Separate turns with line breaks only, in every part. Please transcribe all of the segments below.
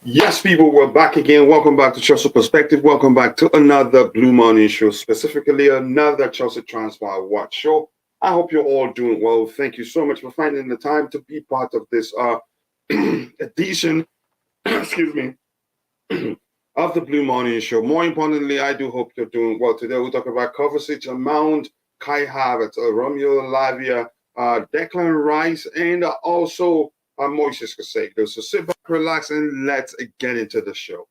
Yes, people, we're back again. Welcome back to Chelsea Perspective. Welcome back to another Blue Morning show, specifically another Chelsea Transfer Watch show. I hope you're all doing well. Thank you so much for finding the time to be part of this edition, excuse me, of the Blue Morning show. More importantly, I do hope you're doing well. Today we'll talk about Kovacic, Mount, Kai Havertz, Romeo Lavia, Declan Rice, and also Moises Caicedo. So sit back, relax, and let's get into the show.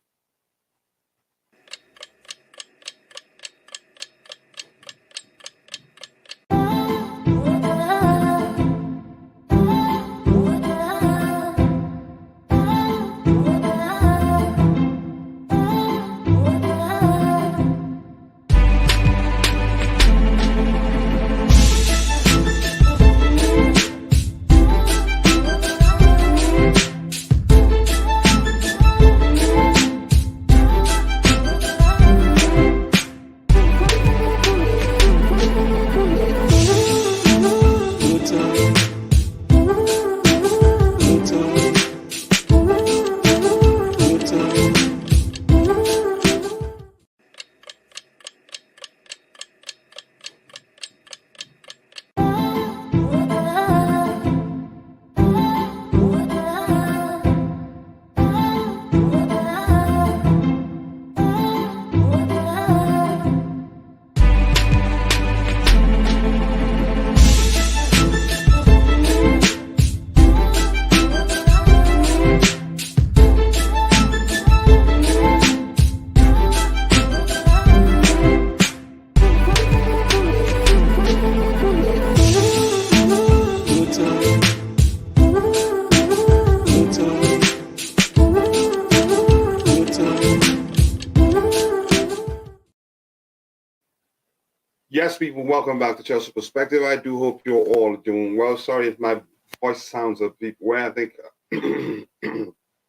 Yes, people, welcome back to Chelsea Perspective. I do hope you're all doing well. Sorry if my voice sounds a bit weird. I think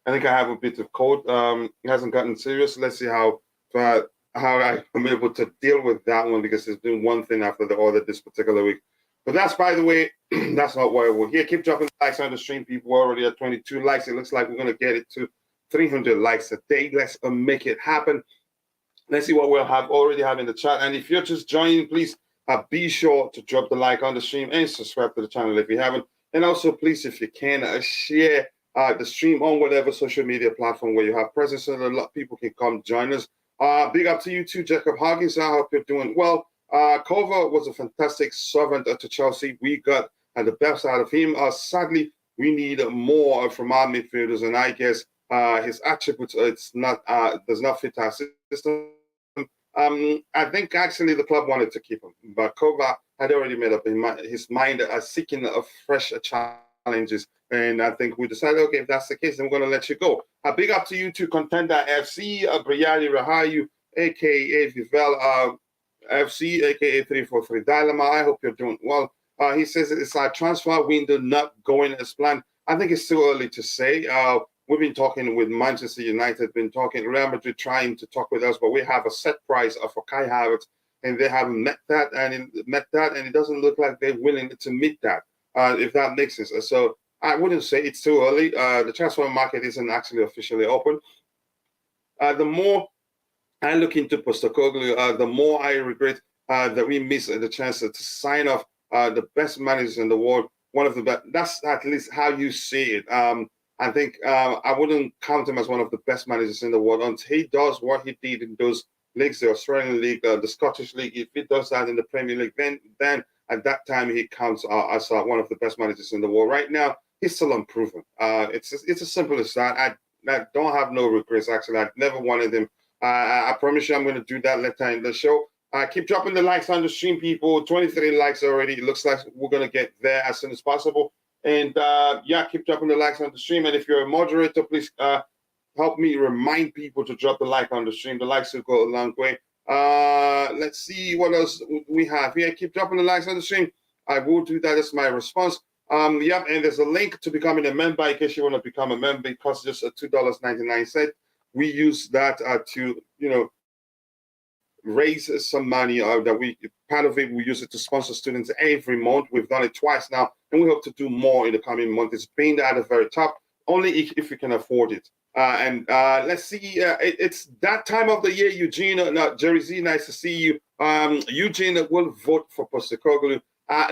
I have a bit of cold. It hasn't gotten serious. Let's see how I'm able to deal with that one, because it's been one thing after the other this particular week. But that's, by the way, that's not why we're here. Keep dropping likes on the stream, people. We're already at 22 likes. It looks like we're going to get it to 300 likes a day. Let's make it happen. Let's see what we'll already have in the chat. And if you're just joining, please be sure to drop the like on the stream and subscribe to the channel if you haven't. And also, please, if you can, share the stream on whatever social media platform where you have presence, so that a lot of people can come join us. Big up to you too, Jacob Hoggins. I hope you're doing well. Kova was a fantastic servant to Chelsea. We got the best out of him. Sadly, we need more from our midfielders, and I guess his attributes does not fit our system. I think actually the club wanted to keep him, but Kova had already made up his mind seeking fresh challenges. And I think we decided, okay, if that's the case, then we're going to let you go. Big up to you to Contender FC, Briali Rahayu, a.k.a. Vivel FC, a.k.a. 343 Dilemma. I hope you're doing well. He says it's our transfer window not going as planned. I think it's too early to say. We've been talking with Manchester United, been talking Real Madrid, trying to talk with us, but we have a set price for Kai Havertz, and they haven't met that, and it doesn't look like they're willing to meet that, if that makes sense. So I wouldn't say it's too early. The transfer market isn't actually officially open. The more I look into Postecoglou, the more I regret that we missed the chance to sign off the best managers in the world. One of the best. That's at least how you see it. I think I wouldn't count him as one of the best managers in the world until he does what he did in those leagues, the Australian League, the Scottish League. If he does that in the Premier League, then at that time he counts as one of the best managers in the world. Right now, he's still unproven. It's as simple as that. I don't have no regrets, actually. I never wanted him. I promise you I'm going to do that later in the show. Keep dropping the likes on the stream, people. 23 likes already. It looks like we're going to get there as soon as possible. And yeah, keep dropping the likes on the stream. And if you're a moderator, please help me remind people to drop the like on the stream. The likes will go a long way. Let's see what else we have here. Keep dropping the likes on the stream. I will do that as my response. Yeah, and there's a link to becoming a member in case you want to become a member. It costs just $2.99. We use that to, raise some money that part of it we use it to sponsor students every month. We've done it twice now, and we hope to do more in the coming month. It's being at the very top only if we can afford it. Let's see. It's that time of the year, Eugene. Jerry Z, nice to see you. Eugene will vote for Postecoglou.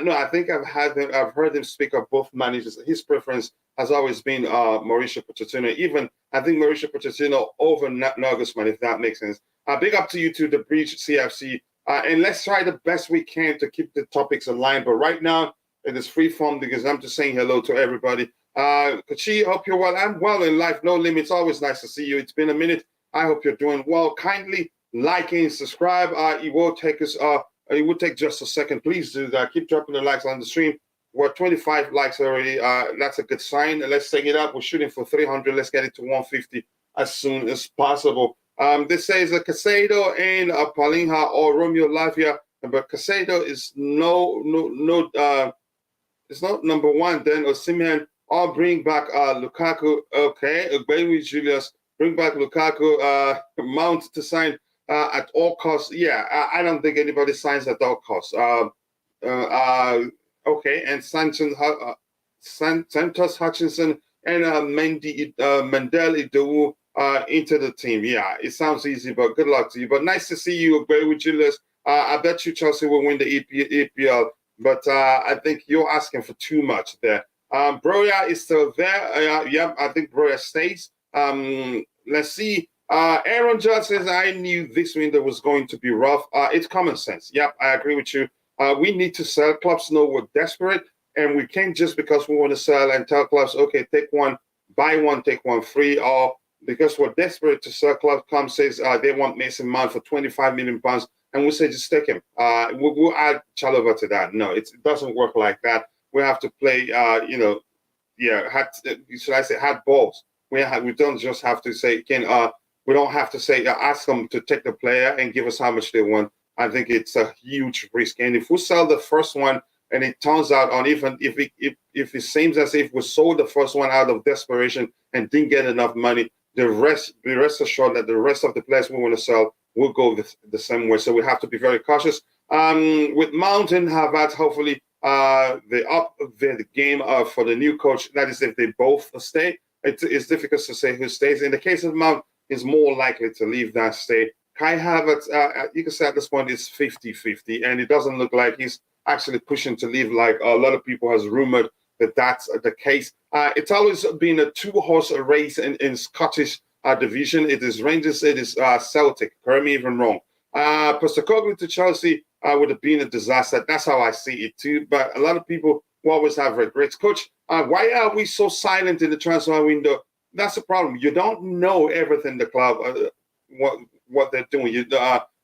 No, I think I've heard him speak of both managers. His preference has always been Mauricio Pochettino. Even I think Mauricio Pochettino over Nagelsmann, if that makes sense. Big up to you to the Breach CFC. And let's try the best we can to keep the topics aligned. But right now, it is free form because I'm just saying hello to everybody. Kachi, hope you're well. I'm well in life. No limits. Always nice to see you. It's been a minute. I hope you're doing well. Kindly like and subscribe. It will take us. It will take just a second. Please do that. Keep dropping the likes on the stream. We're 25 likes already. That's a good sign. Let's take it up. We're shooting for 300. Let's get it to 150 as soon as possible. This says Caicedo and Palinha or Romeo Lavia, but Caicedo is it's not number one. Then Osimhen, I'll bring back Lukaku. Okay, agree with Julius. Bring back Lukaku. Mount to sign at all costs. Yeah, I don't think anybody signs at all costs. Okay, and Santos Hutchinson and Mendy, Mendel Idowu into the team. Yeah, it sounds easy, but good luck to you. But nice to see you. Agree with Julius. I bet you Chelsea will win the EPL, but I think you're asking for too much there. Broya is still there. Yeah, I think Broya stays. Let's see. Aaron Judge says, I knew this window was going to be rough. It's common sense. Yep, I agree with you. We need to sell. Clubs know we're desperate, and we can't just because we want to sell and tell clubs, okay, take one, buy one, take one free, or because we're desperate to sell. Club comes says they want Mason Mount for £25 million, and we say just take him. We'll add Chalobah to that. No, it doesn't work like that. We have to play, should I say, hard balls. We don't just have to say, we don't have to say, ask them to take the player and give us how much they want. I think it's a huge risk. And if we sell the first one and it turns out on even if it seems as if we sold the first one out of desperation and didn't get enough money, be rest assured that the rest of the players we want to sell will go the same way. So we have to be very cautious. With Mount and Havertz, hopefully they up the game for the new coach. That is if they both stay. It's difficult to say who stays. In the case of Mount, he's more likely to leave than stay. Kai Havertz, you can say at this point it's 50-50, and it doesn't look like he's actually pushing to leave like a lot of people has rumored that that's the case. It's always been a two-horse race in Scottish division. It is Rangers, it is Celtic. Correct me if I'm wrong. Postecoglou to Chelsea would have been a disaster. That's how I see it too. But a lot of people will always have regrets. Coach, why are we so silent in the transfer window? That's the problem. You don't know everything the club, what they're doing.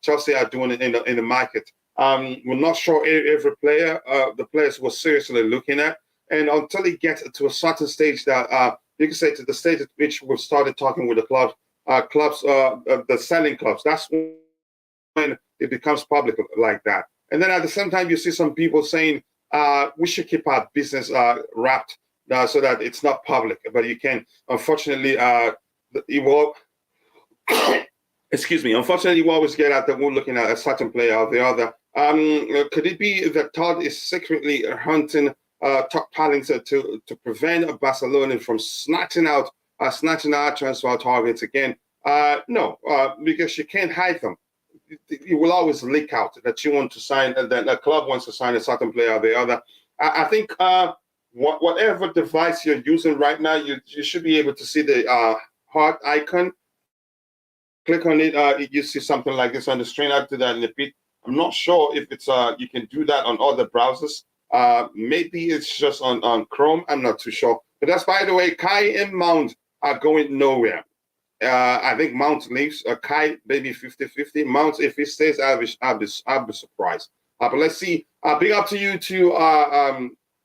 Chelsea are doing it in the market. We're not sure every player, the players we're seriously looking at. And until it gets to a certain stage that you can say to the stage at which we've started talking with the clubs, the selling clubs, that's when it becomes public like that. And then at the same time, you see some people saying we should keep our business wrapped so that it's not public. But you can, unfortunately, it will. Excuse me. Unfortunately, you always get out that we're looking at a certain player or the other. Could it be that Todd is secretly hunting top talents to prevent Barcelona from snatching our transfer targets again? No, because you can't hide them. It will always leak out that you want to sign, that a club wants to sign a certain player or the other. I think whatever device you're using right now, you should be able to see the heart icon. Click on it, you see something like this on the screen. I'll do that in a bit. I'm not sure if it's you can do that on other browsers. Maybe it's just on Chrome. I'm not too sure. But that's, by the way, Kai and Mount are going nowhere. I think Mount leaves. Kai, maybe 50-50. Mount, if he stays, I'll be surprised. But let's see. Big up to you to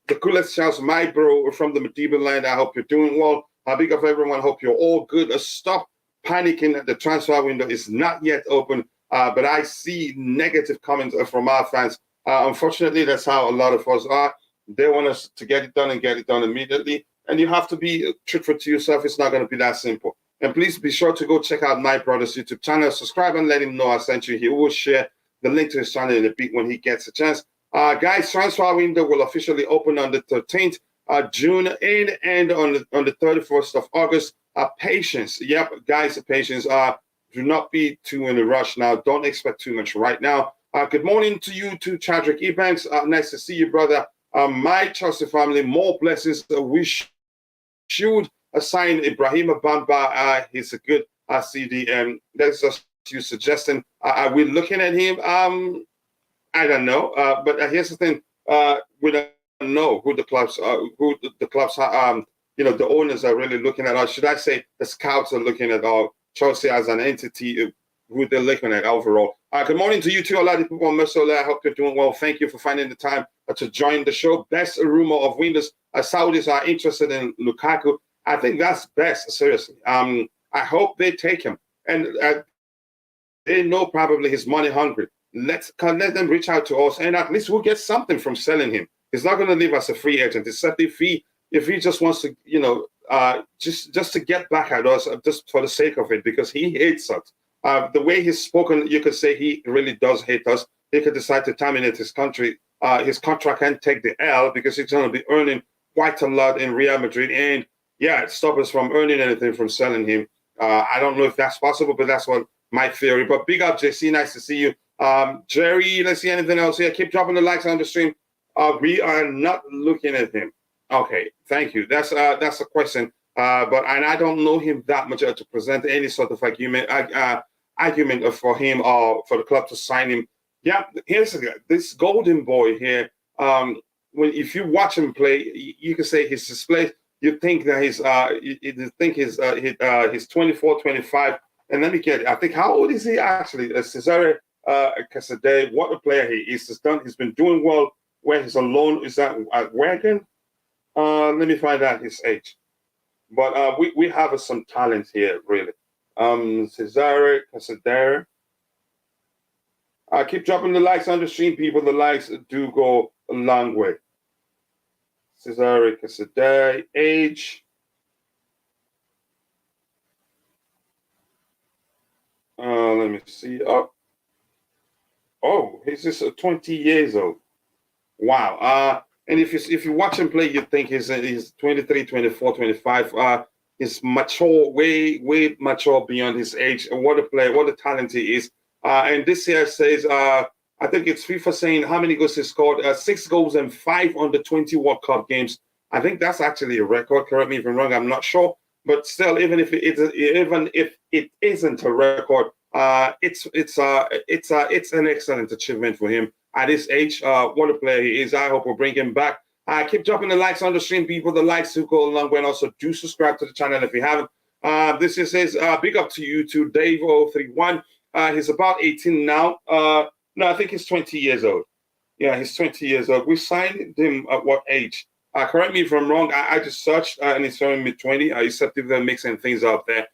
the Coolest Chels, my bro from the medieval land. I hope you're doing well. Big up everyone. Hope you're all good. Stop panicking. The transfer window is not yet open, but I see negative comments from our fans. Unfortunately, that's how a lot of us are. They want us to get it done and get it done immediately. And you have to be truthful to yourself. It's not going to be that simple. And please be sure to go check out my brother's YouTube channel. Subscribe and let him know I sent you. He will share the link to his channel in a bit when he gets a chance. Guys, transfer window will officially open on the 13th June and on the 31st of August. Patience. Yep, guys, patience. Do not be too in a rush now. Don't expect too much right now. Good morning to you, to Chadrick Evans. Nice to see you, brother. My Chelsea family, more blessings. We should assign Ibrahim Bamba. He's a good CDM. That's just you suggesting. Are we looking at him? I don't know. But here's the thing. We don't know who the clubs the owners are really looking at, or should I say the scouts are looking at Chelsea as an entity, who they're looking at overall. Good morning to you too, a lot of people on Mersola. I hope you're doing well. Thank you for finding the time to join the show. Best rumor of windows. Saudis are interested in Lukaku. I think that's best, seriously. I hope they take him. And they know probably he's money hungry. Let them reach out to us, and at least we'll get something from selling him. He's not going to leave as a free agent, except if he just wants to, just to get back at us, just for the sake of it, because he hates us. The way he's spoken, you could say he really does hate us. He could decide to terminate his contract and take the L, because he's going to be earning quite a lot in Real Madrid. And yeah, stop us from earning anything from selling him. I don't know if that's possible, but that's what my theory. But big up, JC. Nice to see you. Jerry, let's see anything else here. Keep dropping the likes on the stream. We are not looking at him. Okay, thank you. That's a question. But I don't know him that much to present any sort of argument for him or for the club to sign him. Yeah, here's this golden boy here. If you watch him play, you can say his display. You think that he's 24, 25. And let me get it. I think, how old is he actually? Cesare Caicedo, what a player he is. He's been doing well where he's alone. Is that where again? Let me find out his age. But we have some talent here, really. Cesare Caicedo. Keep dropping the likes on the stream, people. The likes do go a long way. Cesare Caicedo, age. Let me see. Oh, he's just 20 years old. Wow. And if you watch him play, you think he's 23, 24, 25. He's mature, way mature beyond his age. And what a player, what a talent he is. And this here says, I think it's FIFA saying how many goals he scored. 6 goals and 5 under 20 World Cup games. I think that's actually a record. Correct me if I'm wrong. I'm not sure. But still, even if it isn't a record, it's an excellent achievement for him at his age. What a player he is. I hope we'll bring him back. Keep dropping the likes on the stream, people. The likes who go along way, and also do subscribe to the channel if you haven't. This is his big up to you to Dave031. He's about 18 now. No, I think he's 20 years old. Yeah, he's 20 years old. We signed him at what age? Correct me if I'm wrong. I just searched and he's showing me 20. Except if they're mixing things up there.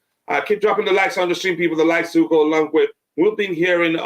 Keep dropping the likes on the stream, people. The likes do go along with. We've been hearing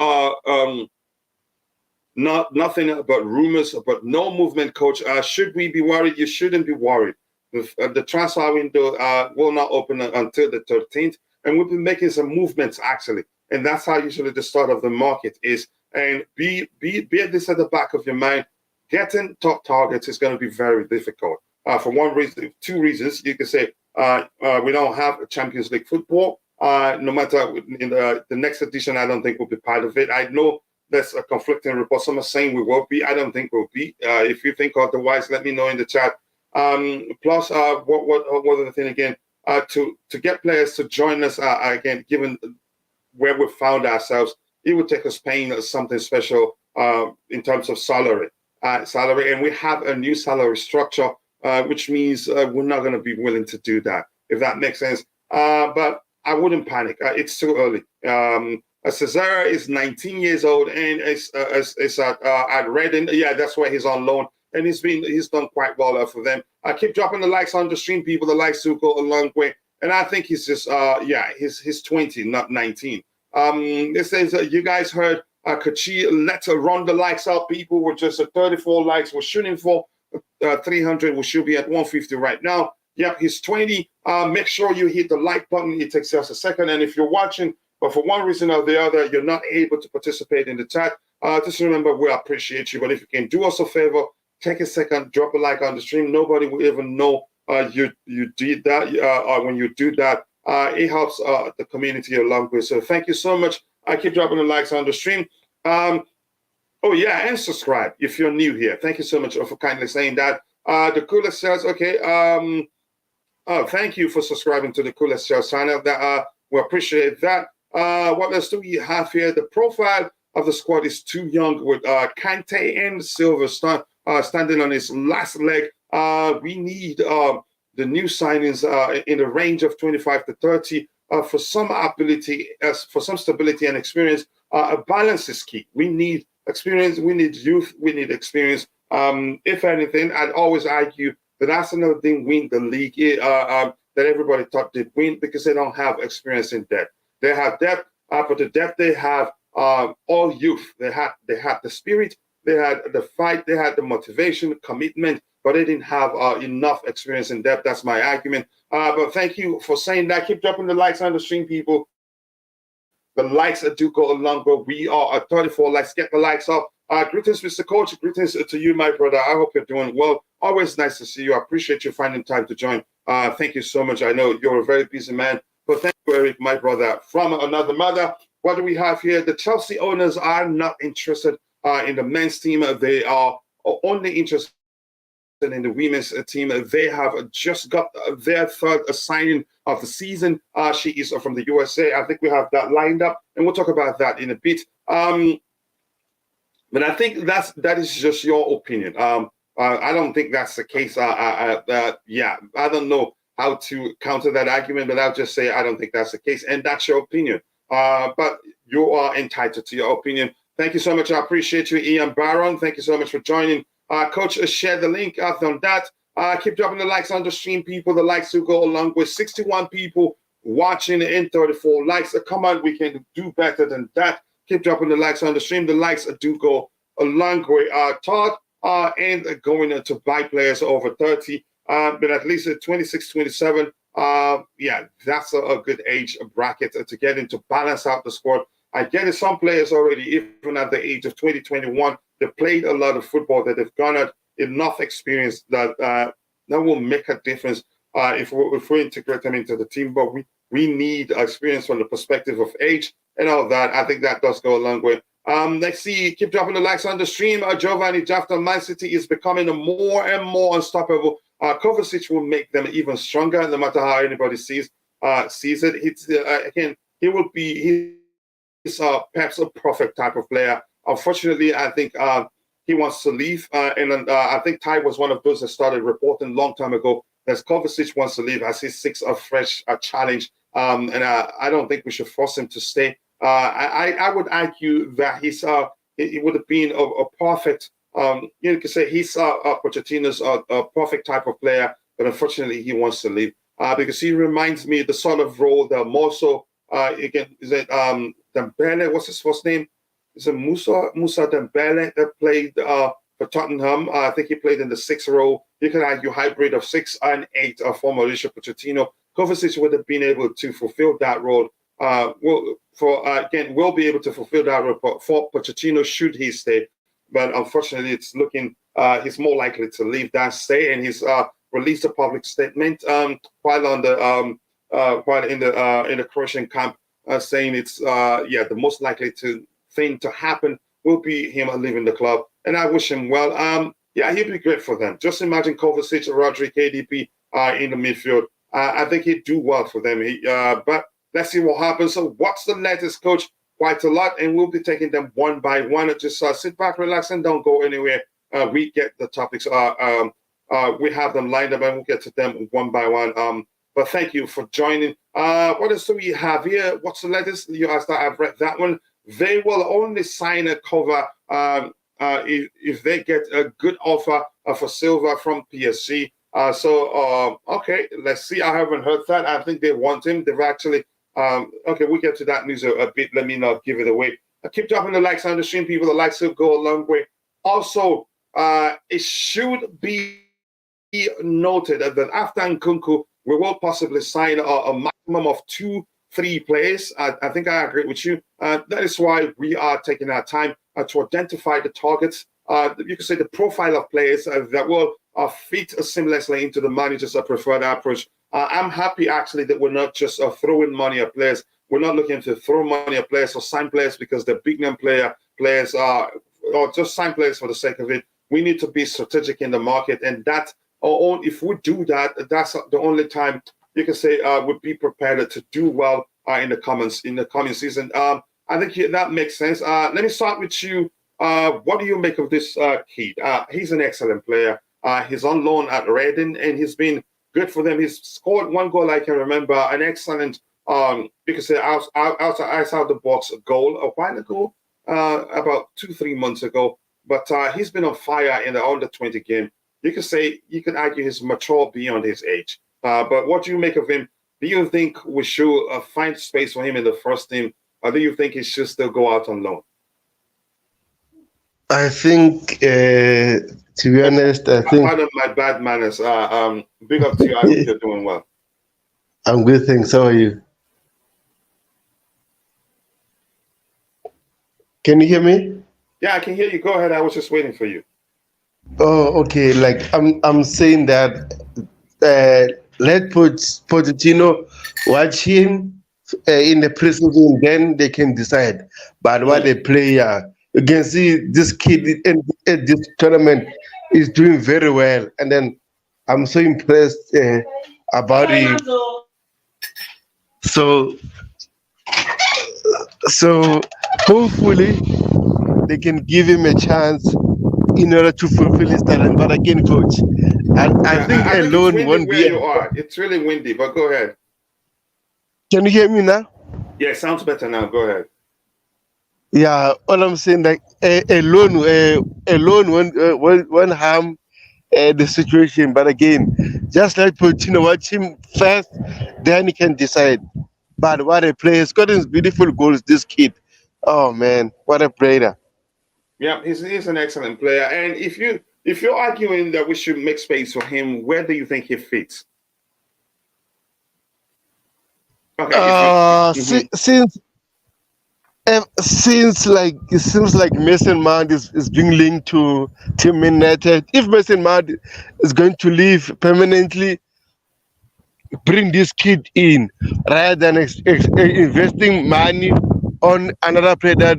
nothing but rumors, but no movement, coach. Should we be worried? You shouldn't be worried. The transfer window will not open until the 13th, and we've been making some movements actually, and that's how usually the start of the market is. And be this at the back of your mind. Getting top targets is going to be very difficult. For one reason, 2 reasons. You can say we don't have a Champions League football. No matter in the next edition, I don't think we'll be part of it. I know there's a conflicting report. Some are saying we will be. I don't think we'll be. If you think otherwise, let me know in the chat. Plus, what other thing again? To get players to join us again, given where we found ourselves, it would take us paying something special in terms of salary. And we have a new salary structure, which means we're not going to be willing to do that, if that makes sense. But I wouldn't panic. It's too early. Cesare is 19 years old and is at Reading. Yeah, that's where he's on loan, and he's done quite well for them. Keep dropping the likes on the stream, people. The likes do go a long way, and I think he's just he's 20, not 19. It says you guys heard. Let's run the likes up, people. We're just at 34 likes. We're shooting for 300. We should be at 150 right now. Yep, he's 20. Make sure you hit the like button. It takes us a second. And if you're watching, but for one reason or the other, you're not able to participate in the chat, just remember we appreciate you. But if you can do us a favor, take a second, drop a like on the stream. Nobody will even know you did that. When you do that, it helps the community a long way. So thank you so much. I keep dropping the likes on the stream. Oh yeah, and subscribe if you're new here. Thank you so much for kindly saying that. The Coolest Chels, okay. Thank you for subscribing to the Coolest Chels channel. That we appreciate that. What else do we have here? The profile of the squad is too young with Kante and Silva standing on his last leg. We need the new signings in the range of 25 to 30 for some ability, for some stability and experience. A balance is key. We need experience, we need youth, we need experience. If anything, I'd always argue that Arsenal didn't win the league that everybody thought they'd win because they don't have experience in depth. They have depth, but the depth they have all youth. They had the spirit, they had the fight, they had the motivation, commitment, but they didn't have enough experience in depth. That's my argument. But thank you for saying that. Keep dropping the likes on the stream, people. The likes do go a long way. We are at 34 likes. Get the likes up. Greetings, Mr. Coach. Greetings to you, my brother. I hope you're doing well. Always nice to see you. I appreciate you finding time to join. Thank you so much. I know you're a very busy man. But thank you, Eric, my brother. From another mother, what do we have here? The Chelsea owners are not interested in the men's team. They are only interested in the women's team. They have just got their third signing of the season. She is from the USA. I think we have that lined up, and we'll talk about that in a bit. But I think that is just your opinion. I don't think that's the case. Yeah, I don't know how to counter that argument, but I'll just say I don't think that's the case, and that's your opinion. But you are entitled to your opinion. Thank you so much. I appreciate you, Ian Barron. Thank you so much for joining. Coach, share the link on that. Keep dropping the likes on the stream, people. The likes will go along with 61 people watching and 34 likes. Come on, we can do better than that. Keep dropping the likes on the stream. The likes do go a long way. Todd and going to buy players over 30, but at least at 26, 27. Yeah, that's a good age bracket to get into, balance out the squad. I get it. Some players already, even at the age of 20, 21, they played a lot of football, that they've garnered enough experience that that will make a difference if we integrate them into the team. But we need experience from the perspective of age and all that. I think that does go a long way. Let's see. Keep dropping the likes on the stream. Giovanni Jafta, Man City is becoming more and more unstoppable. Kovacic will make them even stronger, no matter how anybody sees it. It's again, he's perhaps a perfect type of player. Unfortunately, I think he wants to leave, and I think Ty was one of those that started reporting a long time ago that Kovacic wants to leave as he seeks a fresh challenge, and I don't think we should force him to stay. I would argue that it would have been a perfect, you could say he's Pochettino's a perfect type of player, but unfortunately he wants to leave because he reminds me the sort of role that Mosso, again, is it Dembele, what's his first name? Is it Musa Dembele that played for Tottenham? I think he played in the 6th role. You can argue hybrid of 6 and 8 for Mauricio Pochettino. Kovacic would have been able to fulfill that role. Will be able to fulfill that role for Pochettino should he stay. But unfortunately, it's looking he's more likely to leave than stay, and he's released a public statement while in the Croatian camp, saying it's the most likely thing to happen will be him leaving the club, and I wish him well. Yeah, he'd be great for them. Just imagine Kovacic, Rodri, KDB in the midfield. I think he'd do well for them. But let's see what happens. So what's the latest, Coach? Quite a lot, and we'll be taking them one by one. Just sit back, relax, and don't go anywhere. We get the topics. We have them lined up, and we'll get to them one by one. But thank you for joining. What else do we have here? What's the latest? You asked that. I've read that one. They will only sign a cover if they get a good offer for Silva from PSG. Okay, let's see. I haven't heard that. I think they want him. They've actually. Okay, we'll get to that news a bit. Let me not give it away. Keep dropping the likes on the stream, people. The likes will go a long way. Also, it should be noted that after Nkunku, we will possibly sign a maximum of 2-3 players. I think I agree with you. That is why we are taking our time to identify the targets. You could say the profile of players that will fit seamlessly into the manager's preferred approach. I'm happy actually that we're not just throwing money at players. We're not looking to throw money at players or sign players because they're big name players or just sign players for the sake of it. We need to be strategic in the market, and that, or if we do that, that's the only time you can say we'd be prepared to do well in the coming season. I think that makes sense. Let me start with you. What do you make of this kid? He's an excellent player. He's on loan at Reading, and he's been good for them. He's scored one goal I can remember, an excellent, you can say, outside the box goal a while ago, about 2-3 months ago. But he's been on fire in the under-20 game. You can argue he's mature beyond his age. But what do you make of him? Do you think we should find space for him in the first team, or do you think he should still go out on loan?
I think, to be honest,
Pardon my bad manners. Big up to you. I hope you're doing well.
I'm good, thanks. How are you? Can you hear me?
Yeah, I can hear you. Go ahead. I was just waiting for you.
Oh, okay. Like I'm saying that let Pochettino watch him in the preseason, then they can decide. But what the player, you can see this kid in this tournament is doing very well, and then I'm so impressed about him. So hopefully they can give him a chance in order to fulfill his talent. But again, coach, I think alone won't be.
You are. It's really windy, but go ahead.
Can you hear me now?
Yeah, sounds better now. Go ahead.
Yeah, all I'm saying, like alone won't harm the situation. But again, just like Pochettino, watch him first, then he can decide. But what a player! He's got his beautiful goals. This kid, oh man, what a player!
Yeah, he's an excellent player. And if you're arguing that we should make space for him, where do you think he fits?
Okay. Since like it seems like Mason Mount is being linked to Team United. If Mason Mount is going to leave permanently, bring this kid in rather than investing money on another player that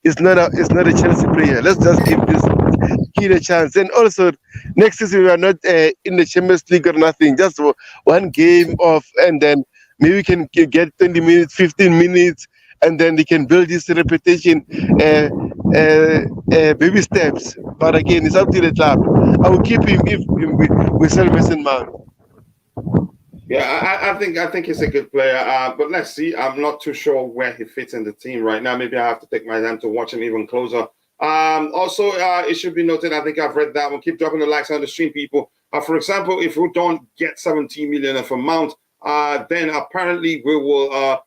is not a Chelsea player. Let's just give this kid a chance. And also, next season we are not in the Champions League or nothing. Just one game off, and then maybe we can get 20 minutes, 15 minutes, and then they can build this reputation. Baby steps. But again, it's up to the club. I will keep him if we sell Mason Mount.
Yeah, I think he's a good player, but let's see. I'm not too sure where he fits in the team right now. Maybe I have to take my time to watch him even closer. Also, it should be noted, I think I've read that one. Keep dropping the likes on the stream, people. For example, if we don't get 17 million of amount, then apparently we will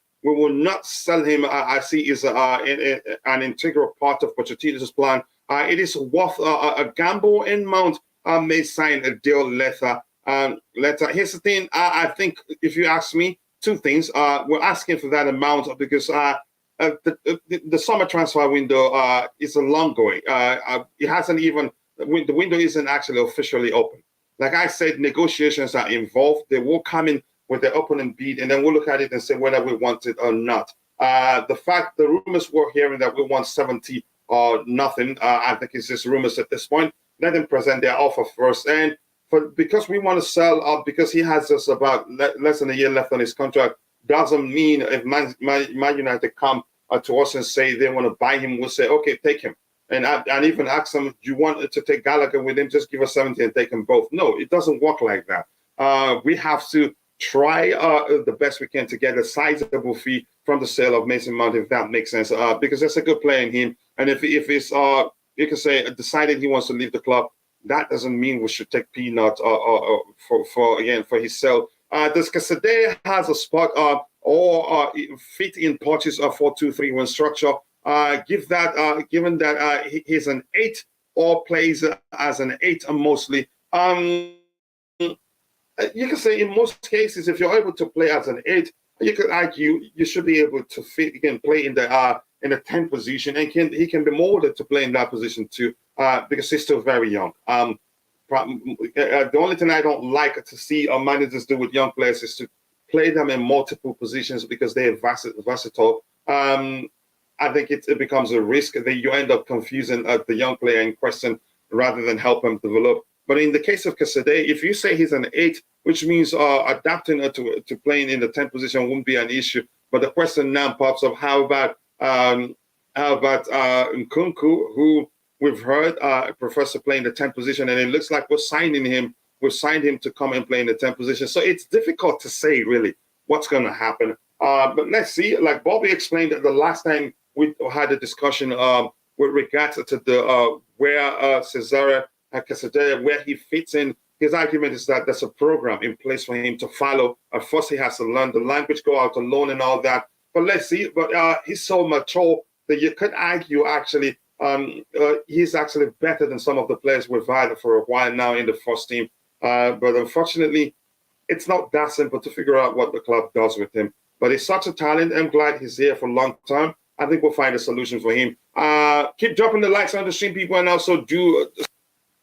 not sell him. I see is an integral part of Pochettino's plan. It is worth a gamble, and Mount may sign a deal later. Here's the thing. I think if you ask me, two things. We're asking for that amount because the summer transfer window is a long going. It hasn't even the window isn't actually officially open. Like I said, negotiations are involved. They will come in with the opening bid, and then we'll look at it and say whether we want it or not. The rumors we're hearing that we want 70 or nothing. I think it's just rumors at this point. Let them present their offer first, and because we want to sell, because he has just about less than a year left on his contract, doesn't mean if Man United come to us and say they want to buy him, we'll say, okay, take him. And even ask them, do you want to take Gallagher with him? Just give us 70 and take them both. No, it doesn't work like that. We have to try the best we can to get a sizable fee from the sale of Mason Mount, if that makes sense, because there's a good player in him. And if it's, you can say, decided he wants to leave the club, that doesn't mean we should take peanuts for his sale. Does Caicedo has a spot or fit in Poch's 4-2-3-1 structure? Given that he's an 8 or plays as an 8 mostly. You can say in most cases, if you're able to play as an 8, you could argue you should be able to fit. You can play in the 10 position, and he can be molded to play in that position too, because he's still very young. The only thing I don't like to see our managers do with young players is to play them in multiple positions because they are versatile. I think it becomes a risk that you end up confusing the young player in question rather than help him develop. But in the case of Caicedo, if you say he's an 8, which means adapting to playing in the 10th position won't be an issue. But the question now pops up: how about Nkunku, who we've heard prefers to play in the 10th position, and it looks like we're signing him. We've signed him to come and play in the 10th position. So it's difficult to say really what's going to happen. But let's see. Like Bobby explained the last time we had a discussion with regards to the where Cesare Caicedo, where he fits in. His argument is that there's a program in place for him to follow. First, he has to learn the language, go out alone, and all that. But let's see. But he's so mature that you could argue actually he's actually better than some of the players we've had for a while now in the first team. But unfortunately, it's not that simple to figure out what the club does with him. But he's such a talent. I'm glad he's here for a long time. I think we'll find a solution for him. Keep dropping the likes on the stream, people, and also do.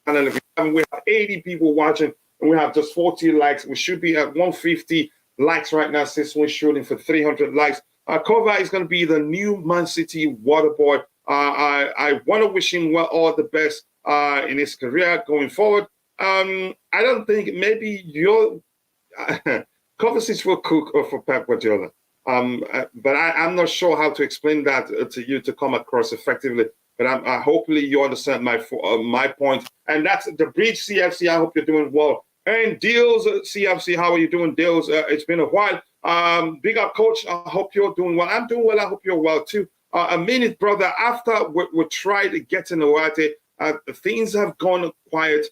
We have 80 people watching, and we have just 40 likes. We should be at 150 likes right now since we're shooting for 300 likes. Kova is going to be the new Man City water boy. I want to wish him all the best in his career going forward. I don't think maybe your Kovacic will cook for Pep Guardiola. But I'm not sure how to explain that to you to come across effectively. But hopefully you understand my point. And that's the Bridge CFC. I hope you're doing well. And Deals CFC, how are you doing, Deals? It's been a while. Big up, Coach. I hope you're doing well. I'm doing well. I hope you're well, too. A minute, brother. After we tried getting Uarte, things have gone quiet.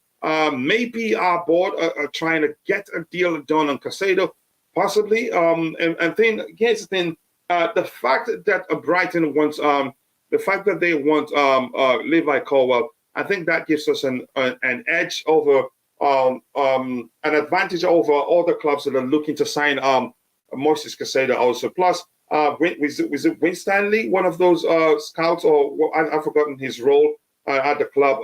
Maybe our board are trying to get a deal done on Caicedo, possibly. And then, here's the thing. The fact that Brighton wants... the fact that they want Levi Colwell, I think that gives us an edge over, an advantage over other clubs that are looking to sign Moises Caicedo also. Plus, was it Winstanley, one of those scouts, or I've forgotten his role at the club.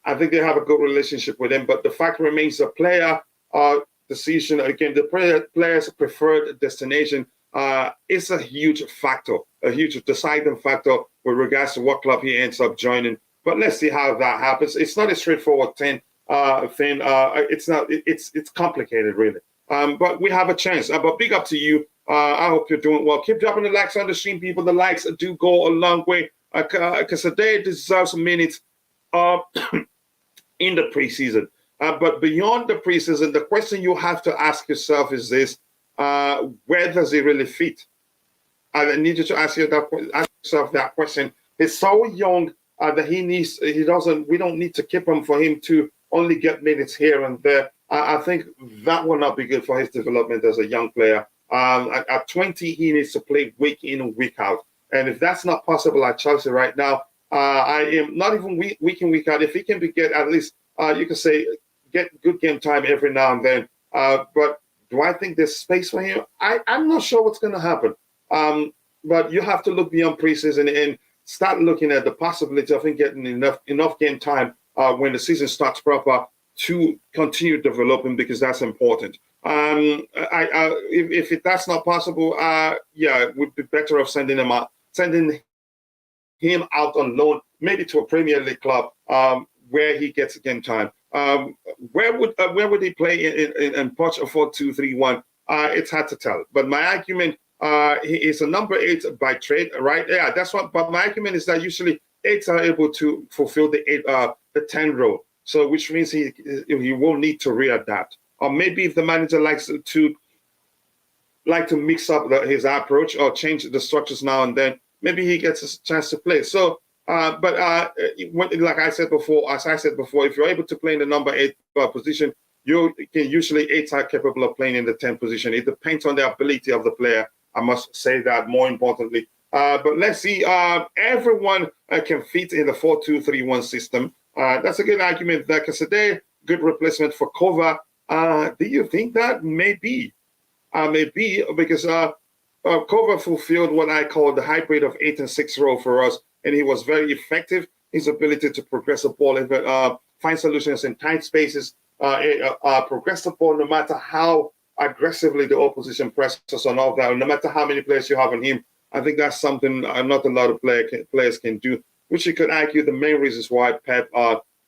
I think they have a good relationship with him, but the fact remains the player decision, again, the player's preferred destination is a huge factor, a huge deciding factor with regards to what club he ends up joining. But let's see how that happens. It's not a straightforward thing. It's complicated, really. But we have a chance. But big up to you. I hope you're doing well. Keep dropping the likes on the stream, people. The likes do go a long way. Because today deserves minutes in the preseason. But beyond the preseason, the question you have to ask yourself is this. Where does he really fit? I need you to ask yourself that question. He's so young that we don't need to keep him for him to only get minutes here and there. I think that will not be good for his development as a young player. At 20, he needs to play week in and week out. And if that's not possible at Chelsea right now, I am not even week in, week out. If he can get at least, you can say, get good game time every now and then. But do I think there's space for him? I'm not sure what's going to happen. But you have to look beyond preseason and start looking at the possibility of him getting enough game time when the season starts proper to continue developing, because that's important. If that's not possible, it would be better off sending him out on loan, maybe to a Premier League club where he gets game time. Where would he play in Poch a 4-2-3-1? It's hard to tell. But my argument, he is a number 8 by trade, right? Yeah, that's what. But my argument is that usually 8s are able to fulfill the 10 role. So which means he will need to readapt. Or maybe if the manager likes to mix up his approach or change the structures now and then, maybe he gets a chance to play. So. Like I said before, if you're able to play in the number 8 position, you can usually 8s are capable of playing in the 10th position. It depends on the ability of the player. I must say that more importantly. But let's see. Everyone can fit in the 4-2-3-1 system. That's a good argument. Like I said, good replacement for Kova. Do you think that? Maybe because Kova fulfilled what I call the hybrid of 8 and 6 role for us. And he was very effective. His ability to progress the ball find solutions in tight spaces, progress the ball no matter how aggressively the opposition presses on all that, no matter how many players you have on him. I think that's something not a lot of players can do, which you could argue the main reasons why Pep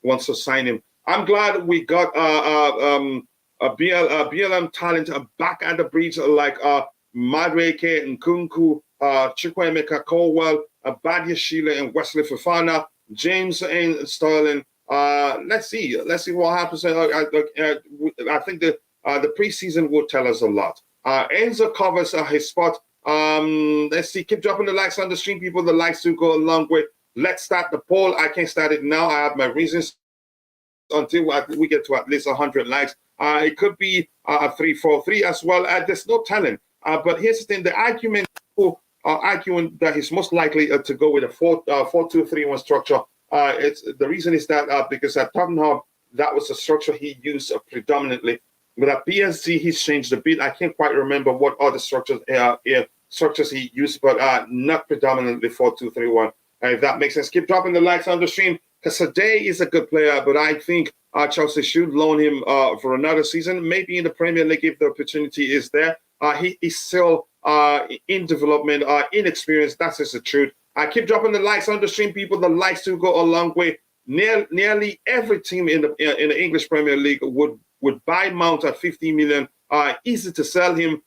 wants to sign him. I'm glad we got BLM talent back at the breach, like Madueke and Nkunku, Chukwuemeka Colwell, Badia Sheila and Wesley Fofana, James and Sterling. Let's see what happens. I think the preseason will tell us a lot. Enzo covers his spot. Let's see. Keep dropping the likes on the stream, people. The likes do go a long way. Let's start the poll. I can't start it now. I have my reasons until we get to at least 100 likes. It could be a 3-4-3 as well. There's no telling. But here's the thing: the argument for arguing that he's most likely to go with a 4-2-3-1 structure. The reason is that because at Tottenham that was the structure he used predominantly. But at PSG he's changed a bit. I can't quite remember what other structures he used, but not predominantly 4-2-3-1. If that makes sense. Keep dropping the likes on the stream. Kasade is a good player, but I think Chelsea should loan him for another season, maybe in the Premier League if the opportunity is there. He is still in development, inexperienced. That's just the truth. I keep dropping the likes on the stream, people. The likes do go a long way. Nearly every team in the English Premier League would buy Mount at 50 million. Easy to sell him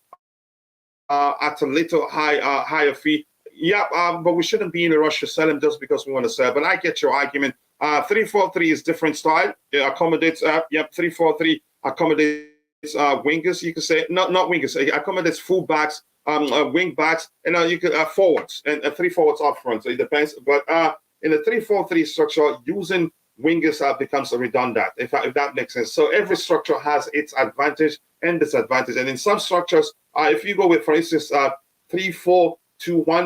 at a little higher fee. Yeah, but we shouldn't be in a rush to sell him just because we want to sell. But I get your argument. 3-4-3 is different style. It accommodates. 3-4-3 accommodates wingers. You could say not wingers. It accommodates fullbacks, wing backs, and you could forwards and 3 forwards up front. So it depends. But in the 3-4-3 structure, using wingers becomes redundant. If that makes sense. So every structure has its advantage and disadvantage. And in some structures, if you go with, for instance, 3-4-2-1,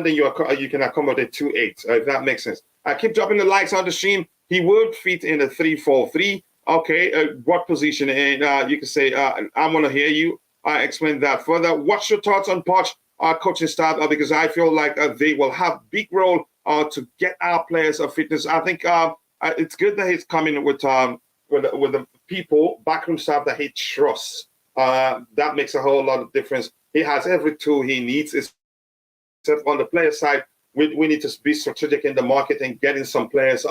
then you can accommodate 2-8. If that makes sense. I keep dropping the likes on the stream. He would fit in a 3-4-3. Okay, what position? And you can say, I want to hear you explain that further. What's your thoughts on Poch coaching staff? Because I feel like they will have big role to get our players of fitness. I think it's good that he's coming with the people, backroom staff that he trusts. That makes a whole lot of difference. He has every tool he needs. Except on the player side, we need to be strategic in the market and getting some players,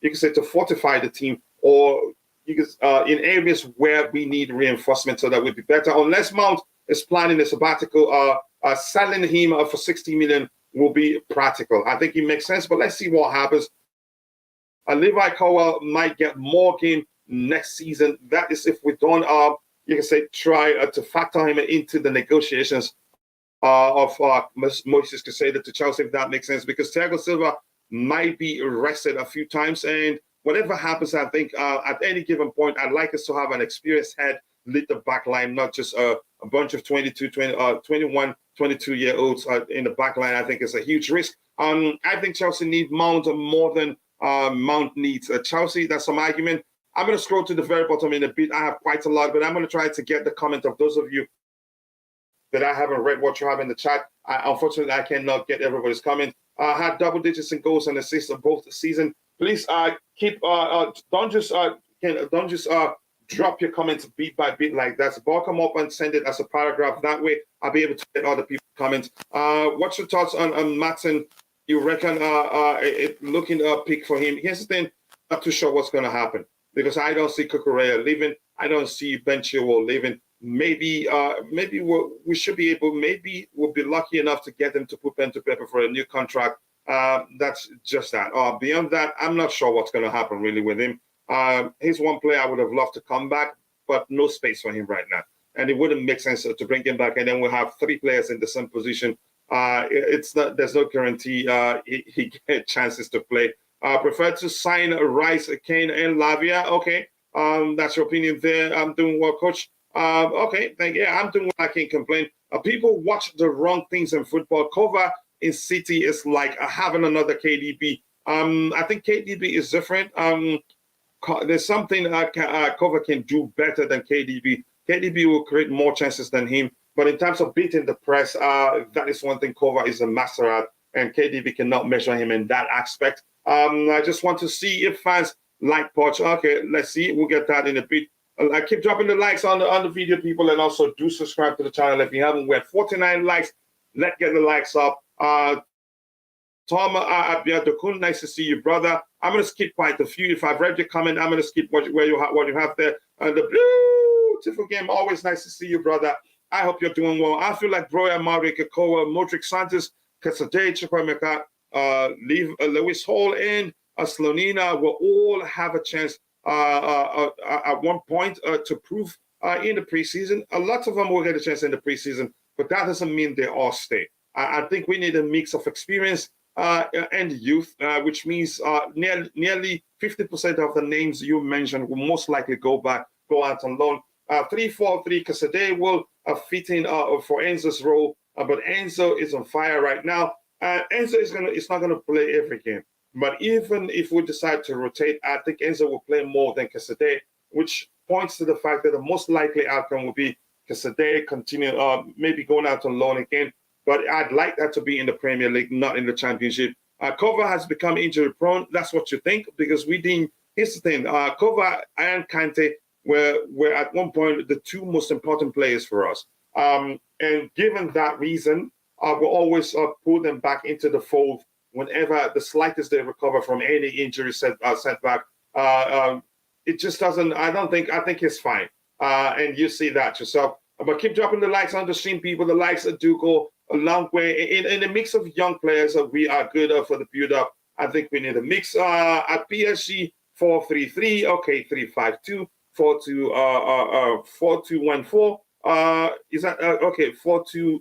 you can say, to fortify the team, or you can, in areas where we need reinforcement so that we'll be better. Unless Mount is planning a sabbatical, selling him for 60 million will be practical. I think it makes sense, but let's see what happens. Levi Cowell might get more game next season. That is if we don't, you can say, try to factor him into the negotiations of Moises Caicedo to Chelsea, if that makes sense, because Thiago Silva might be rested a few times, and whatever happens, I think at any given point, I'd like us to have an experienced head lead the back line, not just a bunch of 21, 22-year-olds in the back line. I think it's a huge risk. I think Chelsea need Mount more than Mount needs Chelsea. That's some argument. I'm going to scroll to the very bottom in a bit. I have quite a lot, but I'm going to try to get the comment of those of you that I haven't read what you have in the chat. Unfortunately, I cannot get everybody's comment. Had double digits in goals and assists of both the season. Please keep don't just drop your comments bit by bit like that. Bulk them up and send it as a paragraph. That way, I'll be able to get other people's comments. What's your thoughts on Matson? You reckon it looking a pick for him? Here's the thing: not too sure what's going to happen because I don't see Cucurella leaving. I don't see Ben Chilwell leaving. Maybe we should be able. Maybe we'll be lucky enough to get them to put pen to paper for a new contract. That's just that. Beyond that, I'm not sure what's going to happen really with him. He's one player I would have loved to come back, but no space for him right now, and it wouldn't make sense to bring him back. And then we'll have 3 players in the same position. It's not. There's no guarantee he get chances to play. Prefer to sign Rice, Kane, and Lavia. Okay, that's your opinion there. I'm doing well, coach. Okay, thank you. I'm doing what I can't complain. People watch the wrong things in football. Kova in City is like having another KDB. I think KDB is different. There's something Kova can do better than KDB. KDB will create more chances than him. But in terms of beating the press, that is one thing Kova is a master at, and KDB cannot measure him in that aspect. I just want to see if fans like Poch. Okay, let's see. We'll get that in a bit. I keep dropping the likes on the video, people, and also do subscribe to the channel if you haven't. We're at 49 likes. Let's get the likes up. Tom Abiadokun, nice to see you, brother. I'm gonna skip quite a few. If I've read your comment, I'm gonna skip what you have there. The beautiful game, always nice to see you, brother. I hope you're doing well. I feel like Broya, Mario, Kakoa, Modric, Santos, Casade, Chukwameka, Lewis Hall, and Slonina will all have a chance at one point to prove in the preseason. A lot of them will get a chance in the preseason, but that doesn't mean they all stay. I think we need a mix of experience and youth, which means nearly 50% of the names you mentioned will most likely go out on loan. 3-4-3 Casade will fit in for Enzo's role, but Enzo is on fire right now. Enzo is not gonna play every game, but even if we decide to rotate, I think Enzo will play more than Casade, which points to the fact that the most likely outcome will be Casade continue maybe going out on loan again. But I'd like that to be in the Premier League, not in the Championship. Kova has become injury prone. That's what you think, because we didn't. Here's the thing: Kova and Kante were at one point the two most important players for us. And given that reason, we'll always pull them back into the fold whenever the slightest they recover from any injury setback. It just doesn't. I think it's fine. And you see that yourself. But keep dropping the likes on the stream, people. The likes do go a long way. In a mix of young players, we are good for the build-up. I think we need a mix. At PSG, 4-3-3, okay, 3-5-2, 4-2, 4-2-1-4. Is that okay? 4-2.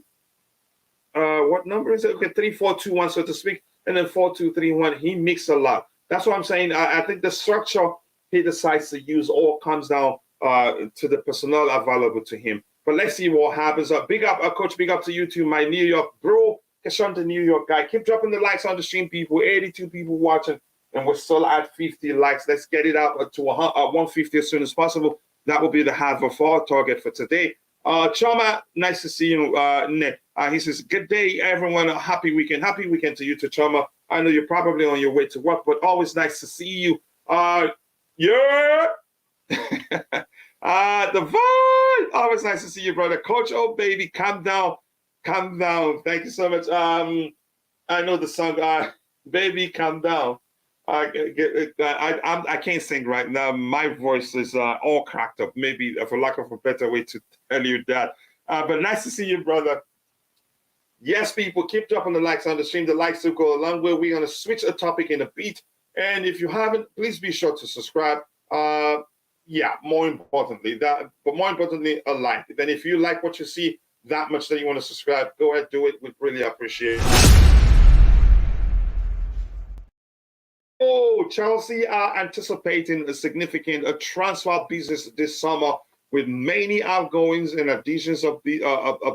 What number is it? Okay, 3-4-2-1, so to speak, and then 4-2-3-1. He mixed a lot. That's what I'm saying. I think the structure he decides to use all comes down to the personnel available to him. But let's see what happens. Big up, Coach. Big up to you too, my New York bro. Keshawn, the New York guy. Keep dropping the likes on the stream, people. 82 people watching, and we're still at 50 likes. Let's get it up to 150 as soon as possible. That will be the half of our target for today. Choma, nice to see you. He says, good day, everyone. A happy weekend. Happy weekend to you, to Choma. I know you're probably on your way to work, but always nice to see you. Yeah. The vibe. Always nice to see you, brother. Coach, oh baby, calm down. Calm down. Thank you so much. I know the song, baby, calm down. I can't sing right now. My voice is all cracked up, maybe for lack of a better way to tell you that. But nice to see you, brother. Yes, people, keep dropping the likes on the stream. The likes will go a long way. We're going to switch a topic in a beat. And if you haven't, please be sure to subscribe. Yeah, more importantly, a like. Then if you like what you see that much that you want to subscribe, go ahead, do it. We'd really appreciate it. Oh, Chelsea are anticipating a significant transfer business this summer with many outgoings and additions of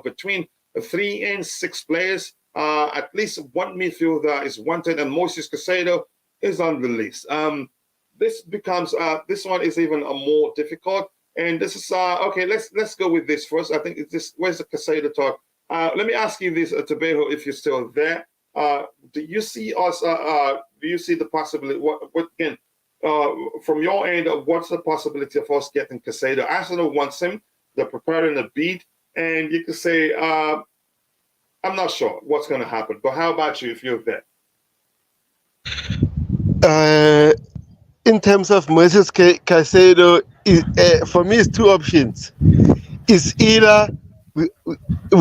between 3 and 6 players. At least one midfielder is wanted, and Moises Caicedo is on the list. This becomes this one is even more difficult, and this is okay. Let's go with this first. I think it's this. Where's the Caicedo talk? Let me ask you this, Tebago, if you're still there. Do you see us? Do you see the possibility? What again? From your end, what's the possibility of us getting Caicedo? Arsenal wants him. They're preparing a bid, and you could say, I'm not sure what's going to happen. But how about you if you're there?
In terms of Moises Caicedo, for me, it's 2 options. It's either we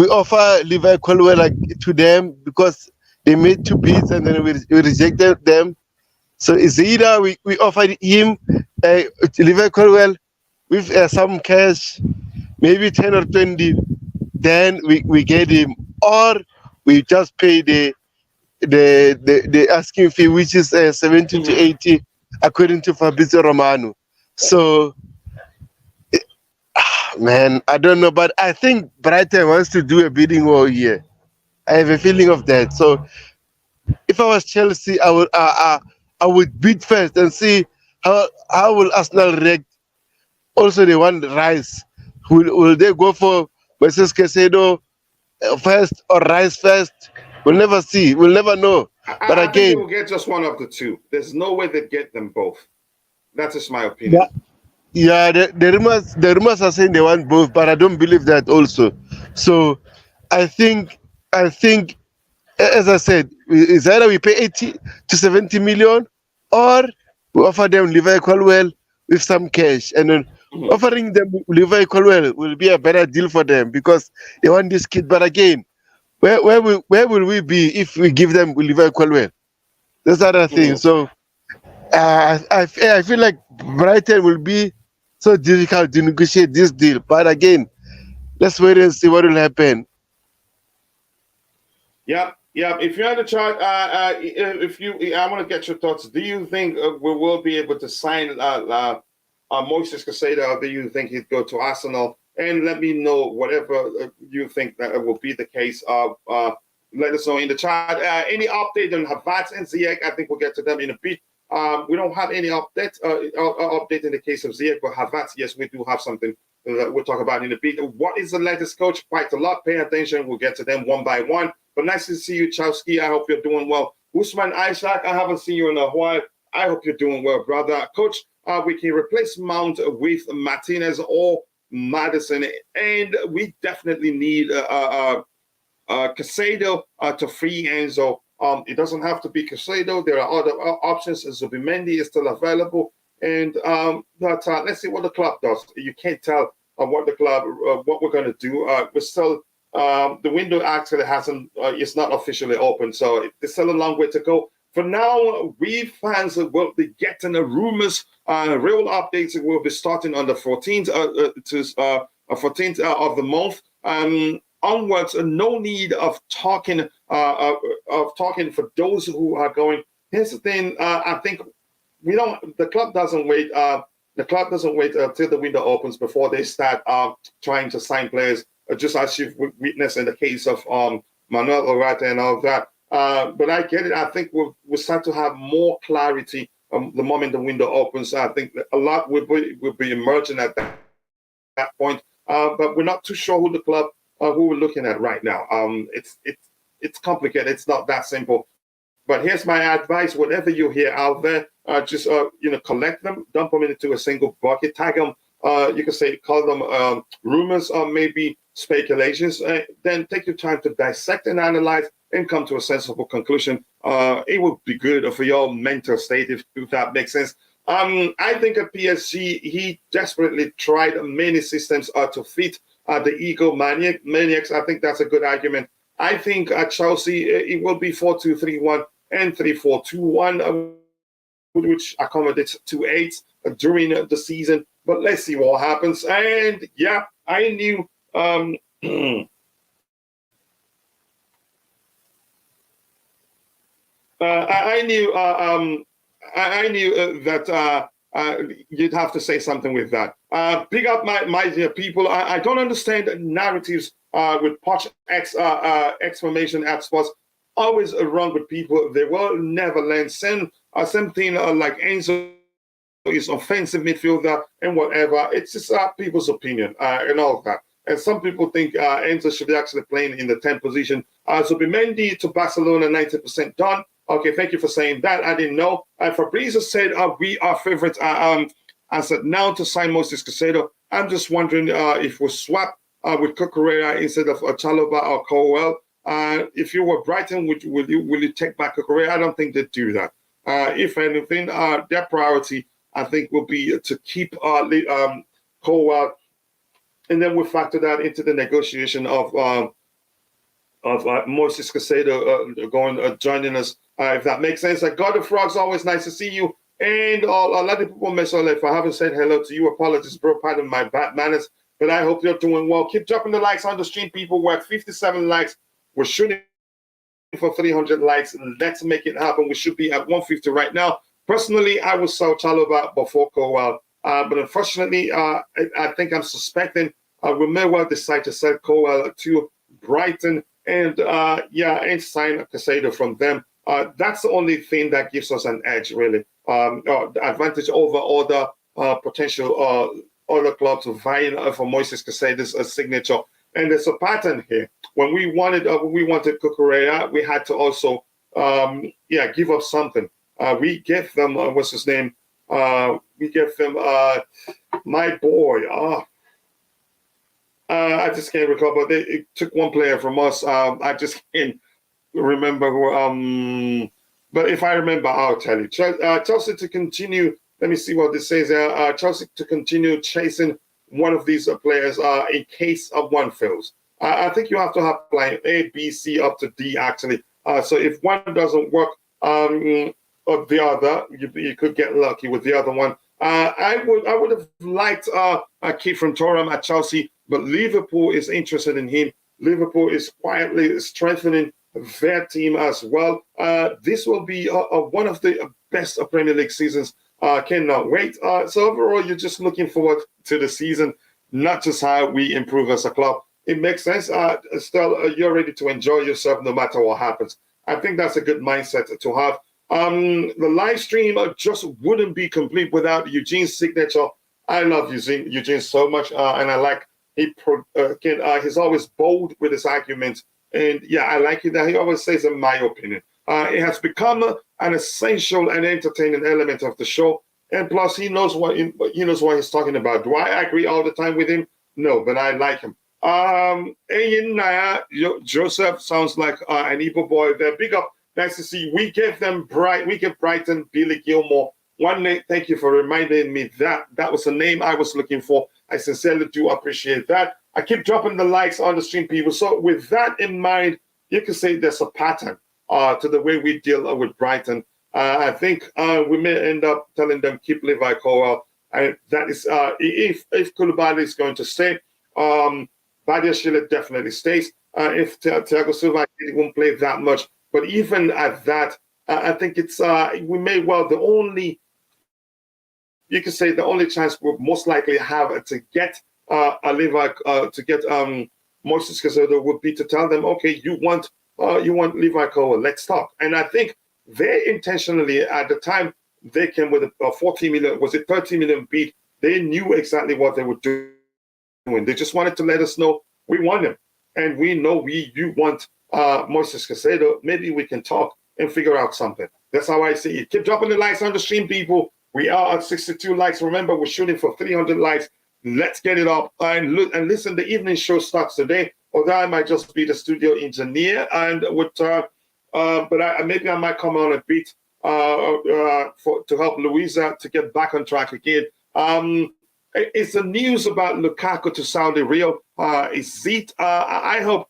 offer Levi Colwell to them because they made 2 bids and then we rejected them. So it's either we offered him Levi Colwell with some cash, maybe 10 or 20, then we get him, or we just pay the asking fee, which is 70 to 80, according to Fabrizio Romano. So, man, I don't know, but I think Brighton wants to do a bidding war here. I have a feeling of that. So, if I was Chelsea, I would bid first and see how will Arsenal react. Also, they want Rice. Will they go for Moises Caicedo first or Rice first? We'll never see. We'll never know. But
I
again,
think they will get just one of the two. There's no way they get them both. That's just my opinion.
Yeah, the rumors are saying they want both, but I don't believe that also. So I think as I said, is either we pay 80 to 70 million or we offer them Levi Colwell with some cash. And then offering them Levi Colwell will be a better deal for them because they want this kid. But again, where will we be if we give them Levi Colwell? That's other thing. So I feel like Brighton will be so difficult to negotiate this deal. But again, let's wait and see what will happen.
Yeah. If you're on the chart, I want to get your thoughts. Do you think we will be able to sign Moises Caicedo, or do you think he'd go to Arsenal? And let me know whatever you think that will be the case. Let us know in the chat. Any update on Havertz and Ziyech? I think we'll get to them in a bit. We don't have any update in the case of Ziyech, but Havertz, yes, we do have something that we'll talk about in a bit. What is the latest, coach? Quite a lot. Pay attention. We'll get to them one by one. But nice to see you, Chowski. I hope you're doing well. Usman Isaac, I haven't seen you in a while. I hope you're doing well, brother. Coach, we can replace Mount with Martinez or Madison, and we definitely need Caicedo to free Enzo. It doesn't have to be Caicedo. There are other options. Zubimendi is still available. And but let's see what the club does. You can't tell what we're going to do. We're still, the window actually hasn't, it's not officially open. So there's still a long way to go. For now, we fans will be getting the rumors. Real updates will be starting on the 14th of the month. Onwards, no need of talking for those who are going. Here's the thing. I think the club doesn't wait. The club doesn't wait until the window opens before they start trying to sign players. Just as you've witnessed in the case of Manuel Orata and all that. But I get it. I think we'll start to have more clarity the moment the window opens. I think a lot will be emerging at that point. But we're not too sure who the club who we're looking at right now. It's complicated. It's not that simple. But here's my advice: whatever you hear out there, just collect them, dump them into a single bucket, tag them. You can call them rumors or maybe speculations. Then take your time to dissect and analyze and come to a sensible conclusion. It would be good for your mental state if that makes sense. I think at PSG, he desperately tried many systems to fit the ego maniacs. I think that's a good argument. I think at Chelsea, it will be 4-2-3-1 and 3-4-2-1, which accommodates 2-8 during the season. But let's see what happens. And yeah, I knew I knew that you'd have to say something with that. Big up my dear people. I don't understand narratives with Poch exclamation at sports. Always wrong with people. They will never learn. Same thing like Enzo is offensive midfielder and whatever. It's just people's opinion and all of that. And some people think Enzo should be actually playing in the 10th position. Zubimendi to Barcelona, 90% done. Okay, thank you for saying that. I didn't know. Fabrizio said we are favorites. I said now to sign Moises Caicedo. I'm just wondering if we swap with Cucurella instead of Chalobah or Colwell. If you were Brighton, will you take back Cucurella? I don't think they'd do that. If anything, their priority, I think, will be to keep Colwell, and then we'll factor that into the negotiation of Moises Caicedo joining us, if that makes sense. God the Frogs, always nice to see you. And a lot of people, if I haven't said hello to you, apologies, bro. Pardon my bad manners, but I hope you're doing well. Keep dropping the likes on the stream, people. We're at 57 likes. We're shooting for 300 likes. Let's make it happen. We should be at 150 right now. Personally, I would sell Chalobah before Colwell, but unfortunately, I think I'm suspecting we may well decide to sell Colwell to Brighton and sign Caicedo from them. That's the only thing that gives us an edge, really. The advantage over other potential other clubs vying for Moises Caicedo's signature. And there's a pattern here. When we wanted Cucurella, we had to also give up something. We gave them what's his name, We give them my boy. I just can't recall, but it took one player from us. I just can't remember who. But if I remember, I'll tell you. Chelsea to continue. Let me see what this says. Chelsea to continue chasing one of these players in case of one fails. I think you have to have plan A, B, C up to D actually. So if one doesn't work, or the other, you could get lucky with the other one. I would have liked a kid from Thuram at Chelsea, but Liverpool is interested in him. Liverpool is quietly strengthening their team as well. This will be one of the best Premier League seasons. Cannot wait. So overall, you're just looking forward to the season, not just how we improve as a club. It makes sense. Still, you're ready to enjoy yourself no matter what happens. I think that's a good mindset to have. The live stream just wouldn't be complete without Eugene's signature. I love Eugene so much, and I like he's always bold with his arguments. And yeah, I like it that he always says, in my opinion. It has become an essential and entertaining element of the show. And plus, he knows what he's talking about. Do I agree all the time with him? No, but I like him. Joseph sounds like an Igbo boy there. Big up. Nice to see. We give Brighton Billy Gilmore one name. Thank you for reminding me that was the name I was looking for. I sincerely do appreciate that. I keep dropping the likes on the stream, people. So with that in mind, you can say there's a pattern to the way we deal with Brighton. I think we may end up telling them keep Levi Colwell. And that is if Koulibaly is going to stay, Badia Shile definitely stays. If Thiago Silva won't play that much, but even at that, I think it's we may well the only chance we'll most likely have to get a Levi to get Moises Caicedo would be to tell them, okay, you want Levi Colwell, let's talk. And I think they intentionally at the time they came with a 40 million, was it 30 million bid? They knew exactly what they were doing. They just wanted to let us know we want him, and we know you want Moises Caicedo. Maybe we can talk and figure out something. That's how I see it. Keep dropping the likes on the stream, people. We are at 62 likes. Remember, we're shooting for 300 likes. Let's get it up and look and listen. The evening show starts today, although I might just be the studio engineer and maybe I might come on a bit to help Louisa to get back on track again. Is the news about Lukaku to Saudi real? Is it? I hope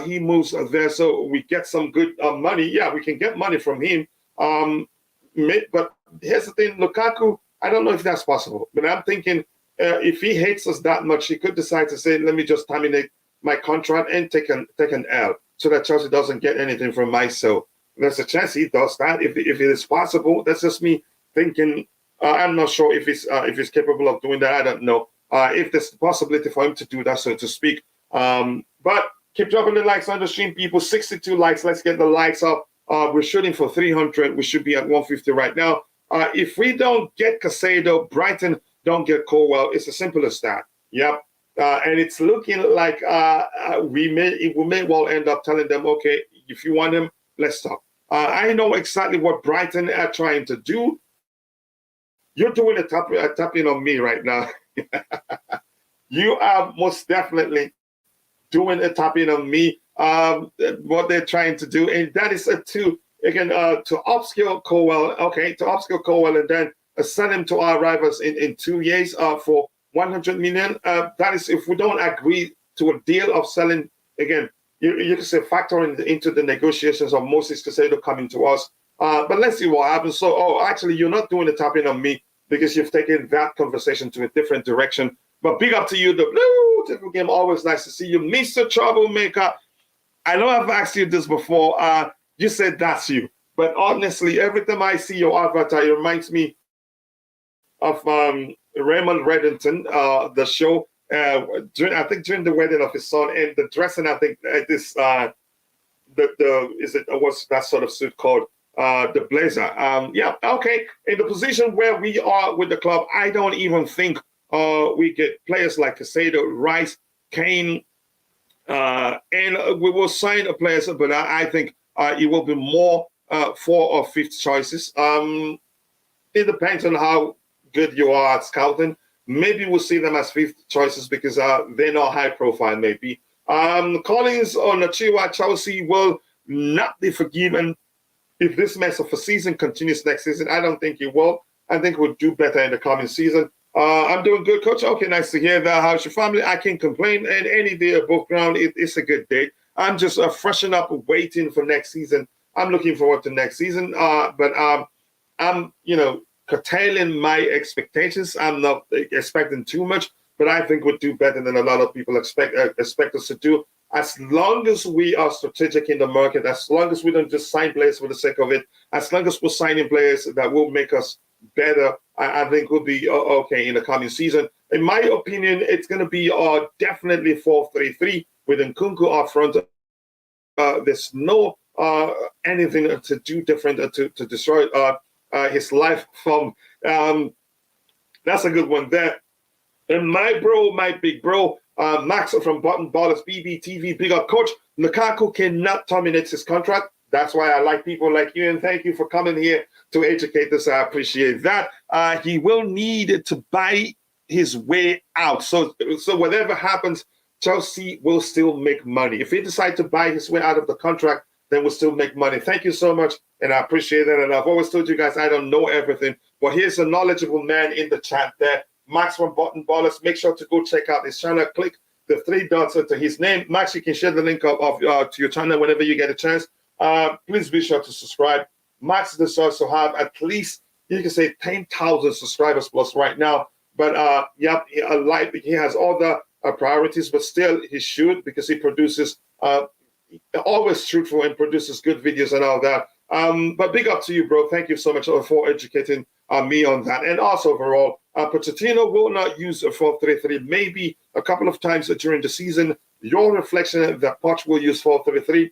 he moves there so we get some good money. Yeah, we can get money from him. But here's the thing, Lukaku, I don't know if that's possible. But I'm thinking if he hates us that much, he could decide to say, let me just terminate my contract and take an L so that Chelsea doesn't get anything from my sale. There's a chance he does that. If it is possible, that's just me thinking. I'm not sure if he's capable of doing that. I don't know if there's the possibility for him to do that, so to speak. But keep dropping the likes on the stream, people. 62 likes. Let's get the likes up. We're shooting for 300. We should be at 150 right now. If we don't get Caicedo, Brighton don't get Colwell. It's as simple as that. Yep. And it's looking like we may well end up telling them, okay, if you want him, let's talk. I know exactly what Brighton are trying to do. You're doing a tapping on me right now. You are most definitely doing a tapping on me. What they're trying to do, and that is to upskill Colwell. Okay, to upskill Colwell and then sell him to our rivals in 2 years for 100 million. That is if we don't agree to a deal of selling again. You can say factor into the negotiations of Moises Caicedo coming to us. But let's see what happens. So, actually, you're not doing the tapping on me because you've taken that conversation to a different direction. But big up to you, the Blue Tickle Game. Always nice to see you, Mr. Troublemaker. I know I've asked you this before. You said that's you. But honestly, every time I see your avatar, it reminds me of Raymond Reddington, the show. During the wedding of his son, and the dressing, I think what's that sort of suit called? The blazer. Yeah, okay. In the position where we are with the club, I don't even think we get players like Caicedo, Rice, Kane, and we will sign a players, but I think it will be more 4th or 5th choices. It depends on how good you are at scouting, maybe we'll see them as fifth choices because they're not high profile, maybe. Collins or Nachiwa, Chelsea will not be forgiven if this mess of a season continues next season. I don't think it will. I think we'll do better in the coming season. I'm doing good, Coach. Okay, nice to hear that. How's your family? I can't complain. And any day above ground, it's a good day. I'm just freshen up, waiting for next season. I'm looking forward to next season. But I'm, curtailing my expectations. I'm not expecting too much, but I think we'll do better than a lot of people expect us to do. As long as we are strategic in the market, as long as we don't just sign players for the sake of it, as long as we're signing players that will make us better, I think we'll be okay in the coming season. In my opinion, it's going to be definitely 4-3-3 with Nkunku up front. There's no anything to do different to destroy his life from. That's a good one there. And my big bro, Max from Button Ballers BBTV, big up, Coach. Lukaku cannot terminate his contract. That's why I like people like you, and thank you for coming here to educate us. I appreciate that. He will need to buy his way out. So whatever happens, Chelsea will still make money. If he decides to buy his way out of the contract, then we'll still make money. Thank you so much, and I appreciate that. And I've always told you guys I don't know everything, but here's a knowledgeable man in the chat there. Max from Button Ballers. Make sure to go check out his channel. Click the 3 dots to his name. Max, you can share the link of to your channel whenever you get a chance. Please be sure to subscribe. Max deserves to have at least, you can say, 10,000 subscribers plus right now. But he has other priorities, but still he should, because he produces always truthful and produces good videos and all that. But big up to you, bro. Thank you so much for educating me on that. And also overall, Pochettino will not use a 4-3-3. Maybe a couple of times during the season. Your reflection that Poch will use 4-3-3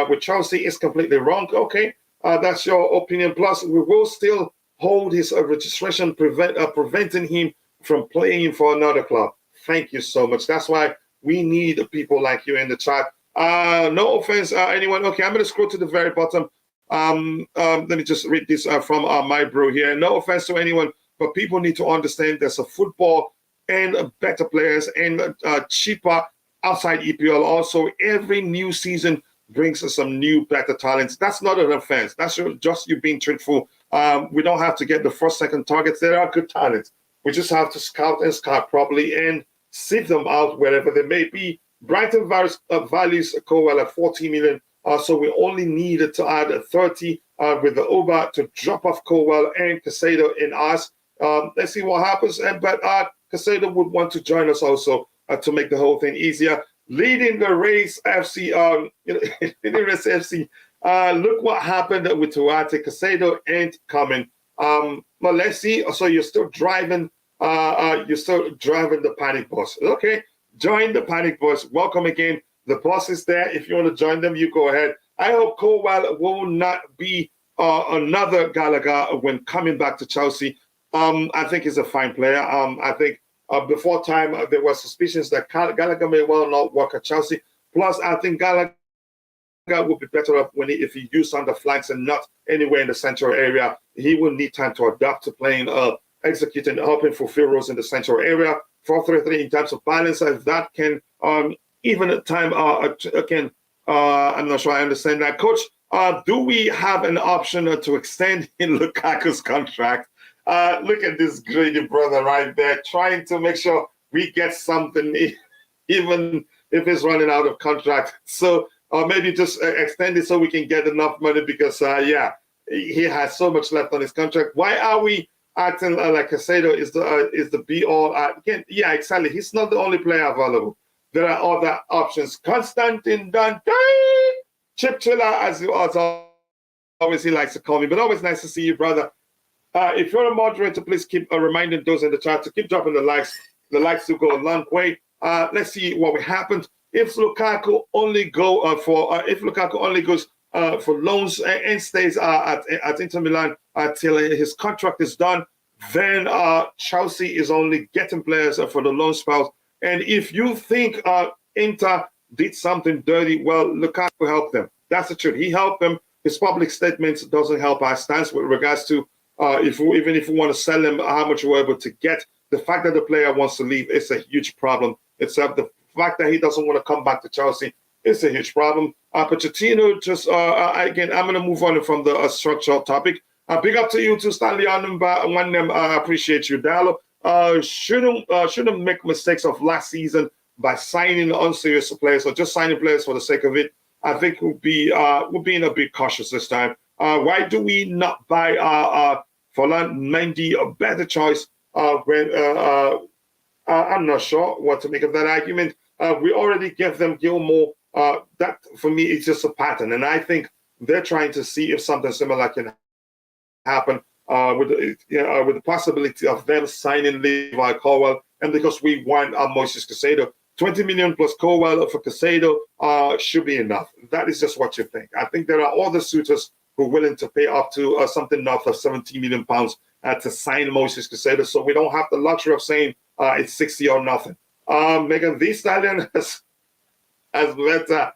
with Chelsea is completely wrong. Okay, that's your opinion. Plus, we will still hold his registration, preventing him from playing for another club. Thank you so much. That's why we need people like you in the chat. No offense, anyone. Okay, I'm going to scroll to the very bottom. Let me just read this from my bro here. No offense to anyone, but people need to understand there's a football and better players and cheaper outside EPL. Also, every new season brings us some new, better talents. That's not an offense. That's just you being truthful. We don't have to get the first, second targets. There are good talents. We just have to scout properly and sieve them out wherever they may be. Brighton values Cowell at 40 million. So we only needed to add 30 with the Uber to drop off Cowell and Caicedo in us. Let's see what happens. But Caicedo would want to join us also to make the whole thing easier. Leading the race FC, look what happened with Tuate. Caicedo ain't coming. But let's see. So you're still driving. The panic bus. Okay, join the panic bus. Welcome again. The bus is there. If you want to join them, you go ahead. I hope Cowell will not be another Gallagher when coming back to Chelsea. I think he's a fine player. I think before time there were suspicions that Gallagher may well not work at Chelsea. Plus, I think Gallagher would be better off if he used on the flanks and not anywhere in the central area. He will need time to adapt to playing, executing, helping fulfill roles in the central area. 4-3-3 in terms of balance, that can even at time I'm not sure I understand that. Coach, do we have an option to extend in Lukaku's contract? Look at this greedy brother right there, trying to make sure we get something, even if he's running out of contract. So maybe just extend it so we can get enough money because, he has so much left on his contract. Why are we acting like Caicedo is the be-all? Yeah, exactly. He's not the only player available. There are other options. Constantine Dante, Chip Chiller, as always he likes to call me, but always nice to see you, brother. If you're a moderator, please keep reminding those in the chat to keep dropping the likes. The likes will go a long way. Let's see what will happen if Lukaku only goes for loans and stays at Inter Milan till his contract is done. Then Chelsea is only getting players for the loan spell. And if you think Inter did something dirty, well, Lukaku helped them. That's the truth. He helped them. His public statements doesn't help our stance with regards to even if we want to sell him, how much we're able to get. The fact that the player wants to leave is a huge problem. It's the fact that he doesn't want to come back to Chelsea is a huge problem. Pochettino, just again, I'm going to move on from the structural topic. Big up to you too, Stanley Onumba. I appreciate you, Dallo. Shouldn't make mistakes of last season by signing unserious players or just signing players for the sake of it. I think we'll be in a bit cautious this time. Why do we not buy Edouard Mendy, a better choice? I'm not sure what to make of that argument. We already give them Gilmore. That for me is just a pattern, and I think they're trying to see if something similar can happen with the possibility of them signing Levi Colwell, and because we want Moises Caicedo. 20 million plus Colwell for Caicedo should be enough. That is just what you think. I think there are other suitors who are willing to pay up to something north of 17 million pounds to sign Moises Caicedo, so we don't have the luxury of saying it's 60 or nothing. Megan Thee Stallion has better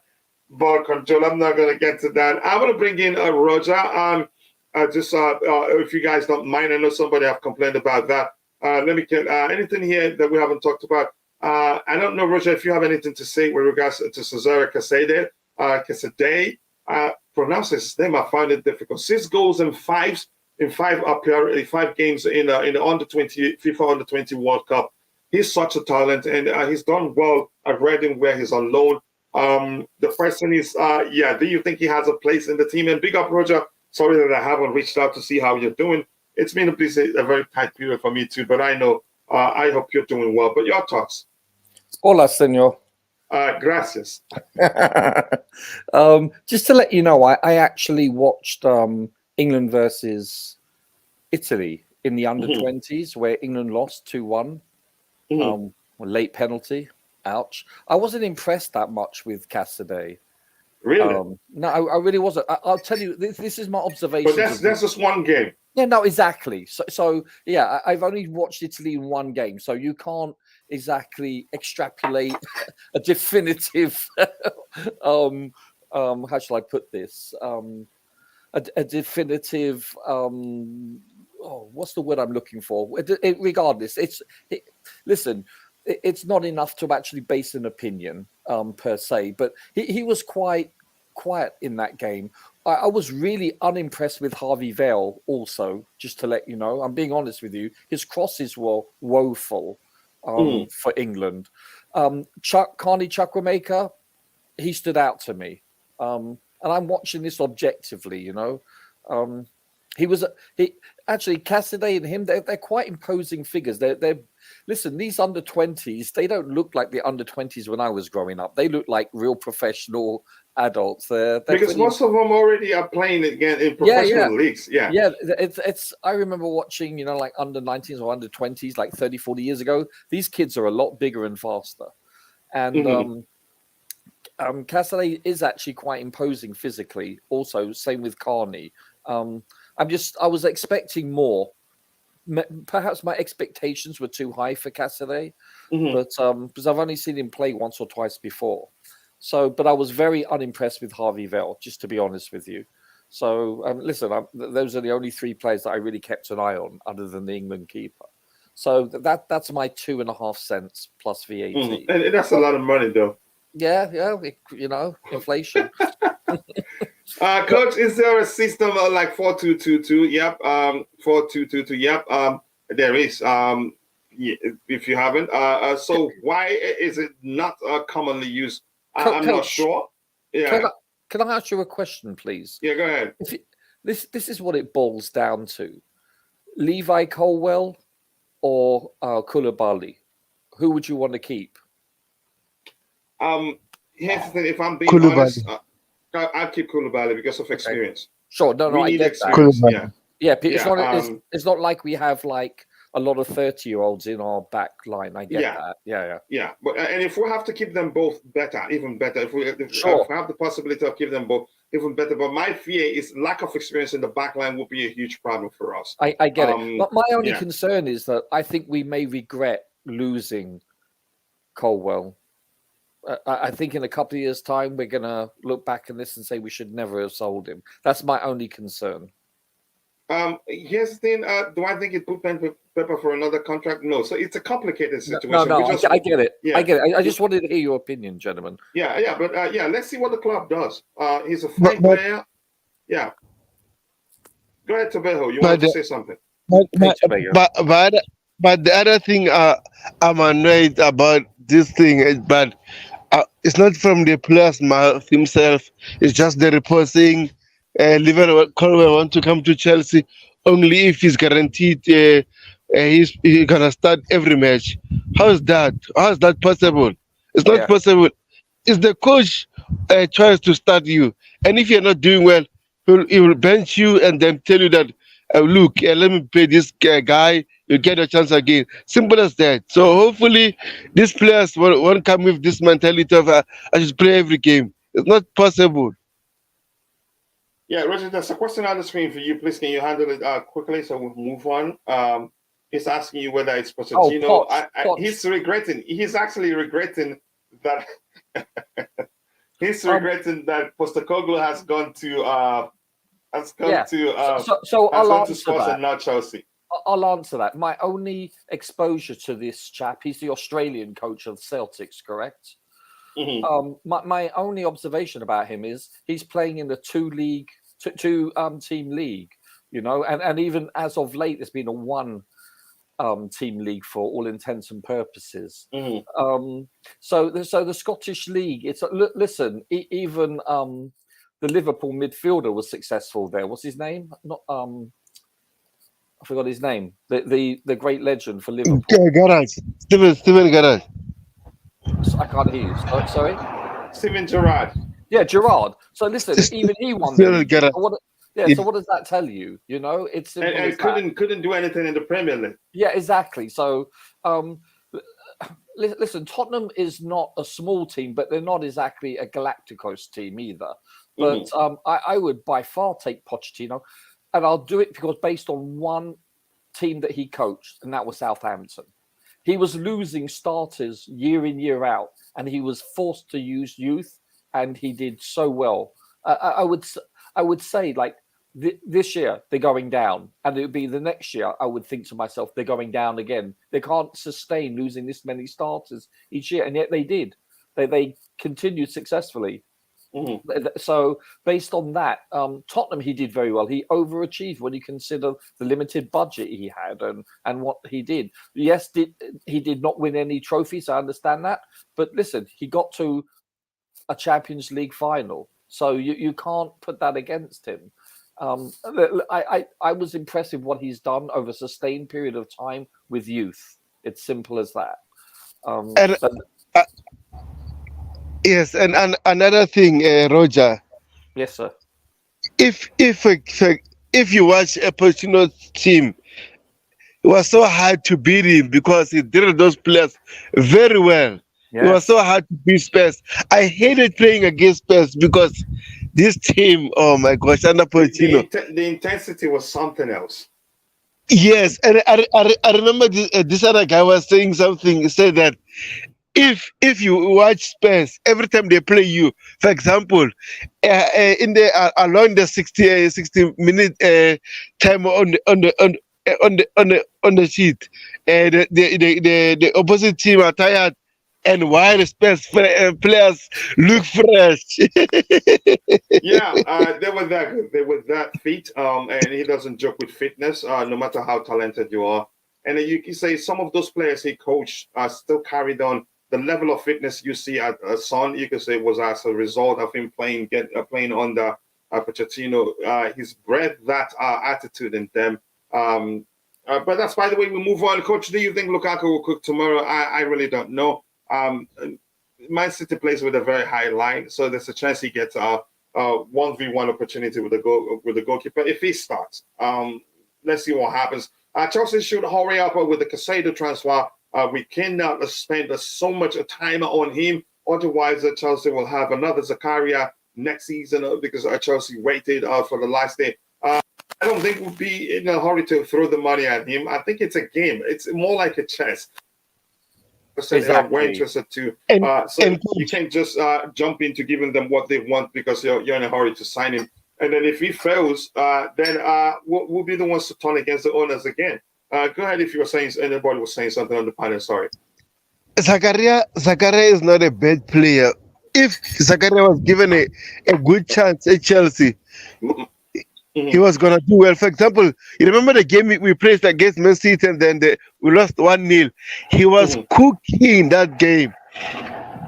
ball control. I'm not going to get to that. I'm going to bring in Roger. If you guys don't mind, I know somebody have complained about that. Let me get anything here that we haven't talked about. I don't know, Roger, if you have anything to say with regards to Cesare Caicedo. Pronounce his name, I find it difficult. 6 goals in 5 games in the under-20 FIFA Under-20 World Cup. He's such a talent, and he's done well at Reading, where he's on loan. The question is, do you think he has a place in the team? And big up, Roger. Sorry that I haven't reached out to see how you're doing. It's been a very tight period for me too, but I know. I hope you're doing well. But your thoughts?
Hola, senor.
Gracias.
Just to let you know, I actually watched England versus Italy in the under-20s, where England lost 2-1. Late penalty. Ouch. I wasn't impressed that much with Caicedo.
Really?
No, I really wasn't. I'll tell you, this is my observation.
But that's just one game.
Yeah, no, exactly. So yeah, I've only watched Italy in one game, so you can't exactly extrapolate a definitive. How shall I put this? A definitive. What's the word I'm looking for? Regardless, listen. It's not enough to actually base an opinion per se, but he was quite quiet in that game. I was really unimpressed with Harvey Vale also, just to let you know. I'm being honest with you. His crosses were woeful for England. Carney Chukwuemeka, he stood out to me. And I'm watching this objectively, you know. Actually, Caicedo and him, they're quite imposing figures. Listen, these under-20s, they don't look like the under-20s when I was growing up. They look like real professional adults.
Because most of them already are playing again in professional leagues. Yeah.
It's. I remember watching, like under-19s or under-20s, like 30, 40 years ago. These kids are a lot bigger and faster. And Caicedo is actually quite imposing physically. Also, same with Carney. I was expecting more. Perhaps my expectations were too high for Caicedo, but because I've only seen him play once or twice before. So, but I was very unimpressed with Harvey Vale, just to be honest with you. So, listen, those are the only 3 players that I really kept an eye on, other than the England keeper. So that's my 2.5 cents plus VAT.
And that's a lot of money, though.
Yeah, inflation.
Coach, is there a system like 4-2-2-2? Yep. 4-2-2-2. Yep. There is. If you haven't. So why is it not commonly used? I'm not sure. Yeah.
Can I ask you a question, please?
Yeah, go ahead.
This is what it boils down to: Levi Colwell or Koulibaly. Who would you want to keep?
Here's the thing. If I'm being honest, I'd keep Koulibaly because of experience.
Sure, no, I get
that.
It's not like we have like a lot of 30-year-olds in our back line. I get that. Yeah.
But and if we have to keep them both better, even better. If we have the possibility of keeping them both even better. But my fear is lack of experience in the back line will be a huge problem for us.
I get it. But my only concern is that I think we may regret losing Colwell. I think in a couple of years' time, we're going to look back on this and say we should never have sold him. That's my only concern.
Here's the thing. Do I think it put Pepper for another contract? No. So it's a complicated situation.
No, I get it.
Yeah.
I get it. I just wanted to hear your opinion, gentlemen.
Yeah. But let's see what the club does. He's a fine player. Yeah. Go ahead, Tebago. You wanted to say something?
But the other thing I'm annoyed about this thing is, but it's not from the player's mouth himself. It's just the report saying Liverpool want to come to Chelsea only if he's guaranteed he's gonna start every match. How is that? How is that possible? It's not possible. It's the coach choice to start you, and if you're not doing well, he will bench you and then tell you that look, let me play this guy. You get a chance again. Simple as that. So hopefully these players won't come with this mentality of I should play every game. It's not possible.
Yeah, Roger, there's a question on the screen for you. Please, can you handle it quickly so we'll move on? He's asking you whether it's Pochettino. He's regretting. He's actually regretting that. He's regretting that Postecoglou has gone to Spurs and not Chelsea.
I'll answer that. My only exposure to this chap, he's the Australian coach of Celtics, correct? Mm-hmm. My only observation about him is he's playing in the two team league, you know, and even as of late, there's been a one team league for all intents and purposes. Mm-hmm. So the Scottish league, it's listen, even the Liverpool midfielder was successful there. What's his name? Not I forgot his name. The great legend for Liverpool.
Garage. Steven Garage.
I can't hear you. Sorry?
Steven Gerrard.
Yeah, Gerrard. So listen, even he won. So what does that tell you? You know, it's
and couldn't do anything in the Premier League.
Yeah, exactly. So listen, Tottenham is not a small team, but they're not exactly a Galacticos team either. But I would by far take Pochettino, and I'll do it because based on one team that he coached, and that was Southampton. He was losing starters year in, year out, and he was forced to use youth, and he did so well. I would say, like, this year, they're going down, and it would be the next year, I would think to myself, they're going down again. They can't sustain losing this many starters each year, and yet they did. They continued successfully. Mm-hmm. So based on that, Tottenham, he did very well. He overachieved when you consider the limited budget he had and what he did. Yes, he did not win any trophies. I understand that. But listen, he got to a Champions League final. So you can't put that against him. I was impressed with what he's done over a sustained period of time with youth. It's simple as that.
Yes, and another thing, Roger.
Yes, sir.
If you watch a Pochettino team, it was so hard to beat him because he did those players very well. Yes. It was so hard to beat Spurs. I hated playing against Spurs because this team, oh my gosh, under Pochettino.
The intensity was something else.
Yes, and I remember this other guy was saying something. He said that if you watch Spurs every time they play you, for example, in the along the 60 minute time on the sheet, the opposite team are tired, and while the Spurs players look fresh.
They were that good. They were that fit, and he doesn't joke with fitness, no matter how talented you are. And you can say some of those players he coached still carried on. The level of fitness you see at Son, you could say, was as a result of him playing under Pochettino. He's bred that attitude in them. But that's, by the way, we move on. Coach, do you think Lukaku will cook tomorrow? I really don't know. Man City plays with a very high line, so there's a chance he gets a 1v1 opportunity with the goalkeeper if he starts. Let's see what happens. Chelsea should hurry up with the Caicedo transfer. We cannot spend so much time on him. Otherwise, Chelsea will have another Zakaria next season because Chelsea waited for the last day. I don't think we'll be in a hurry to throw the money at him. I think it's a game. It's more like a chess. Exactly. We're interested too. You can't just jump into giving them what they want because you're in a hurry to sign him. And then if he fails, then we'll be the ones to turn against the owners again. Go ahead if you were saying, anybody was saying something on the panel, sorry.
Zakaria is not a bad player. If Zakaria was given a good chance at Chelsea, he was going to do well. For example, you remember the game we played against Man City and then we lost 1-0. He was cooking that game.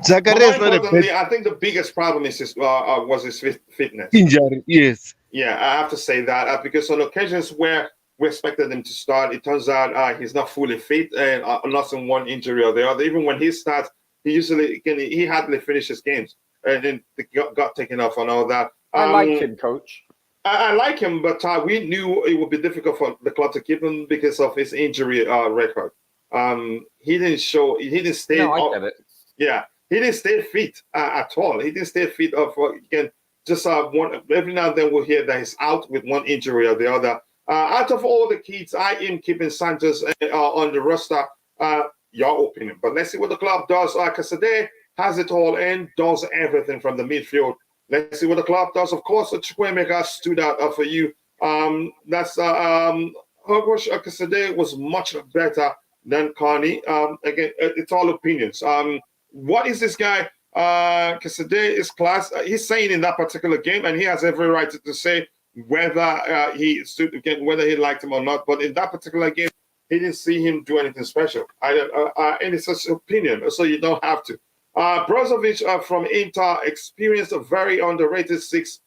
Zakaria is not a bad
I think the biggest problem is was his fitness.
injury, yes.
Yeah, I have to say that because on occasions where we expected him to start, it turns out he's not fully fit and lost in one injury or the other. Even when he starts, he hardly finishes games and then got taken off and all that.
I like him, coach.
I like him, but we knew it would be difficult for the club to keep him because of his injury record. He didn't stay.
No, I get it.
Yeah, he didn't stay fit at all. He didn't stay fit. Every now and then we'll hear that he's out with one injury or the other. Out of all the kids, I am keeping Sanchez on the roster. Your opinion, but let's see what the club does. Caicedo has it all and does everything from the midfield. Let's see what the club does. Of course, Chukwuemeka stood out for you. Caicedo was much better than Carney. Again, it's all opinions. What is this guy? Caicedo is class. He's saying in that particular game, and he has every right to say whether he stood again, whether he liked him or not. But in that particular game, he didn't see him do anything special. And it's such an opinion, so you don't have to. Brozovic from Inter experienced a very underrated 6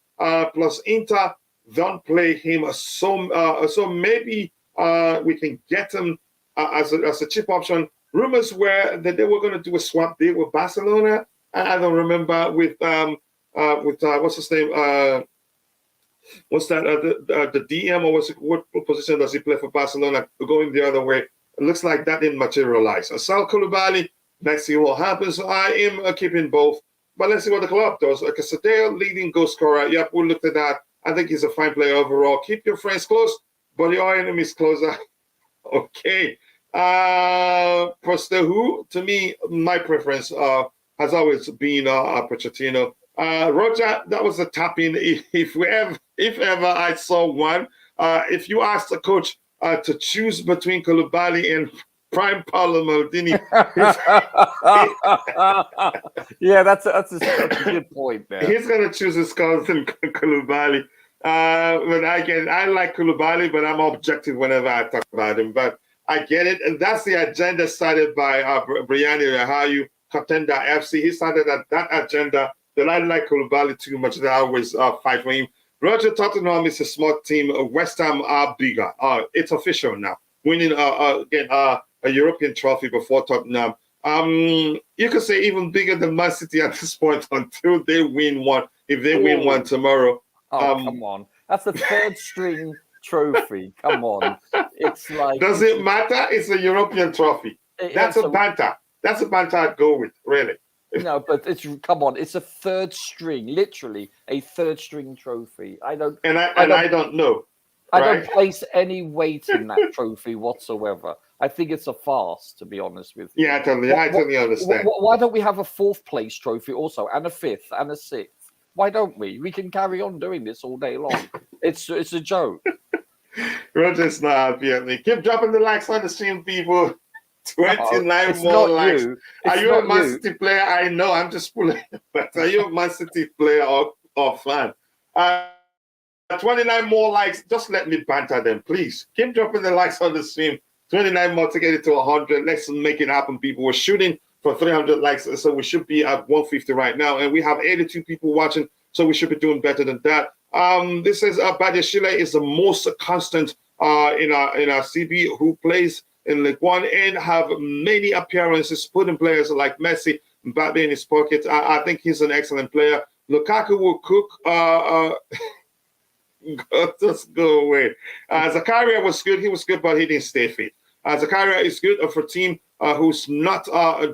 plus Inter don't play him so maybe we can get him as a cheap option. Rumors were that they were going to do a swap deal with Barcelona. I don't remember with what's his name? What's that? The DM or what position does he play for Barcelona? Going the other way. It looks like that didn't materialize. Sal Koulibaly. Let's see what happens. I am keeping both, but let's see what the club does. Caicedo, leading goal scorer. Yep, we'll look at that. I think he's a fine player overall. Keep your friends close, but your enemies closer. Okay. Postecoglou, to me, my preference has always been Pochettino. Roger, that was a tap-in. If ever I saw one, if you asked the coach to choose between Koulibaly and Prime Paolo Maldini.
Yeah, that's a good point there.
He's going to choose his cousin Koulibaly. But again, I like Koulibaly, but I'm objective whenever I talk about him. But I get it. And that's the agenda started by Briani Rahayu, Contender FC. He started that agenda that I like Koulibaly too much that I always fight for him. Roger, Tottenham is a smart team. West Ham are bigger. It's official now. Winning again a European trophy before Tottenham. You could say even bigger than Man City at this point until they win one. If they win one tomorrow.
Come on. That's the third string trophy. Come on. It's like...
Does it matter? It's a European trophy. That's a banter. That's a banter I'd go with, really.
No, but come on. It's a third string, literally a third string trophy. I don't
know.
I don't place any weight in that trophy whatsoever. I think it's a farce, to be honest with you.
Yeah, I totally understand.
Why don't we have a 4th place trophy also, and a 5th, and a 6th? Why don't we? We can carry on doing this all day long. It's a joke.
Roger's not happy at me. Keep dropping the likes on the stream, people. 29 more likes. Are you a Man City player? I know, I'm just pulling. But are you a Man City player or fan? 29 more likes. Just let me banter them, please. Keep dropping the likes on the stream. 29 more to get it to 100. Let's make it happen, people. We're shooting for 300 likes, so we should be at 150 right now. And we have 82 people watching, so we should be doing better than that. This says Badiashile is the most constant in our CB who plays in League One and have many appearances, putting players like Messi, Mbappe in his pocket. I think he's an excellent player. Lukaku will cook. Just go away. Zakaria was good. He was good, but he didn't stay fit. Zakaria is good for a team who's not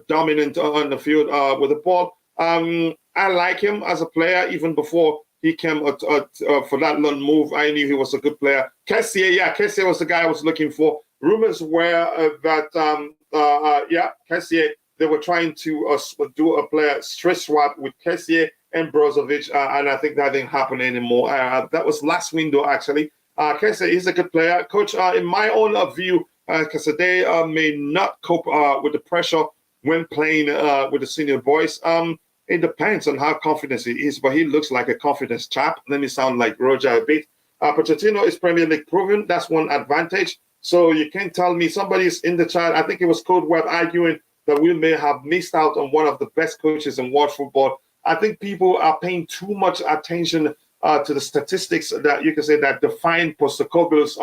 dominant on the field with the ball. I like him as a player even before he came for that loan move. I knew he was a good player. Kessié was the guy I was looking for. Rumors were that Kessié, they were trying to do a player stress swap with Kessié and Brozovic, and I think that didn't happen anymore. That was last window, actually. Caicedo is a good player. Coach, in my own view, Caicedo may not cope with the pressure when playing with the senior boys. It depends on how confident he is, but he looks like a confidence chap. Let me sound like Roger a bit. Pochettino is Premier League proven. That's one advantage. So you can't tell me somebody's in the chat. I think it was Code Web arguing that we may have missed out on one of the best coaches in world football. I think people are paying too much attention to the statistics that you can say that define Postecoglou's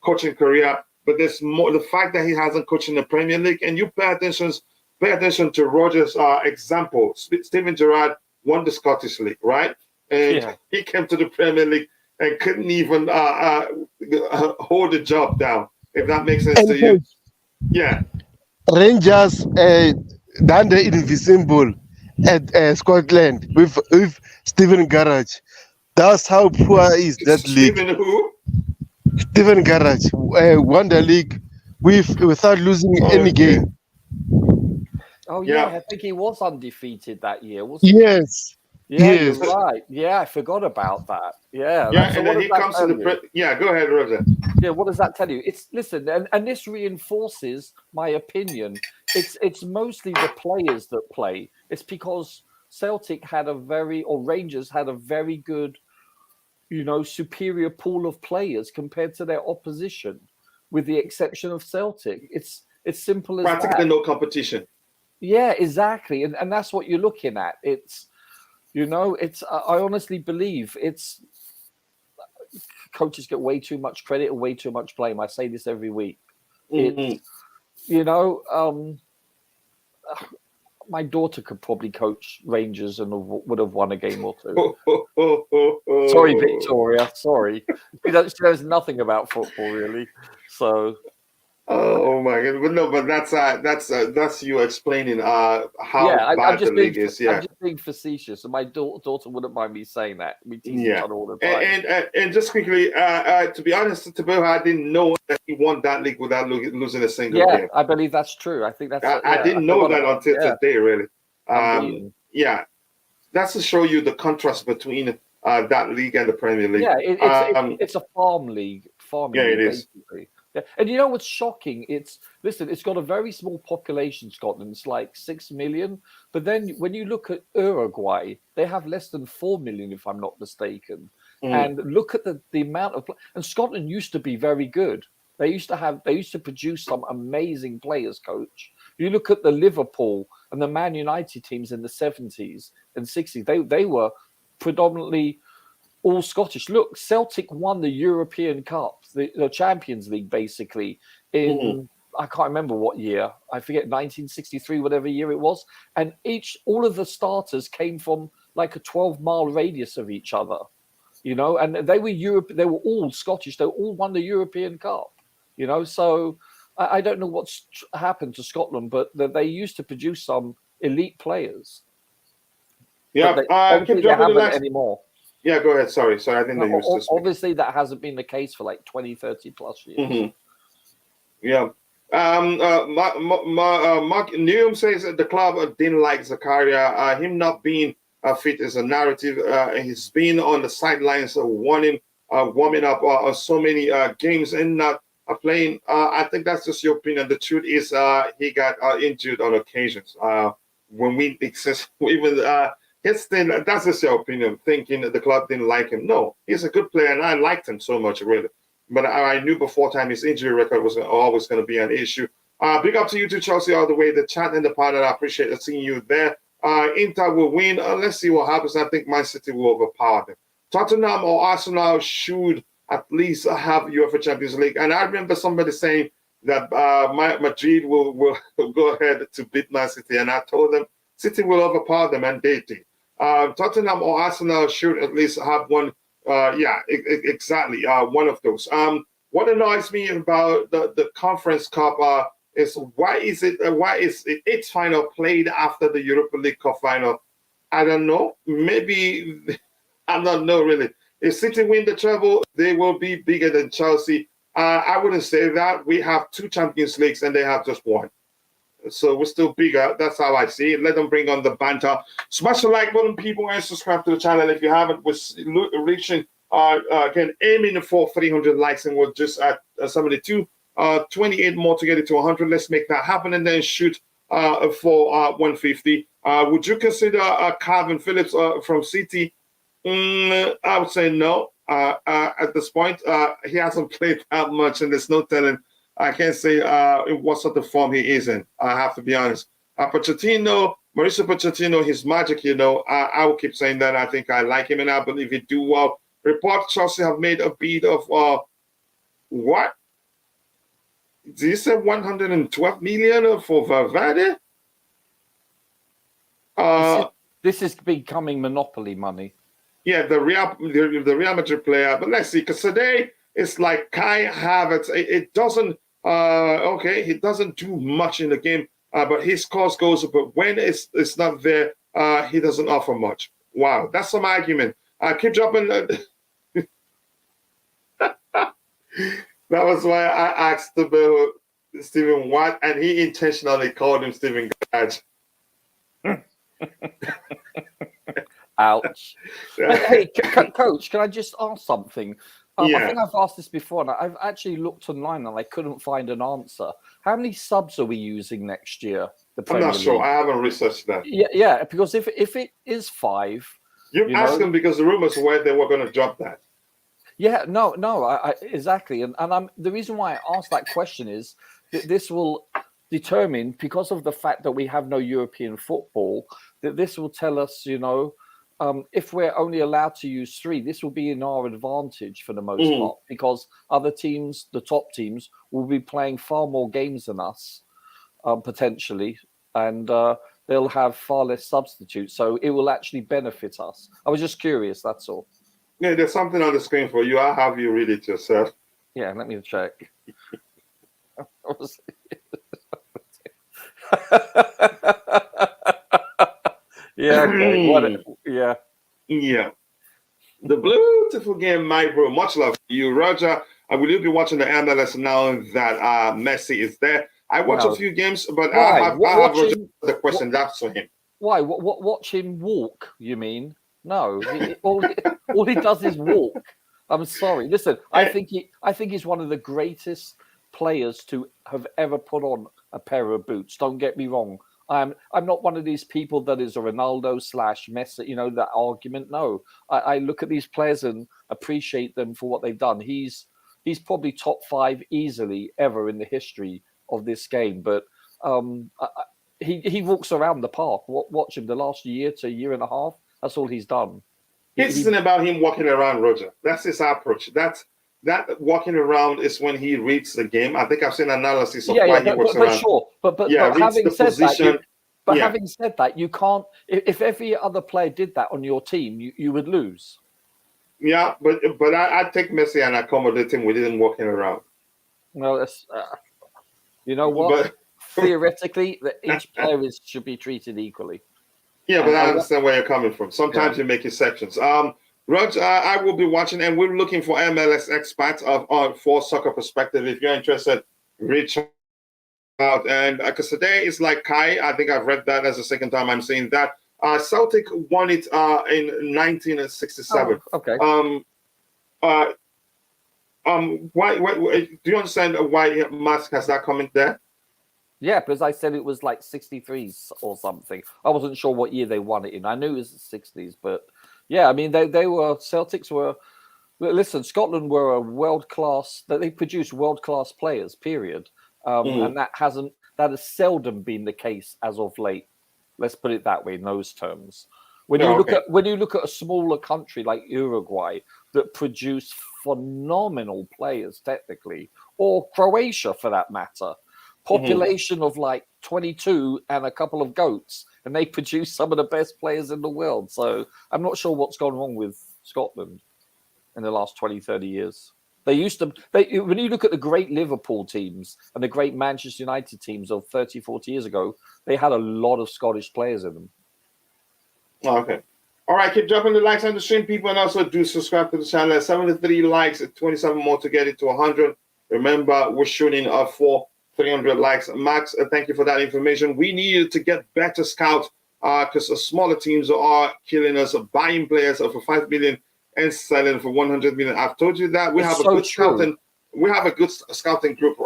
coaching career. But there's more the fact that he hasn't coached in the Premier League, and you pay attention to Roger's example. Steven Gerrard won the Scottish League, right? And he came to the Premier League and couldn't even hold the job down, if that makes sense to you. Yeah.
Rangers done the invisible at Scotland with Steven Gerrard. That's how poor is that league.
Steven who?
Steven Gerrard won the league without losing any game.
Oh yeah, I think he was undefeated that year, wasn't he?
Yes.
Yeah,
yes.
You're right. Yeah, I forgot about that. Yeah.
Yeah, and then he comes to the... Yeah, go ahead, Roger.
Yeah, what does that tell you? Listen, and this reinforces my opinion. It's mostly the players that play. It's because Celtic Rangers had a very good, superior pool of players compared to their opposition, with the exception of Celtic. It's simple as that.
Practically no competition.
Yeah, exactly. And that's what you're looking at. I honestly believe coaches get way too much credit and way too much blame. I say this every week.
Mm-hmm.
My daughter could probably coach Rangers and would have won a game or two. Sorry, Victoria. Sorry. She knows nothing about football, really. So...
Oh my God! But that's you explaining how bad the league is. Yeah,
I'm just being facetious, and my daughter wouldn't mind me saying that. We tease each other all the time.
And just quickly, to be honest, Tebogo, I didn't know that he won that league without losing a single game.
I believe that's true. I think that's.
I didn't know that until today, really. That's to show you the contrast between that league and the Premier League.
Yeah, it's a farm league.
It is.
Basically. Yeah. And you know what's shocking? It's got a very small population, Scotland. It's like 6 million. But then when you look at Uruguay, they have less than 4 million, if I'm not mistaken. And look at the amount of... And Scotland used to be very good. They used to produce some amazing players, Coach. You look at the Liverpool and the Man United teams in the 70s and 60s. They were predominantly... all Scottish. Look, Celtic won the European Cup, the Champions League, basically, in, I can't remember what year. I forget, 1963, whatever year it was. And all of the starters came from like a 12-mile radius of each other, and they were all Scottish. They all won the European Cup, So I don't know what's happened to Scotland, but they used to produce some elite players.
Yeah,
they haven't anymore.
Yeah, go ahead. Sorry, I didn't know you were still
obviously, that hasn't been the case for like 20, 30 plus years.
Mm-hmm. Yeah. Mark Newham says that the club didn't like Zakaria. Him not being fit is a narrative. He's been on the sidelines warming up so many games and not playing. I think that's just your opinion. The truth is he got injured on occasions. When we exist, even... that's just your opinion, thinking that the club didn't like him. No, he's a good player, and I liked him so much, really. But I knew before time his injury record was always going to be an issue. Big up to you two, Chelsea, all the way. The chat and the panel, I appreciate seeing you there. Inter will win. Let's see what happens. I think Man City will overpower them. Tottenham or Arsenal should at least have UEFA Champions League. And I remember somebody saying that Madrid will go ahead to beat Man City, and I told them City will overpower them, and they did. Tottenham or Arsenal should at least have one. Exactly. One of those. What annoys me about the Conference Cup is why is its final played after the Europa League Cup final? I don't know. Maybe I don't know really. If City win the treble, they will be bigger than Chelsea. I wouldn't say that. We have 2 Champions Leagues and they have just 1. So we're still bigger. That's how I see it. Let them bring on the banter. Smash the like button, people, and subscribe to the channel if you haven't. We're reaching, again, aiming for 300 likes, and we're just at 72. 28 more to get it to 100. Let's make that happen and then shoot for 150. Would you consider Calvin Phillips from City? I would say no. At this point, he hasn't played that much, and there's no telling. I can't say what sort of form he is in. I have to be honest. Pochettino, Mauricio Pochettino, his magic, I will keep saying that. I think I like him, and I believe he do well. Reports Chelsea have made a bid of what? Did you say 112 million for Valverde?
This is becoming monopoly money.
Yeah, the Real Madrid player. But let's see, because today it's like Kai Havertz. It doesn't. He doesn't do much in the game, but he scores goals. But when it's not there, he doesn't offer much. Wow, that's some argument. Keep dropping. That was why I asked about Stephen Watt, and he intentionally called him Stephen Gage.
Ouch. But hey, Coach, can I just ask something?
Yeah.
I think I've asked this before, and I've actually looked online and I couldn't find an answer. How many subs are we using next year?
I'm not sure. I haven't researched that.
Yeah, because if it is 5...
You're asking because the rumors were they were going to drop that.
Yeah, no, exactly. And the reason why I asked that question is that this will determine, because of the fact that we have no European football, that this will tell us, if we're only allowed to use 3, this will be in our advantage for the most part, because other teams, the top teams, will be playing far more games than us, potentially, and they'll have far less substitutes. So it will actually benefit us. I was just curious, that's all.
Yeah, there's something on the screen for you. I'll have you read it yourself.
Yeah, let me check. Yeah, okay.
Yeah. The beautiful game, my bro. Much love to you, Roger. Will you be watching the MLS now that Messi is there? I watch a few games, but I have Roger the question that's for him.
Why? Watch him walk, you mean? No, all he does is walk. I'm sorry. Listen, I think he's one of the greatest players to have ever put on a pair of boots. Don't get me wrong. I'm not one of these people that is a Ronaldo / Messi, that argument. No, I look at these players and appreciate them for what they've done. He's probably top 5 easily ever in the history of this game. But he walks around the park. Watch him the last year to year and a half. That's all he's done.
This isn't about him walking around, Roger. That's his approach. That walking around is when he reads the game. I think I've seen analysis of why he walks around.
Sure. But having said that, having said that, you can't. If every other player did that on your team, you would lose.
Yeah, but I'd take Messi and accommodate him with him walking around.
No, that's you know what? Theoretically, each player should be treated equally.
Yeah, but I understand where you're coming from. Sometimes you make exceptions. Rog, I will be watching, and we're looking for MLS expats for Soccer Perspective. If you're interested, reach out. And because today is like Kai, I think I've read that as the second time I'm seeing that. Celtic won it in 1967.
Oh, okay.
Why? Do you understand why Musk has that comment there?
Yeah, because I said it was like 63 or something. I wasn't sure what year they won it in. I knew it was the 60s, but yeah, I mean, Celtics were, listen, Scotland were a world-class, they produced world-class players, period. And that has seldom been the case as of late. Let's put it that way in those terms. When you look at a smaller country like Uruguay that produce phenomenal players technically, or Croatia for that matter, population of like 22 and a couple of goats, and they produce some of the best players in the world. So I'm not sure what's gone wrong with Scotland in the last 20, 30 years. They used to, when you look at the great Liverpool teams and the great Manchester United teams of 30, 40 years ago, they had a lot of Scottish players in them.
Okay. All right, keep dropping the likes on the stream, people, and also do subscribe to the channel. At 73 likes, at 27 more to get it to 100. Remember, we're shooting for 300 likes. Max, thank you for that information. We need to get better scouts because the smaller teams are killing us, buying players for 5 million and selling for 100 million. I've told you that we have a good scouting. We have a good scouting group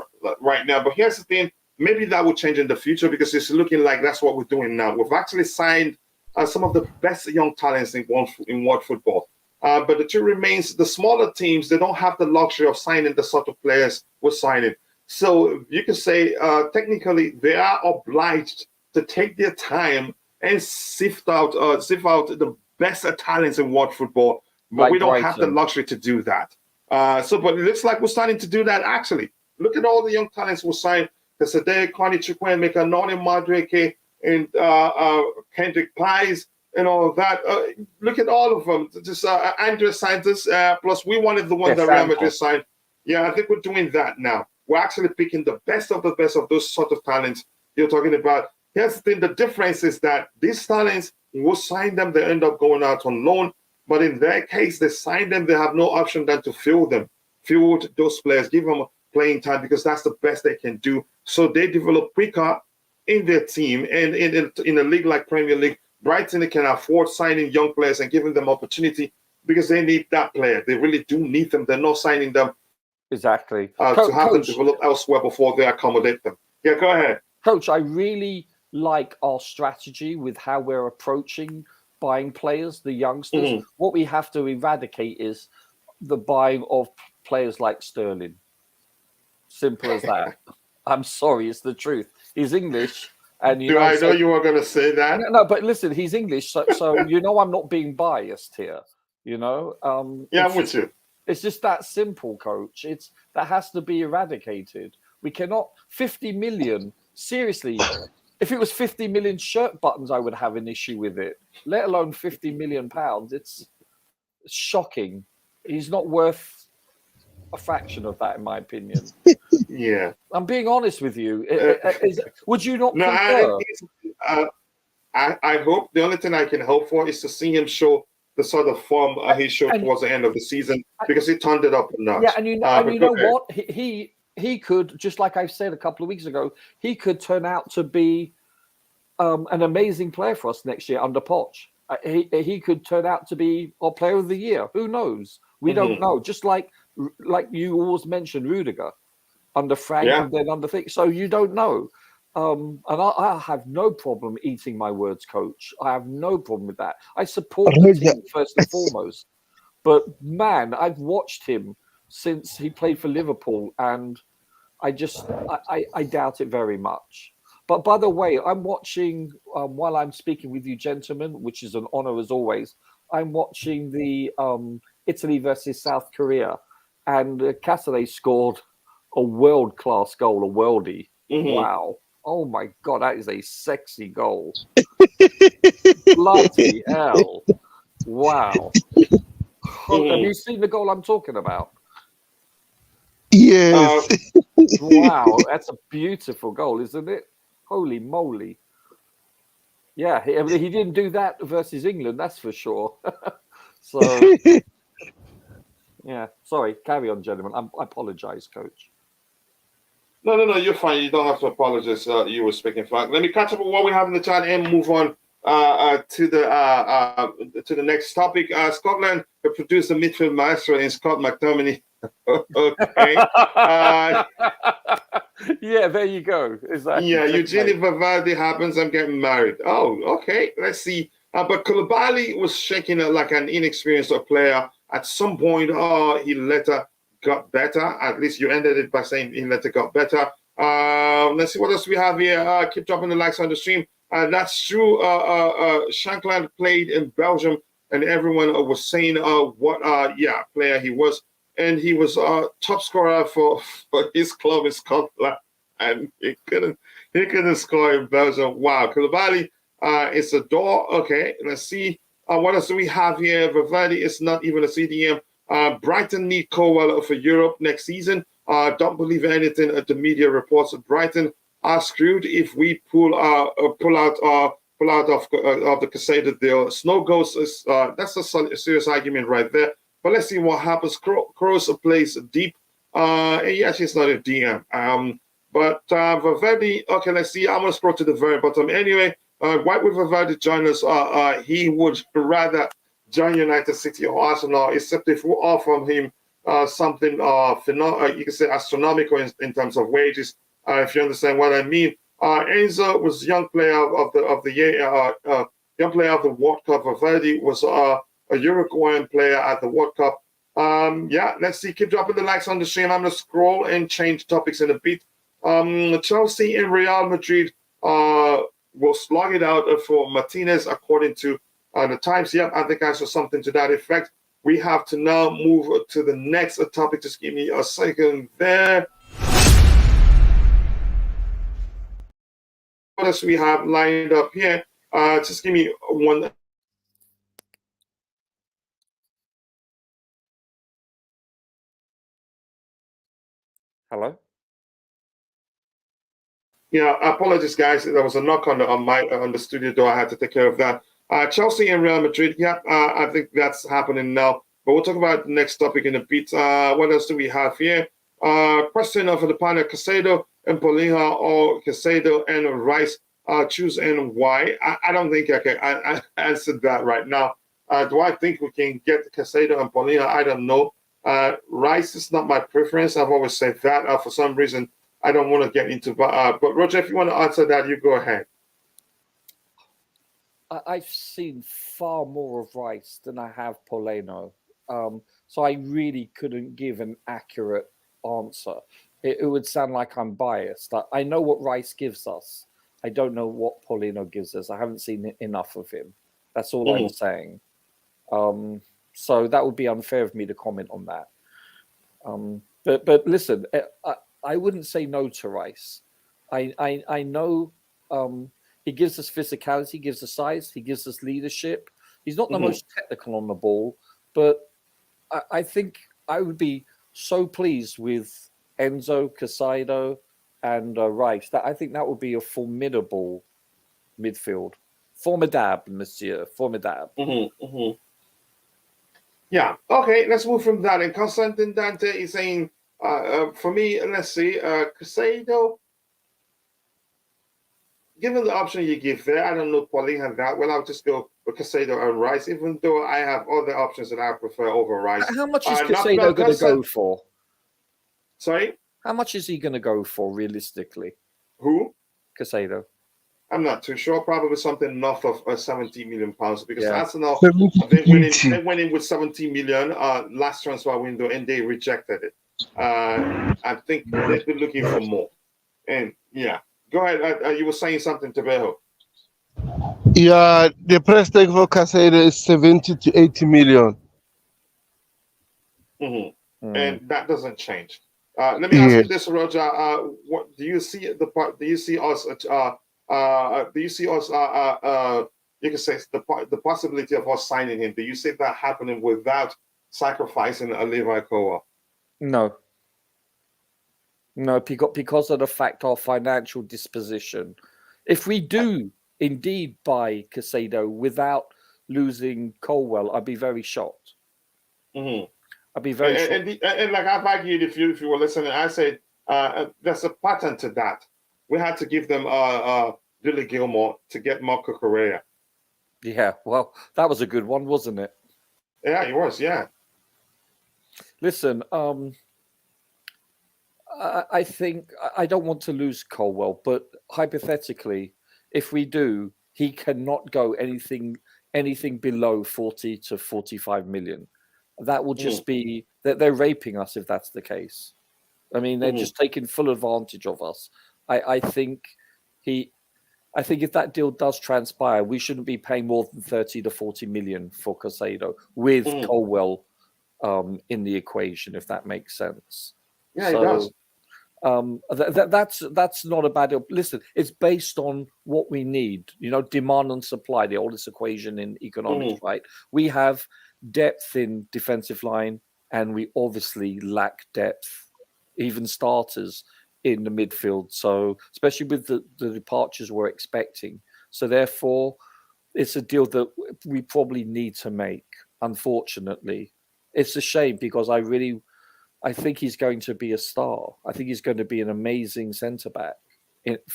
right now. But here's the thing: maybe that will change in the future because it's looking like that's what we're doing now. We've actually signed some of the best young talents in world football. But the truth remains, the smaller teams, they don't have the luxury of signing the sort of players we're signing. So you can say technically they are obliged to take their time and sift out the best talents in world football. But like we don't have the luxury to do that. But it looks like we're starting to do that actually. Look at all the young talents we signed. Caicedo, Connie Chukwuemeka, Noni Madueke, and Kendrick Pies and all of that. Look at all of them. Just Andre Santos, plus we wanted the one that Real Madrid signed. Yeah, I think we're doing that now. We're actually picking the best of those sort of talents you're talking about. Here's the thing, the difference is that these talents, we'll sign them, they end up going out on loan. But in their case, they sign them, they have no option than to field those players, give them playing time because that's the best they can do. So they develop quicker in their team. And in a league like Premier League, Brighton can afford signing young players and giving them opportunity because they need that player. They really do need them. They're not signing them
exactly
to have them develop elsewhere before they accommodate them. Yeah, go ahead.
Coach, I really like our strategy with how we're approaching buying players, the youngsters. Mm-hmm. What we have to eradicate is the buying of players like Sterling. Simple as that. I'm sorry, it's the truth. He's English. And
I know you were going to say that?
No, but listen, he's English, so I'm not being biased here.
Yeah, I'm with you.
It's just that simple, Coach. That has to be eradicated. We cannot 50 million. Seriously, if it was 50 million shirt buttons, I would have an issue with it. Let alone 50 million pounds. It's shocking. He's not worth a fraction of that, in my opinion.
Yeah,
I'm being honest with you. Would you not?
No, I hope the only thing I can hope for is to see him show the sort of form he showed towards the end of the season because he turned it up a notch.
Yeah, and you know what? He could, just like I said a couple of weeks ago, he could turn out to be an amazing player for us next year under Poch. He could turn out to be our player of the year. Who knows? We don't know. Just like you always mentioned Rudiger under Frank and then under Thick. So you don't know. And I have no problem eating my words, Coach. I have no problem with that. I support the team first and foremost. But man, I've watched him since he played for Liverpool, and I doubt it very much. But by the way, I'm watching while I'm speaking with you, gentlemen, which is an honor as always. I'm watching the Italy versus South Korea, and Caicedo scored a world-class goal, a worldie. Mm-hmm. Wow. Oh, my God, that is a sexy goal. Bloody hell. Wow. Mm-hmm. Have you seen the goal I'm talking about?
Yes.
Wow, that's a beautiful goal, isn't it? Holy moly. Yeah, he didn't do that versus England, that's for sure. So, yeah. Sorry, carry on, gentlemen. I apologize, Coach.
No, you're fine. You don't have to apologize. You were speaking fine. Let me catch up with what we have in the chat and move on to the next topic. Scotland produced a midfield maestro in Scott McTominay. Okay.
Yeah, there you go. Exactly.
Yeah, Eugenie Valverde happens. I'm getting married. Oh, okay. Let's see. But Koulibaly was shaking like an inexperienced player. At some point, he later got better. At least you ended it by saying he later got better. Let's see what else we have here. Keep dropping the likes on the stream. That's true. Shankland played in Belgium, and everyone was saying what player he was. And he was top scorer for his club in Scotland, and he couldn't score in Belgium. Wow, Koulibaly is a door. Okay, let's see what else do we have here. Valverde is not even a CDM. Brighton need Colwell for Europe next season. Don't believe anything the media reports. Brighton are screwed if we pull out of the Caicedo deal. Snow Ghost is that's a serious argument right there. But let's see what happens. Kroos plays deep. Actually, it's not a DM. But Valverde, okay, let's see. I'm going to scroll to the very bottom. Anyway, why would Valverde join us? He would rather join United City or Arsenal, except if we offer him something you can say astronomical in terms of wages, if you understand what I mean. Enzo was young player of the year, young player of the World Cup. Valverde was a Uruguayan player at the World Cup. Yeah, let's see. Keep dropping the likes on the stream. I'm going to scroll and change topics in a bit. Chelsea and Real Madrid will slog it out for Martinez, according to the Times. Yep, I think I saw something to that effect. We have to now move to the next topic. Just give me a second there. What else we have lined up here? Just give me one.
Hello?
Yeah, apologies, guys. There was a knock on the studio door. I had to take care of that. Chelsea and Real Madrid. Yeah, I think that's happening now. But we'll talk about the next topic in a bit. What else do we have here? Question for the panel: Caicedo and Paulinho, or Caicedo and Rice? Choose and why? I don't think I can answer that right now. Do I think we can get Caicedo and Paulinho? I don't know. Rice is not my preference. I've always said that. For some reason, I don't want to get into. But Roger, if you want to answer that, you go ahead.
I've seen far more of Rice than I have Paulinho. So I really couldn't give an accurate answer. It would sound like I'm biased. I know what Rice gives us. I don't know what Paulinho gives us. I haven't seen enough of him. That's all I'm saying. So that would be unfair of me to comment on that. But listen, I wouldn't say no to Rice. I know he gives us physicality, gives us size, he gives us leadership. He's not the most technical on the ball, but I think I would be so pleased with Enzo, Caicedo, and Rice. That I think that would be a formidable midfield. Formidable, monsieur. Formidable.
Yeah. Okay, let's move from that. And Constantin Dante is saying, for me, let's see, Caicedo, given the option you give there, I don't know Paulinho that well. I'll just go with Caicedo and Rice, even though I have other options that I prefer over Rice.
How much is Caicedo going to go for?
Sorry?
How much is he going to go for realistically?
Who?
Caicedo.
I'm not too sure. Probably something north of 70 million pounds, because Arsenal they went in with 70 million last transfer window and they rejected it. I think they've been looking for more. And yeah, go ahead. You were saying something, Tebago.
Yeah, the price tag for Caicedo is 70 to 80 million.
And that doesn't change. Let me ask you this, Roger. What do you see the part? Do you see us? Do you see us? You can say the possibility of us signing him. Do you see that happening without sacrificing a Levi Kowa?
No, because of the fact of financial disposition. If we do indeed buy Caicedo without losing Colwell, I'd be very shocked. I'd be very shocked.
And like I've argued, if you were listening, I said there's a pattern to that. We had to give them Billy Gilmore to get Marco Correa.
Yeah, well, that was a good one, wasn't it?
Yeah, it was. Yeah.
Listen, I think I don't want to lose Colwell, but hypothetically, if we do, he cannot go anything below 40 to 45 million. That will just be that they're raping us if that's the case. I mean, they're just taking full advantage of us. I think if that deal does transpire, we shouldn't be paying more than 30 to 40 million for Caicedo with Colwell in the equation, if that makes sense.
Yeah, it does.
That's not a bad deal. Listen, it's based on what we need. Demand and supply, the oldest equation in economics, right? We have depth in defensive line, and we obviously lack depth, even starters in the midfield. So, especially with the departures we're expecting. So, therefore, it's a deal that we probably need to make. Unfortunately, it's a shame because I I think he's going to be a star. I think he's going to be an amazing centre back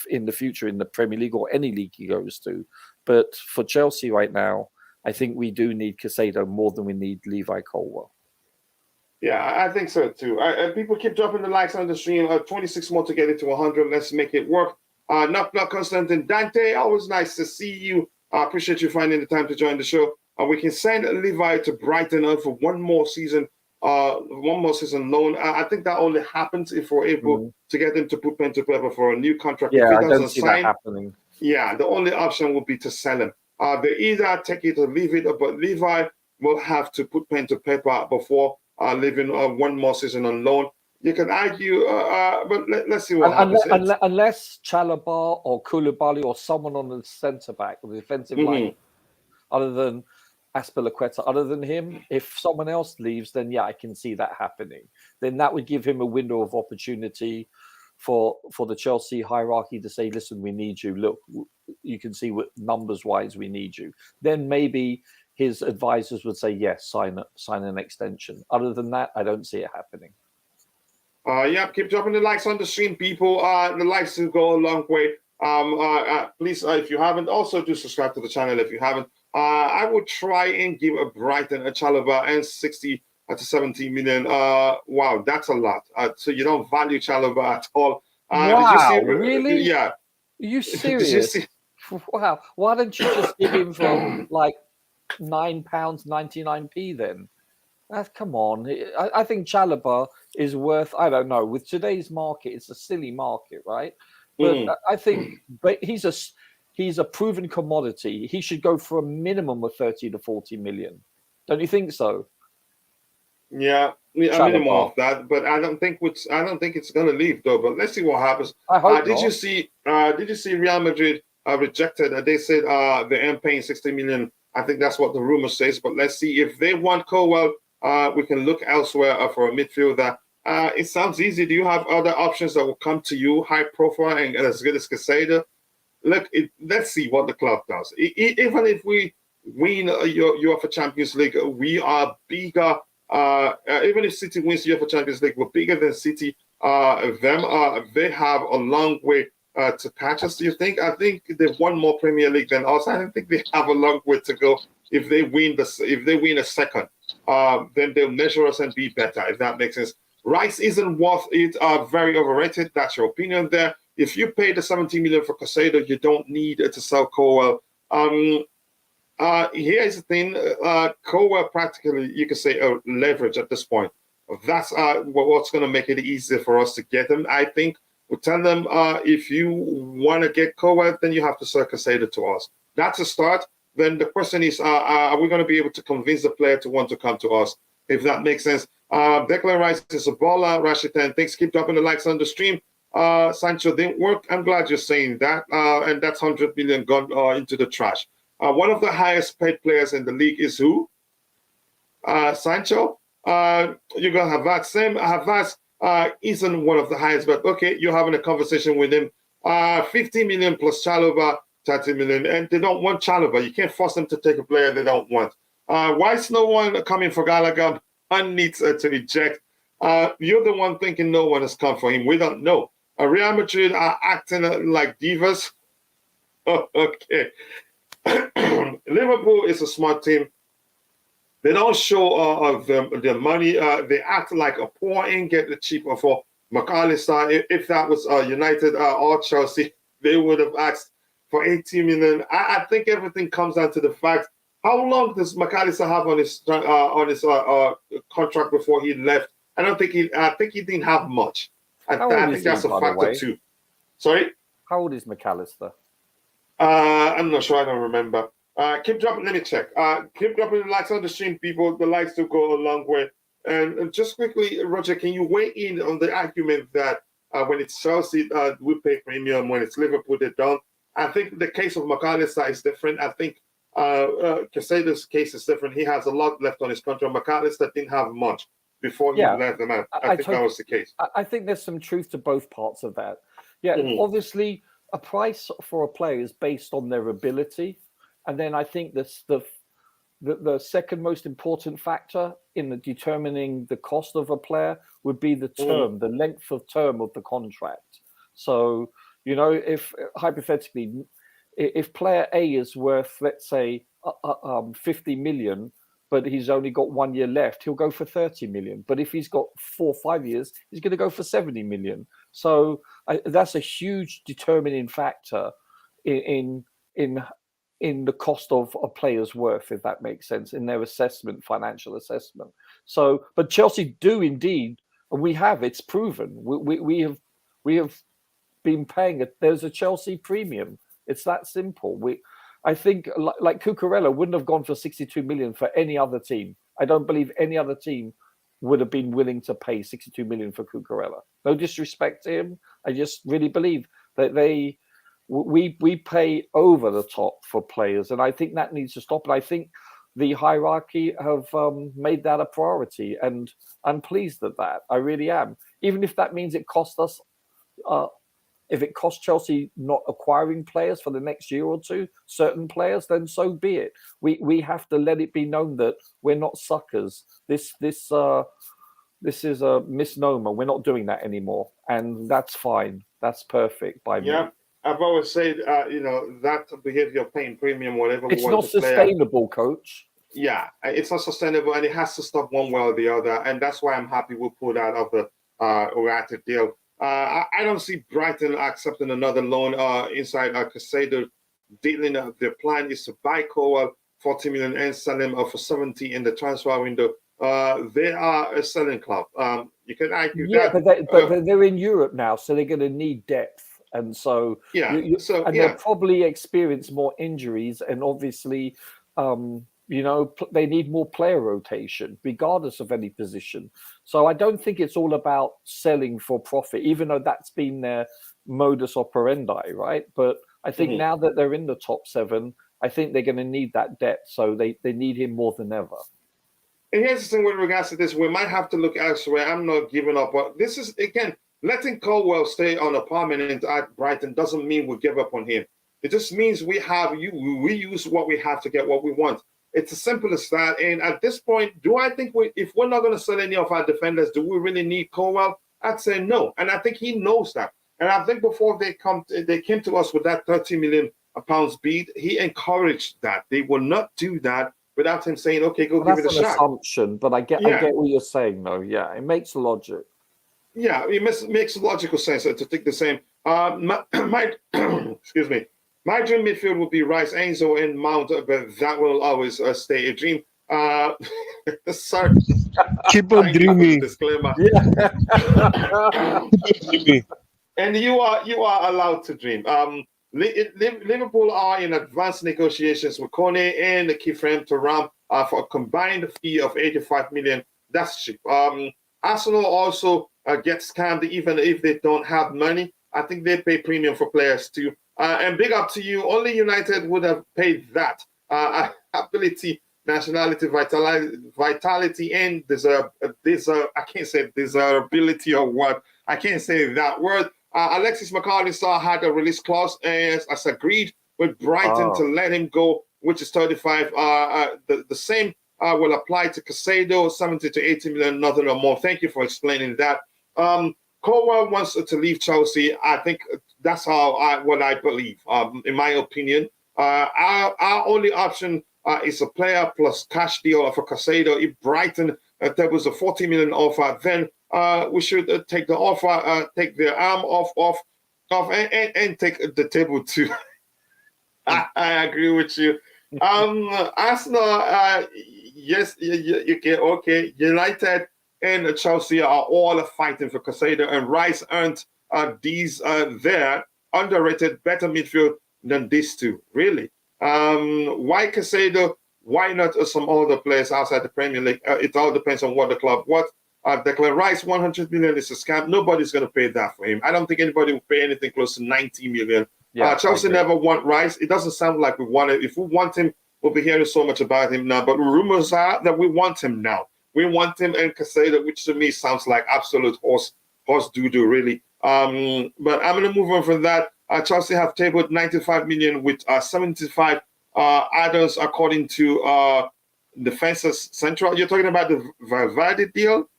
in the future in the Premier League or any league he goes to. But for Chelsea right now, I think we do need Caicedo more than we need Levi Colwill.
Yeah, I think so too. People keep dropping the likes on the stream. 26 more to get it to 100. Let's make it work. Knock Constantine Dante, always nice to see you. I appreciate you finding the time to join the show. We can send Levi to Brighton for one more season loan. I think that only happens if we're able to get him to put pen to paper for a new contract.
Yeah,
if he
I
doesn't
don't see
sign,
that happening.
Yeah, the only option would be to sell him. They either take it or leave it, but Levi will have to put pen to paper before leaving one more season on loan. You can argue, but let's see what happens.
Unless Chalobah or Koulibaly or someone on the centre back or the defensive line, other than Azpilicueta, other than him, if someone else leaves, then yeah, I can see that happening. Then that would give him a window of opportunity for the Chelsea hierarchy to say, listen, we need you. Look, you can see what numbers-wise we need you. Then maybe his advisors would say, yes, sign an extension. Other than that, I don't see it happening.
Yeah, keep dropping the likes on the stream, people. The likes will go a long way. Please, if you haven't, also do subscribe to the channel if you haven't. I would try and give a Brighton a Chalobah and 60 to 70 million. Wow, that's a lot. So you don't value Chalobah at all.
Wow,
did you see,
really?
Yeah.
Are you serious? Wow. Why don't you just give him for like £9.99 then? Come on. I think Chalobah is worth, I don't know, with today's market, it's a silly market, right? But I think he's a proven commodity. He should go for a minimum of 30 to 40 million. Don't you think so?
Yeah, a minimum of that, but I don't think it's gonna leave though. But let's see what happens.
I hope
did
not.
you see Real Madrid rejected? They said they aren't paying 60 million. I think that's what the rumor says. But let's see if they want Colwill. We can look elsewhere for a midfielder. It sounds easy. Do you have other options that will come to you, high profile and as good as Caicedo? Look, let's see what the club does. Even if we win UEFA Champions League, we are bigger. Even if City wins UEFA Champions League, we're bigger than City. They have a long way to catch us. Do you think? I think they've won more Premier League than us. I don't think they have a long way to go. If they win a second, then they'll measure us and be better. If that makes sense. Rice isn't worth it. Very overrated. That's your opinion there. If you pay the 70 million for Caicedo, you don't need to sell Colwill. Here's the thing. Colwill practically, you can say, leverage at this point. That's what's going to make it easier for us to get him. I think we'll tell them if you want to get Colwill, then you have to sell Caicedo to us. That's a start. Then the question is, are we going to be able to convince the player to want to come to us? If that makes sense. Declan Rice is a baller. Rashid 10, thanks. Keep dropping the likes on the stream. Sancho didn't work. I'm glad you're saying that. And that's 100 million gone into the trash. One of the highest paid players in the league is who? Sancho. You're going to have Havertz. Same. Havertz isn't one of the highest, but okay, you're having a conversation with him. 50 million plus Chalobah, 30 million. And they don't want Chalobah. You can't force them to take a player they don't want. Why is no one coming for Gallagher? One needs to eject. You're the one thinking no one has come for him. We don't know. Real Madrid are acting like divas. Oh, okay. Liverpool is a smart team. They don't show their money. They act like a poor and get the cheaper for McAllister. If that was United or Chelsea, they would have asked for 80 million. I think everything comes down to the fact, how long does McAllister have on his contract before he left? I think he didn't have much. I think that's a factor too. Sorry?
How old is McAllister?
I'm not sure. I don't remember. Keep dropping. Let me check. Keep dropping the likes on the stream, people. The likes will go a long way. And just quickly, Roger, can you weigh in on the argument that when it's Chelsea, we pay premium. When it's Liverpool, they don't. I think the case of McAllister is different. I think Caicedo's case is different. He has a lot left on his contract. McAllister didn't have much before he left them out. I think that was the case.
I think there's some truth to both parts of that. Yeah, obviously, a price for a player is based on their ability. And then I think the the second most important factor in determining the cost of a player would be the term, the length of term of the contract. So, if hypothetically, if player A is worth, let's say, 50 million, but he's only got 1 year left, he'll go for 30 million. But if he's got 4 or 5 years, he's going to go for 70 million. So that's a huge determining factor in the cost of a player's worth, if that makes sense, in their assessment, financial assessment. So, but Chelsea do indeed, and it's proven. We have been paying it. There's a Chelsea premium. It's that simple. I think like Cucurella wouldn't have gone for 62 million for any other team. I don't believe any other team would have been willing to pay 62 million for Cucurella. No disrespect to him. I just really believe that we pay over the top for players, and I think that needs to stop. And I think the hierarchy have made that a priority, and I'm pleased at that. I really am. Even if that means it costs us. If it costs Chelsea not acquiring players for the next year or two, certain players, then so be it. We have to let it be known that we're not suckers. This is a misnomer. We're not doing that anymore, and that's fine. That's perfect by me.
Yeah, I've always said, that behavior, paying premium, whatever.
It's not sustainable, Coach.
Yeah, it's not sustainable, and it has to stop one way or the other, and that's why I'm happy we pulled out of the erratic deal. I don't see Brighton accepting another loan inside Caicedo. Dealing their plan is to buy Cole 40 million and sell him for 70 in the transfer window. They are a selling club. You can argue that.
But they're in Europe now, so they're going to need depth, and so they'll probably experience more injuries, and obviously, they need more player rotation, regardless of any position. So I don't think it's all about selling for profit, even though that's been their modus operandi, right? But I think now that they're in the top 7, I think they're going to need that depth. So they need him more than ever.
And here's the thing with regards to this, we might have to look elsewhere. I'm not giving up. But this is, again, letting Colwell stay on a permanent at Brighton doesn't mean we give up on him. It just means we use what we have to get what we want. It's as simple as that. And at this point, do I think if we're not going to sell any of our defenders, do we really need Colwell? I'd say no. And I think he knows that. And I think before they came to us with that 30 million pounds bid, he encouraged that. They will not do that without him saying, okay, give it a shot.
That's an assumption, but I get what you're saying, though. Yeah, it makes logic.
Yeah, it makes logical sense to think the same. Excuse me. My dream midfield would be Rice, Enzo, and Mount, but that will always stay a dream. Sorry.
Keep on dreaming.
Disclaimer.
Yeah.
And you are allowed to dream. Liverpool are in advanced negotiations with Kone and Kifrem Thuram for a combined fee of 85 million. That's cheap. Arsenal also gets scammed even if they don't have money. I think they pay premium for players too. And big up to you. Only United would have paid that. Ability, nationality, vitality, and I can't say desirability or what. I can't say that word. Alexis McAllister had a release clause as agreed with Brighton to let him go, which is 35. The same will apply to Caicedo, 70 to 80 million, nothing or more. Thank you for explaining that. Colwell wants to leave Chelsea. I think that's what I believe, in my opinion. Our only option is a player plus cash deal for Caicedo. If Brighton, there was a 40 million offer, then we should take the offer, take the arm off, and take the table too. I agree with you. Arsenal, yes, you get okay. United and Chelsea are all fighting for Caicedo, and Rice earned these there underrated, better midfield than these two. Really, why Caicedo? Why not some other players outside the Premier League? It all depends on what the club. Declan Rice, 100 million is a scam. Nobody's going to pay that for him. I don't think anybody will pay anything close to 90 million. Yeah, Chelsea never want Rice. It doesn't sound like we want it. If we want him, we'll be hearing so much about him now. But rumors are that we want him now. We want him and Caicedo, which to me sounds like absolute horse doo-doo, really. But I'm going to move on from that. Chelsea have tabled 95 million with 75 add-ons, according to defenses central. You're talking about the Valverde deal?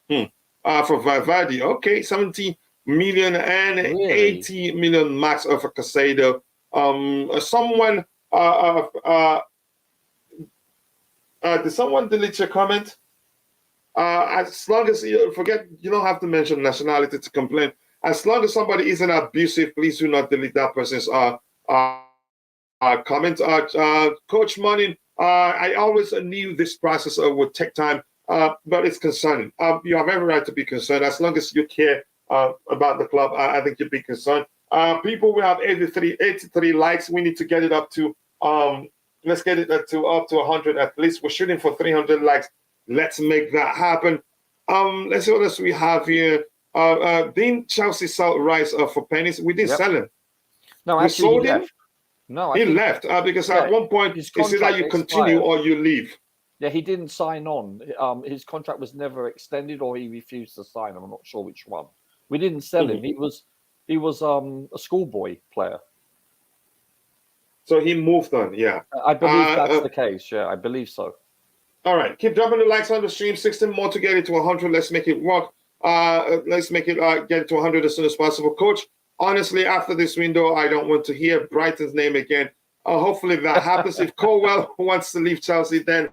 For Valverde, okay, 70 million and
Really?
80 million max for Caicedo. Someone, did someone delete your comment? As long as you don't have to mention nationality to complain. As long as somebody isn't abusive, please do not delete that person's comment. Coach Manning, I always knew this process would take time, but it's concerning. You have every right to be concerned. As long as you care about the club, I think you'd be concerned. People, we have 83 likes. We need to get it up to let's get it up to 100 at least. We're shooting for 300 likes. Let's make that happen. Let's see what else we have here. Didn't Chelsea sell Rice for pennies? We didn't sell him.
No, actually, he left. No,
he left because at one point it's either you continue or you leave.
Yeah, he didn't sign on. His contract was never extended, or he refused to sign. I'm not sure which one. We didn't sell him. He was a schoolboy player.
So he moved on. Yeah,
I believe that's the case. Yeah, I believe so.
All right, keep dropping the likes on the stream. 16 more to get it to 100. Let's make it work. Let's make it get it to 100 as soon as possible. Coach, honestly, after this window, I don't want to hear Brighton's name again. Hopefully that happens. If Colwell wants to leave Chelsea, then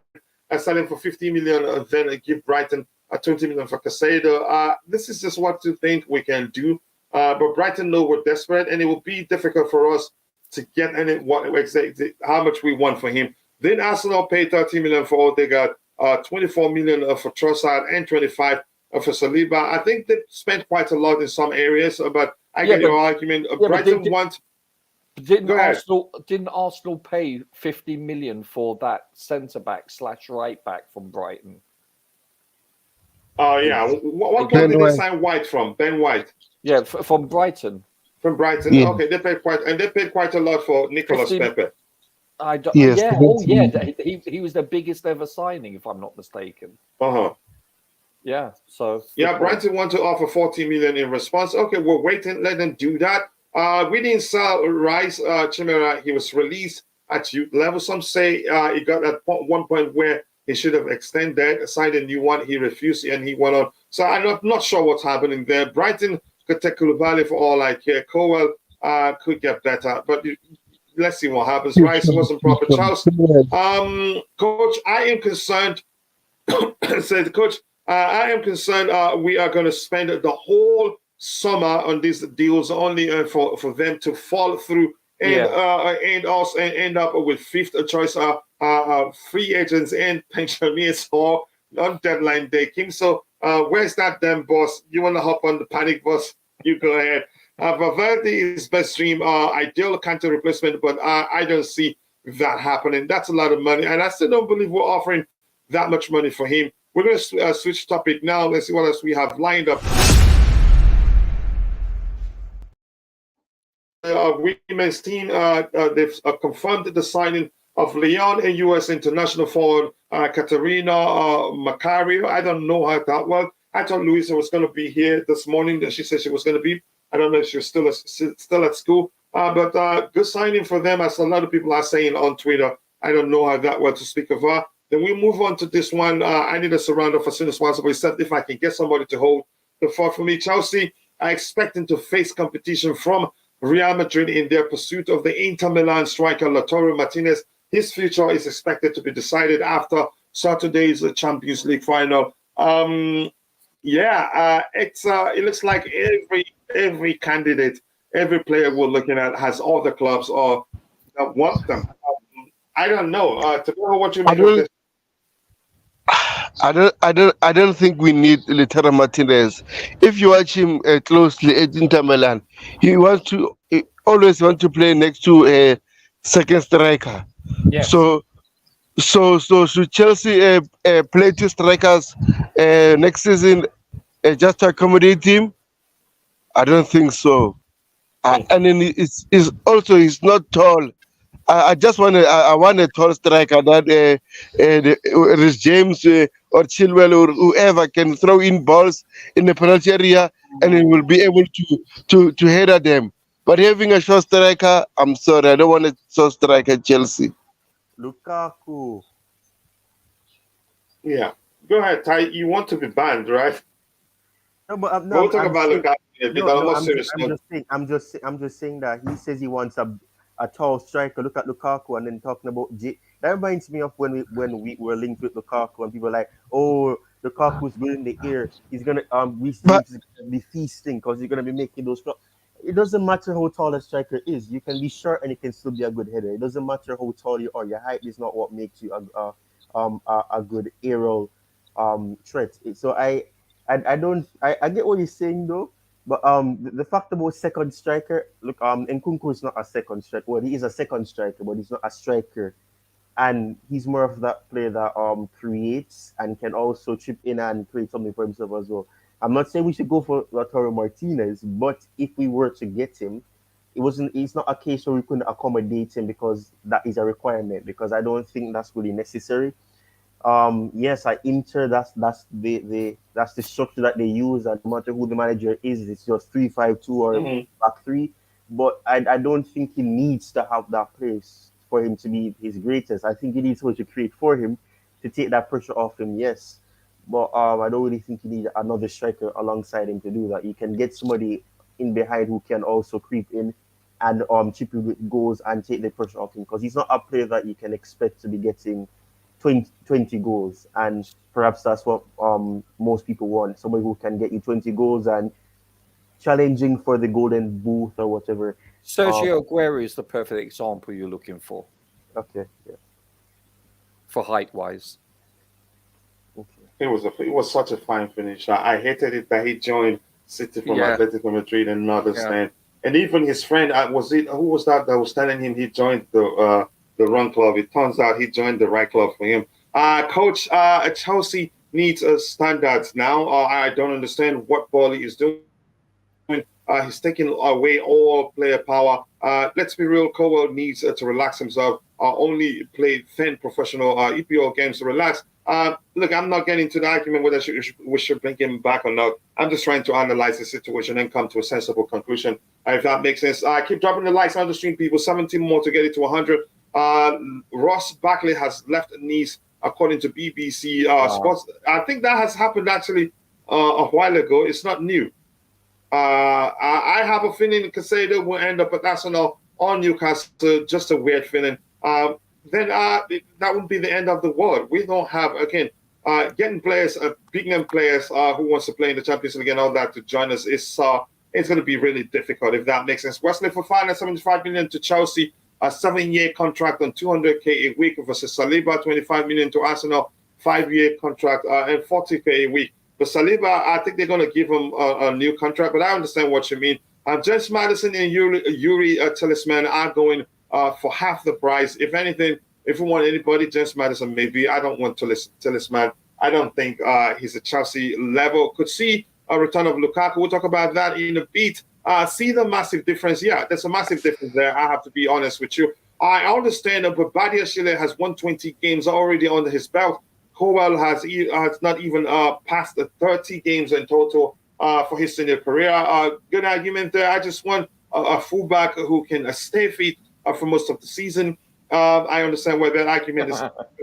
sell him for 50 million, then give Brighton 20 million for Caicedo. This is just what you think we can do. But Brighton know we're desperate, and it will be difficult for us to get how much we want for him. Then Arsenal paid 30 million for Odegaard, 24 million for Trossard, and 25 for Saliba. I think they spent quite a lot in some areas, but I get your argument. Brighton want.
Didn't Arsenal pay 50 million for that centre back / right back from Brighton?
Oh yeah. What club did they sign White from? Ben White.
Yeah, from Brighton.
From Brighton. Yeah. Okay, they paid quite a lot for Nicolas Pepe.
Yes. Yeah. Oh yeah. He was the biggest ever signing, if I'm not mistaken. Yeah. So.
Yeah, Brighton want to offer 40 million in response. Okay, we're waiting. Let them do that. We didn't sell Rice Chimera. He was released at youth level. Some say he got at one point where he should have extended, signed a new one. He refused and he went on. So I'm not sure what's happening there. Brighton could take Koulibaly for all I care. Cowell could get better, but let's see what happens. Rice wasn't proper. Charles, Coach, I am concerned. Said the coach, I am concerned. We are going to spend the whole summer on these deals only for them to fall through and also end up with fifth choice free agents and pensioners or on deadline day. Kim, so where's that damn boss? You want to hop on the panic bus? You go ahead. Valverde is best dream, ideal counter replacement, but I don't see that happening. That's a lot of money, and I still don't believe we're offering that much money for him. We're going to switch topic now. Let's see what else we have lined up. Women's team, they've confirmed the signing of Leon and U.S. international forward Katerina Macario. I don't know how that was. I thought Louisa was going to be here this morning. That she said she was going to be. I don't know if she's still at school. But good signing for them, as a lot of people are saying on Twitter. I don't know how that was to speak of her. Then we move on to this one. I need a surrounder for as soon as possible, except if I can get somebody to hold the fort for me. Chelsea are expecting to face competition from Real Madrid in their pursuit of the Inter Milan striker Lautaro Martinez. His future is expected to be decided after Saturday's Champions League final. It looks like every candidate, every player we're looking at has all the clubs or want them. I don't know. Tebago, what you make of this?
I don't think we need Lautaro Martinez. If you watch him closely at Inter Milan, he always want to play next to a second striker.
Yes.
So should Chelsea play two strikers next season just to accommodate him? I don't think so. And then he's not tall. I want a tall striker that Rhys James or Chilwell or whoever can throw in balls in the penalty area and he will be able to head at them. But having a short striker, I'm sorry, I don't want a short striker at Chelsea.
Lukaku.
Yeah. Go ahead, Ty. You want to be banned, right?
No, but
We'll talk about
saying,
Lukaku in a bit,
no,
on a
no.
more serious note.
I'm just saying that he says he wants a tall striker. Look at Lukaku, and then talking about that reminds me of when we were linked with Lukaku, and people were like, oh, Lukaku's good in the air. He's gonna Reece
But
James is gonna be feasting because he's gonna be making those. It doesn't matter how tall a striker is. You can be short and you can still be a good header. It doesn't matter how tall you are. Your height is not what makes you a good aerial threat. I don't I get what you're saying though, but the fact about second striker, look, Nkunku is not a second striker. Well, he is a second striker, but he's not a striker, and he's more of that player that creates and can also chip in and create something for himself as well. I'm not saying we should go for Lautaro Martinez, but if we were to get him, it's not a case where we couldn't accommodate him because that is a requirement. Because I don't think that's really necessary. Yes, I Inter. That's the structure that they use, and no matter who the manager is, it's just 3-5-2 or
Mhm.
back three. But I don't think he needs to have that place for him to be his greatest. I think he needs someone to create for him to take that pressure off him. Yes, but I don't really think you need another striker alongside him to do that. You can get somebody in behind who can also creep in and chip you with goals and take the pressure off him because he's not a player that you can expect to be getting 20 goals, and perhaps that's what most people want. Somebody who can get you 20 goals and challenging for the golden boot or whatever.
Sergio Aguero is the perfect example you're looking for
Okay, yeah,
height wise.
okay.
It was such a fine finish. I hated it that he joined City from
Yeah.
Atletico Madrid and not
Yeah.
understand. And even his friend, who was that was telling him he joined the wrong club? It turns out he joined the right club for him. Coach, Chelsea needs standards now. I don't understand what Bally is doing. He's taking away all player power. Let's be real, Cowell needs to relax himself. Only play 10 professional EPL games to relax. Look, I'm not getting into the argument whether we should bring him back or not. I'm just trying to analyze the situation and come to a sensible conclusion, if that makes sense. Keep dropping the likes on the stream, people. 17 more to get it to 100. Ross Barkley has left Nice, according to BBC Sports. I think that has happened actually a while ago. It's not new. I have a feeling Caicedo will end up at Arsenal or Newcastle. Just a weird feeling. Then that wouldn't be the end of the world. We don't have, again, getting players, big name players who wants to play in the Champions League and all that to join us is it's going to be really difficult, if that makes sense. Wesley Fofana, 75 million to Chelsea, a 7-year contract on 200k a week versus Saliba, 25 million to Arsenal, 5-year contract and 40k a week. But Saliba, I think they're going to give him a new contract, but I understand what you mean. James Madison and Yuri Talisman are going for half the price. If anything, if we want anybody, James Madison maybe. I don't want Talisman. I don't think he's a Chelsea level. Could see a return of Lukaku. We'll talk about that in a bit. See the massive difference. Yeah, there's a massive difference there. I have to be honest with you. I understand that Badia Chile has 120 games already under his belt. Cowell has not even passed the 30 games in total for his senior career. Good argument there. I just want a fullback who can stay fit for most of the season. I understand where that argument is.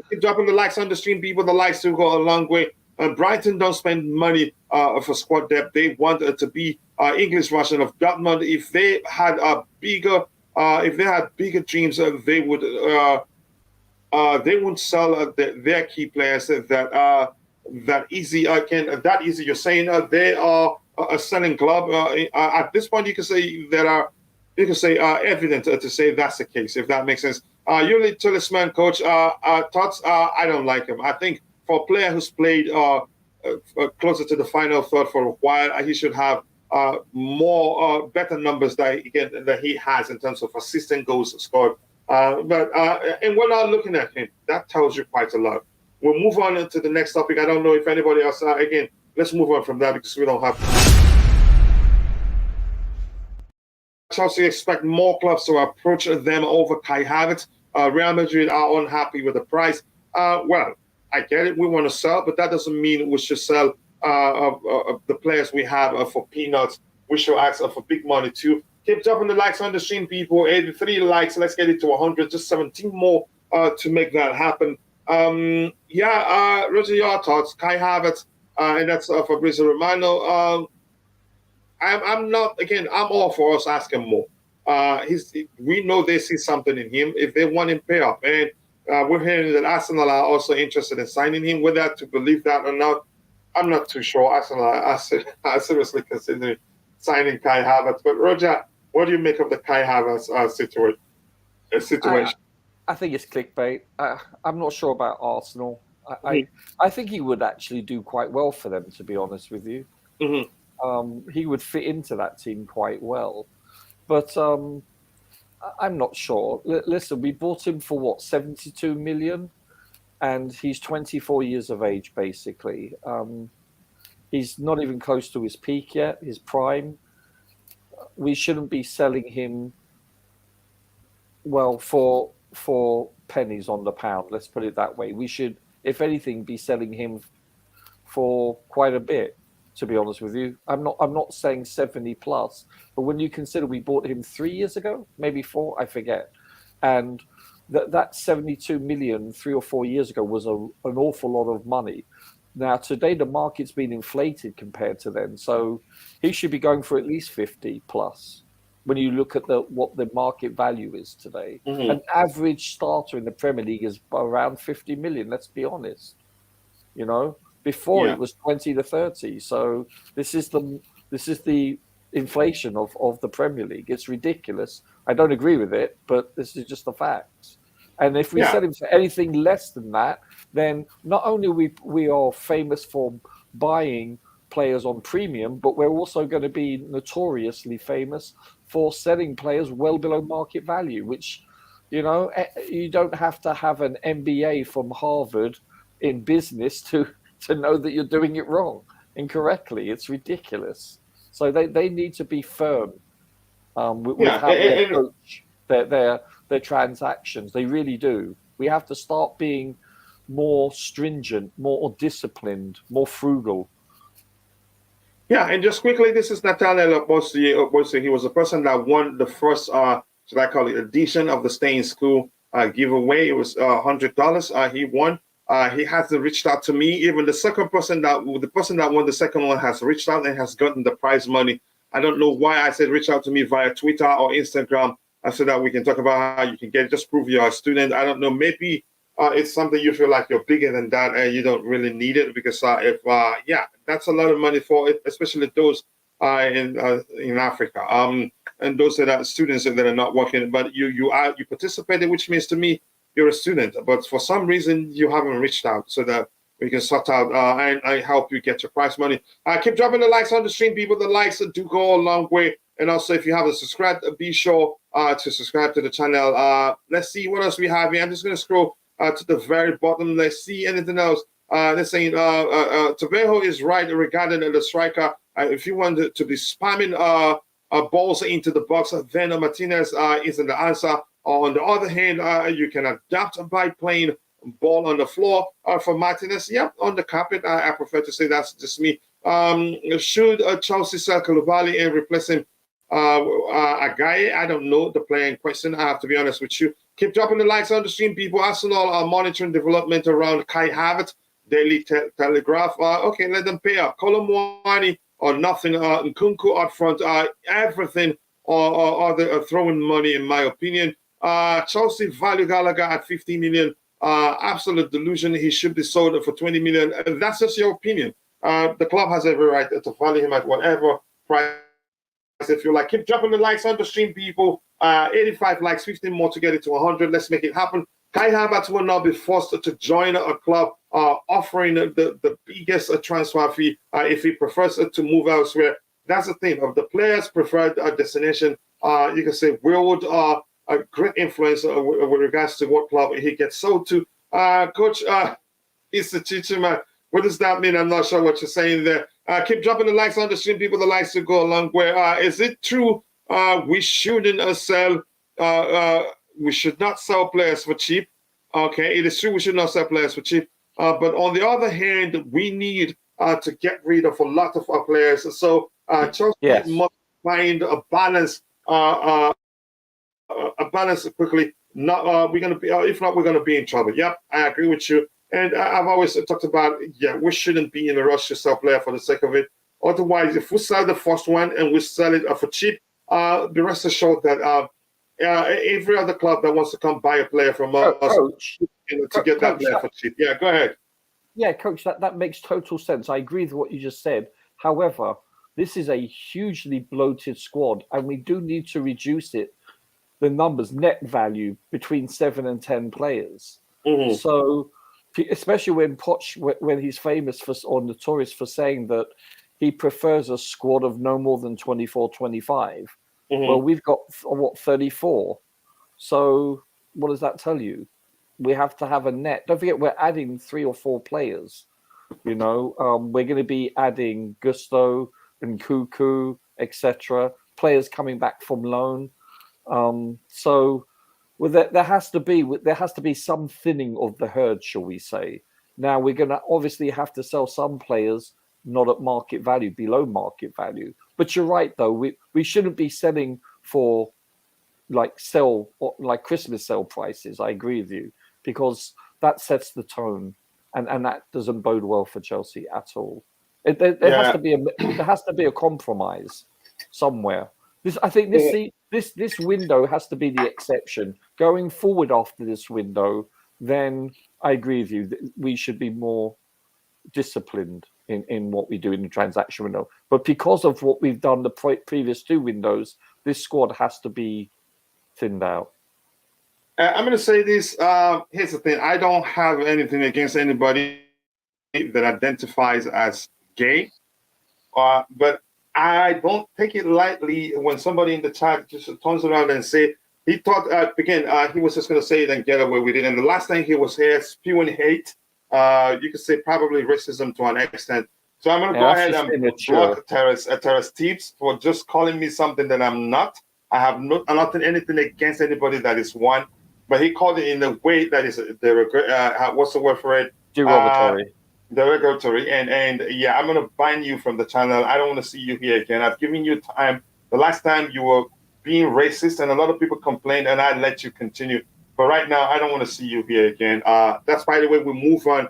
Keep dropping the likes on the stream, people. The likes will go a long way. Brighton don't spend money for squad depth. They want it to be English version of Dortmund. If they had bigger dreams, they wouldn't sell their key players that easy. That easy. You're saying they are a selling club. At this point, you can say evident to say that's the case, if that makes sense. Yuri Talisman, coach, thoughts? I don't like him. I think for a player who's played closer to the final third for a while, he should have more better numbers that he has in terms of assistant goals scored. And we're not looking at him. That tells you quite a lot. We'll move on to the next topic. I don't know if anybody else. Again, let's move on from that because we don't have. Chelsea expect more clubs to approach them over Kai Havertz. Real Madrid are unhappy with the price. Well, I get it. We want to sell, but that doesn't mean we should sell the players we have for peanuts. We should ask for big money too. Keep dropping the likes on the stream, people. 83 likes. Let's get it to 100. Just 17 more to make that happen. Roger, your thoughts. Kai Havertz, and that's Fabrizio Romano. I'm not, again, I'm all for us asking more. We know they see something in him. If they want him, pay up. And we're hearing that Arsenal are also interested in signing him. Whether to believe that or not, I'm not too sure. Arsenal are seriously considering signing Kai Havertz. But Roger, what do you make of the Kai Havertz situation?
I think it's clickbait. I'm not sure about Arsenal. I think he would actually do quite well for them, to be honest with you.
Mm-hmm.
He would fit into that team quite well. But I'm not sure. Listen, we bought him for what, 72 million? And he's 24 years of age, basically. He's not even close to his peak yet, his prime. We shouldn't be selling him, well, for pennies on the pound. Let's put it that way. We should, if anything, be selling him for quite a bit, to be honest with you. I'm not saying 70 plus, but when you consider we bought him 3 years ago, maybe 4, I forget. And that 72 million 3 or 4 years ago was an awful lot of money. Now, today, the market's been inflated compared to then. So he should be going for at least 50 plus when you look at what the market value is today.
Mm-hmm.
An average starter in the Premier League is around 50 million, let's be honest. You know, before it was 20 to 30. So this is the inflation of the Premier League. It's ridiculous. I don't agree with it, but this is just the facts. And if we sell him for anything less than that, then not only we are famous for buying players on premium, but we're also going to be notoriously famous for selling players well below market value, which, you know, you don't have to have an MBA from Harvard in business to know that you're doing it wrong, incorrectly. It's ridiculous. So they need to be firm with how they approach their transactions. They really do. We have to start being more stringent, more disciplined, more frugal.
Yeah, and just quickly, this is Nathaniel Obosi. He was the person that won the first, should I call it, edition of the Stay in School giveaway. It was $100. He won. He hasn't reached out to me. Even the person that won the second one has reached out and has gotten the prize money. I don't know why I said reach out to me via Twitter or Instagram so that we can talk about how you can get it. Just prove you're a student. I don't know. Maybe it's something you feel like you're bigger than that and you don't really need it because that's a lot of money for it, especially those in Africa. And those that are students that are not working, but you participated, which means to me you're a student. But for some reason you haven't reached out so that we can sort out and I help you get your prize money. Keep dropping the likes on the stream, people. The likes do go a long way. And also, if you haven't subscribed, be sure to subscribe to the channel. Let's see what else we have here. I'm just going to scroll to the very bottom. Let's see anything else. They're saying Tebogo is right regarding the striker. If you want to be spamming balls into the box, then Martinez isn't the answer. On the other hand, you can adapt by playing ball on the floor. For Martinez, on the carpet. I prefer to say that's just me. Should Chelsea sell Koulibaly and replace him? A guy, I don't know the player in question. I have to be honest with you. Keep dropping the likes on the stream, people. Arsenal are monitoring development around Kai Havertz. Daily Telegraph. Okay, let them pay up. Colomwani or nothing. Nkunku out front. Everything or they're throwing money, in my opinion. Chelsea value Gallagher at 15 million. Absolute delusion. He should be sold for 20 million. That's just your opinion. The club has every right to value him at whatever price. If you like, keep dropping the likes on the stream, people. 85 likes, 15 more to get it to 100. Let's make it happen. Kai Havertz will now be forced to join a club offering the biggest transfer fee if he prefers to move elsewhere. That's the thing. Of the players' preferred destination, you can say Willwood a great influence with regards to what club he gets sold to. Coach, he's the teacher, man. What does that mean? I'm not sure what you're saying there. Keep dropping the likes on the stream, people. The likes to go a long way. Is it true we shouldn't sell? We should not sell players for cheap. Okay, it is true we should not sell players for cheap. But on the other hand, we need to get rid of a lot of our players. So Chelsea must find a balance. A balance quickly Not we're gonna be. If not, we're gonna be in trouble. Yep, I agree with you. And I've always talked about, we shouldn't be in a rush to sell player for the sake of it. Otherwise, if we sell the first one and we sell it for cheap, the rest assured that every other club that wants to come buy a player from us,
Coach,
to get that player for cheap. Yeah, go ahead.
Yeah, Coach, that makes total sense. I agree with what you just said. However, this is a hugely bloated squad, and we do need to reduce the numbers, net value, between 7 and 10 players.
Mm-hmm.
So, especially when Poch, when he's famous for or notorious for saying that he prefers a squad of no more than 24, 25.
Mm-hmm.
Well, we've got, 34. So what does that tell you? We have to have a net. Don't forget, we're adding 3 or 4 players. We're going to be adding Gusto and Cuckoo, etc. Players coming back from loan. So there has to be some thinning of the herd, shall we say? Now we're going to obviously have to sell some players not at market value, below market value. But you're right, though. We shouldn't be selling for like Christmas sale prices. I agree with you, because that sets the tone, and that doesn't bode well for Chelsea at all. There has to be a compromise somewhere. I think this window has to be the exception. Going forward after this window, then I agree with you that we should be more disciplined in what we do in the transaction window. But because of what we've done the previous 2 windows, this squad has to be thinned out.
I'm going to say this. Here's the thing. I don't have anything against anybody that identifies as gay, but I don't take it lightly when somebody in the chat just turns around and say he thought, he was just going to say it and get away with it. And the last time he was here spewing hate, you could say probably racism to an extent. So I'm going to go ahead and block Terrace Tips for just calling me something that I'm not. I have nothing, anything against anybody that is one, but he called it in a way that is what's the word for it?
Derogatory.
Derogatory. And yeah, I'm going to ban you from the channel. I don't want to see you here again. I've given you time. The last time you were being racist, and a lot of people complained, and I let you continue. But right now, I don't want to see you here again. That's, by the way, we move on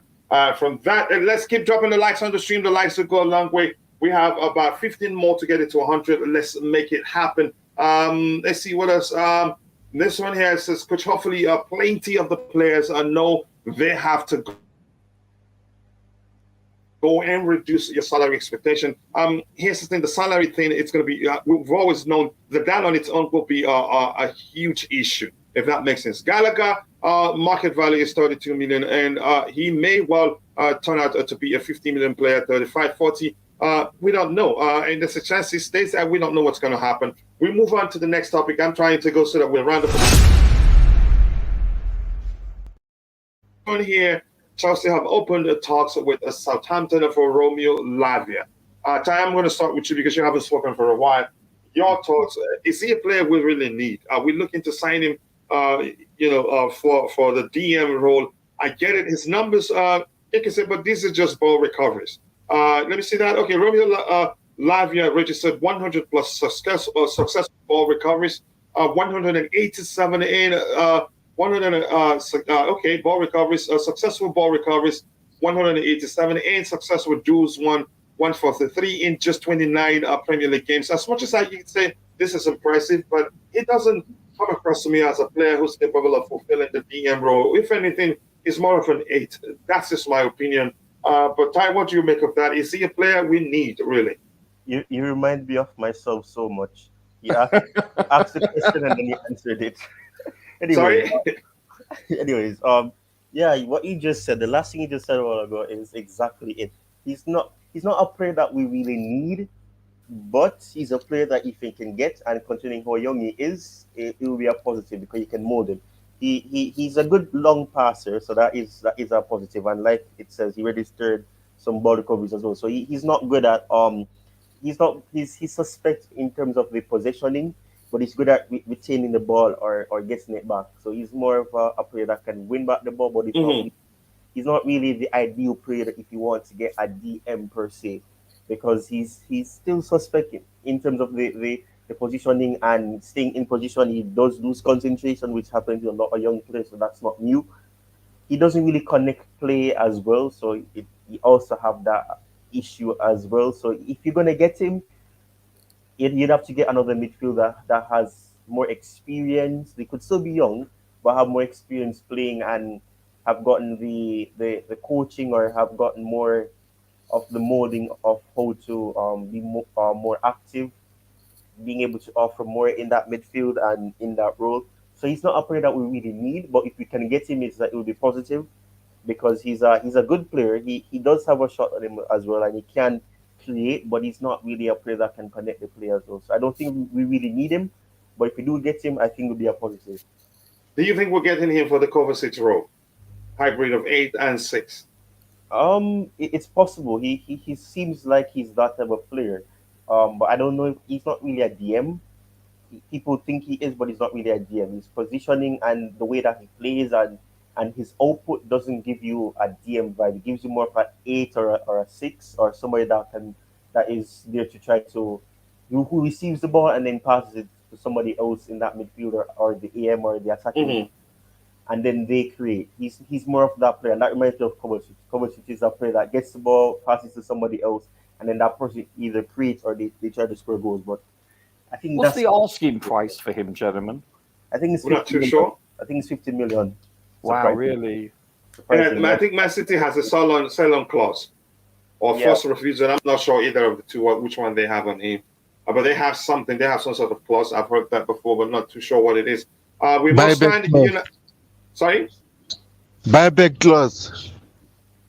from that. And let's keep dropping the likes on the stream. The likes will go a long way. We have about 15 more to get it to 100. Let's make it happen. Let's see what else. This one here says, Coach, hopefully plenty of the players know they have to go and reduce your salary expectation. Here's the thing, the salary thing, it's going to be, we've always known that on its own will be a huge issue, if that makes sense. Gallagher, market value is 32 million, and he may well turn out to be a 50 million player, 35, 40. We don't know. And there's a chance he stays that we don't know what's going to happen. We move on to the next topic. I'm trying to go so that we're round on here. Chelsea have opened the talks with Southampton for Romeo Lavia. Ty, I'm going to start with you because you haven't spoken for a while. Your thoughts, is he a player we really need? Are we looking to sign him, for the DM role? I get it. His numbers, you can say, but these are just ball recoveries. Let me see that. Okay, Romeo Lavia registered 100 plus successful ball recoveries, 187 in 100. Ball recoveries, successful ball recoveries, 187 in successful duels, 143 in just 29 Premier League games. As much as I can say this is impressive, but it doesn't come across to me as a player who's capable of fulfilling the DM role. If anything, he's more of an 8. That's just my opinion. But Ty, what do you make of that? Is he a player we need, really?
You remind me of myself so much. You asked the question and then you answered it. Anyway, anyways, what you just said, the last thing you just said a while ago is exactly it. He's not a player that we really need, but he's a player that if he can get, and considering how young he is, it will be a positive because you can mold him. He's a good long passer, so that is a positive. And like it says, he registered some ball recoveries as well. So he's not good at he's suspect in terms of the positioning, but he's good at retaining the ball or getting it back. So he's more of a player that can win back the ball, but he's not really the ideal player if you want to get a DM per se, because he's still suspect in terms of the the positioning and staying in position, he does lose concentration, which happens to a lot of young players, so that's not new. He doesn't really connect play as well, so he also have that issue as well. So if you're gonna get him, you'd have to get another midfielder that has more experience. They could still be young, but have more experience playing and have gotten the coaching or have gotten more of the molding of how to be more active, being able to offer more in that midfield and in that role. So he's not a player that we really need, but if we can get him, it will be positive because he's a good player. He does have a shot on him as well, and he can create, but he's not really a player that can connect the players. So I don't think we really need him, but if we do get him, I think it will be a positive.
Do you think we're getting him for the Kovacic role? Hybrid of 8 and 6.
It's possible. He seems like he's that type of player. But I don't know if he's not really a DM. People think he is, but he's not really a DM. His positioning and the way that he plays and his output doesn't give you a DM vibe. It gives you more of an 8 or a 6 or somebody that is there to try to who receives the ball and then passes it to somebody else in that midfielder or the AM or the attacking. And then they create. He's more of that player, and that reminds me of Kovacic. Kovacic is a player that gets the ball, passes to somebody else, and then that person either creates or they try to score goals. But I think
what's the asking price for him, gentlemen?
I think it's
we're not too sure.
I think it's 50 million.
Wow, really?
And I think Man City has a sell-on clause or first refusal. I'm not sure either of the two which one they have on him, but they have something. They have some sort of clause. I've heard that before, but not too sure what it is. We must sign. Sorry?
Buyback clause.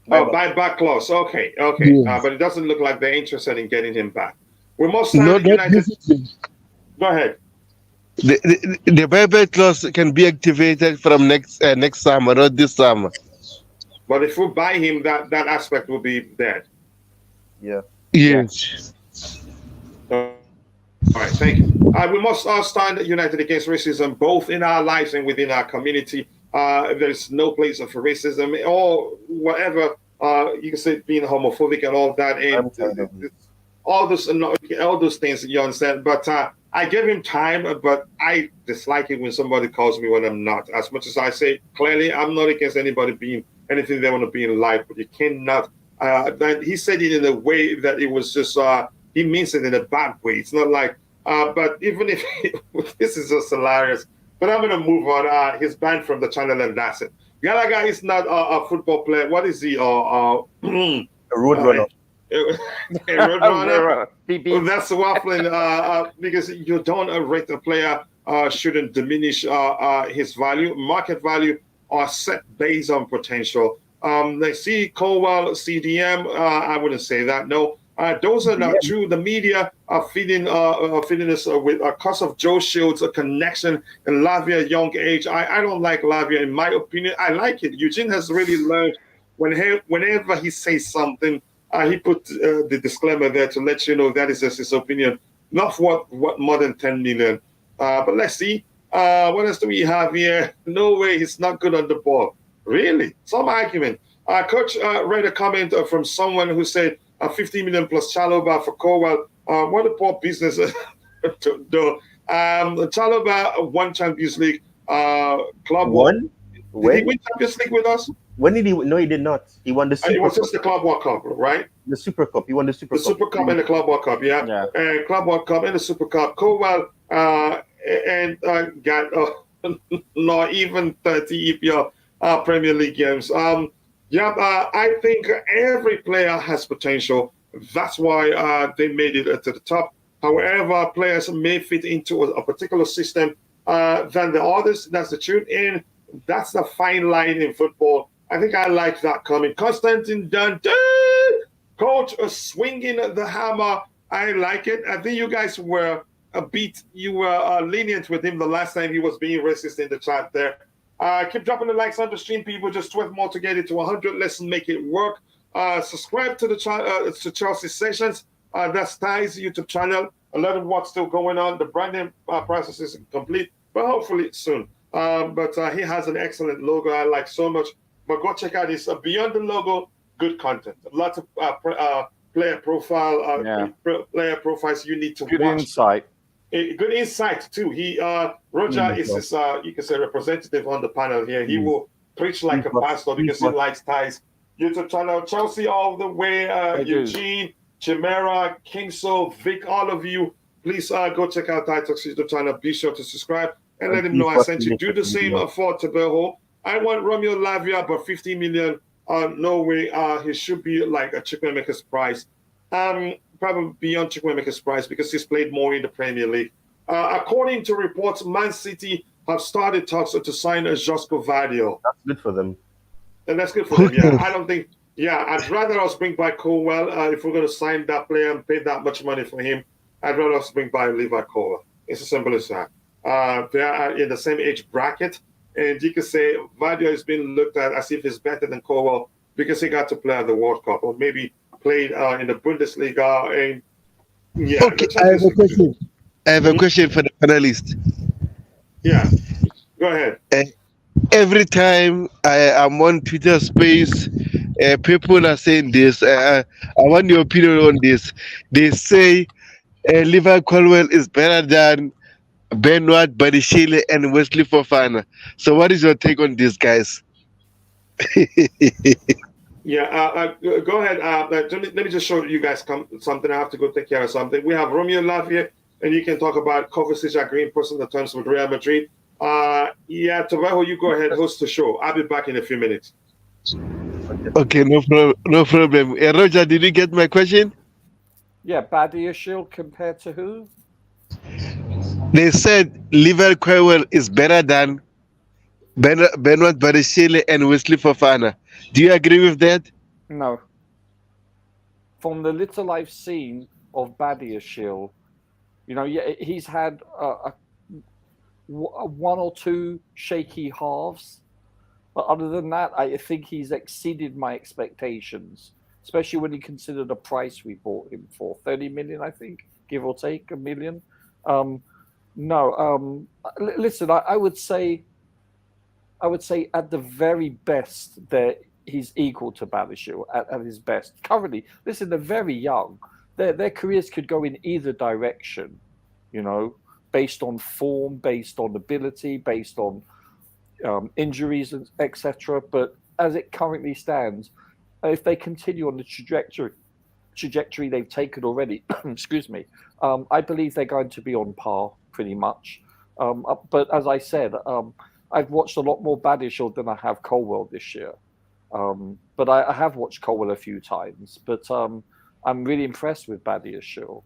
Buyback clause. Okay.
Yes.
But it doesn't look like they're interested in getting him back. We must sign
No,
United. Go ahead.
The buyback clause can be activated from next summer, not this summer.
But if we buy him, that aspect will be dead.
Yeah.
Yes.
All right, thank you. We must stand united against racism, both in our lives and within our community. There's no place for racism or whatever. You can say being homophobic and all that, and all those things. You understand? But I give him time, but I dislike it when somebody calls me when I'm not. As much as I say clearly, I'm not against anybody being anything they want to be in life, but you cannot. He said it in a way that it was just. He means it in a bad way. It's not like. But even if this is just hilarious. But I'm going to move on. He's banned from the channel and that's it. Gallagher is not a football player. What is he? A
roadrunner.
A roadrunner? Well, that's waffling because you don't rate a player shouldn't diminish his value. Market value are set based on potential. They see Colwell, CDM. I wouldn't say that. No. Those are not true. The media are feeding us with a cause of Joe Shields, a connection, and Lavia young age. I don't like Lavia, in my opinion. I like it. Eugene has really learned whenever he says something, he put the disclaimer there to let you know that is just his opinion, not what more than 10 million. But let's see. What else do we have here? No way, he's not good on the ball. Really? Some argument. Coach read a comment from someone who said, 50 million plus Chalobah for Colwell. What a poor business to do. Chalobah won Champions League. Club
won?
Did he win Champions League with us?
When did he? No, he did not. He won the Super
It was
Cup.
just the Club World Cup, right?
The Super Cup. He won the Super Cup.
The Super Cup and the Club World Cup, yeah. And Club World Cup and the Super Cup. Colwell and got not even 30 EPL Premier League games. I think every player has potential. That's why they made it to the top. However, players may fit into a particular system than the others. That's the truth. And that's the fine line in football. I think I like that coming. Constantine Dante, coach, swinging the hammer. I like it. I think you guys were lenient with him the last time he was being racist in the chat there. Keep dropping the likes on the stream, people. Just 12 more to get it to 100. Let's make it work. Subscribe to the to Chelsea Sessions. That's Ty's YouTube channel. A lot of work still going on. The branding process is complete, but hopefully soon. But he has an excellent logo I like so much. But go check out his beyond the logo, good content. Lots of player profile, player profiles you need to
good
watch.
insight.
a good insight too. He Roger is his you can say representative on the panel here. He will preach like a pastor because he likes ties. YouTube channel, Chelsea all the way, Eugene, Chimera, Kingso, Vic, all of you. Please go check out TyTalk's YouTube channel. Be sure to subscribe and let him know I sent you. Do the same for Tebogo. I want Romeo Lavia, but 50 million. No way. He should be like a Chukwuemeka's price. Probably beyond Chukwuemeka's price because he's played more in the Premier League. According to reports, Man City have started talks to sign a Josko Vadio.
That's good for them.
And that's good for them, yeah. I don't think, I'd rather us bring by Colwell. If we're going to sign that player and pay that much money for him, I'd rather us bring by Levi Colwell. It's as simple as that. They are in the same age bracket, and you can say Vadio has been looked at as if he's better than Colwell because he got to play at the World Cup or maybe played in the Bundesliga. And
okay, I have a question. I have a question for the panelist.
Yeah, go ahead.
Every time I'm on Twitter Space, people are saying this. I want your opinion on this. They say Levi Colwell is better than Benoit Badiashile and Wesley Fofana. So, what is your take on this, guys?
Go ahead. Let me just show you guys something. I have to go take care of something. We have Romeo Lavia, and you can talk about Kovacic agreeing personal terms with Real Madrid. Tebago, you go ahead, host the show. I'll be back in a few minutes.
Okay, no problem. Roger, did you get my question?
Yeah, Badiashile compared to who?
They said Levi Colwell is better than Benoit Badiashile and Wesley Fofana. Do you agree with that?
No. From the little I've seen of Badiashile, he's had one or two shaky halves. But other than that, I think he's exceeded my expectations, especially when you consider the price we bought him for. 30 million, I think, give or take a million. Listen, I would say at the very best that he's equal to Badiashile at his best. Currently, listen, they're very young. Their careers could go in either direction, based on form, based on ability, based on injuries, etc. But as it currently stands, if they continue on the trajectory they've taken already, excuse me, I believe they're going to be on par pretty much. But as I said, I've watched a lot more Badiashile than I have Colwell this year. But I have watched Colwell a few times. But I'm really impressed with Badiashile.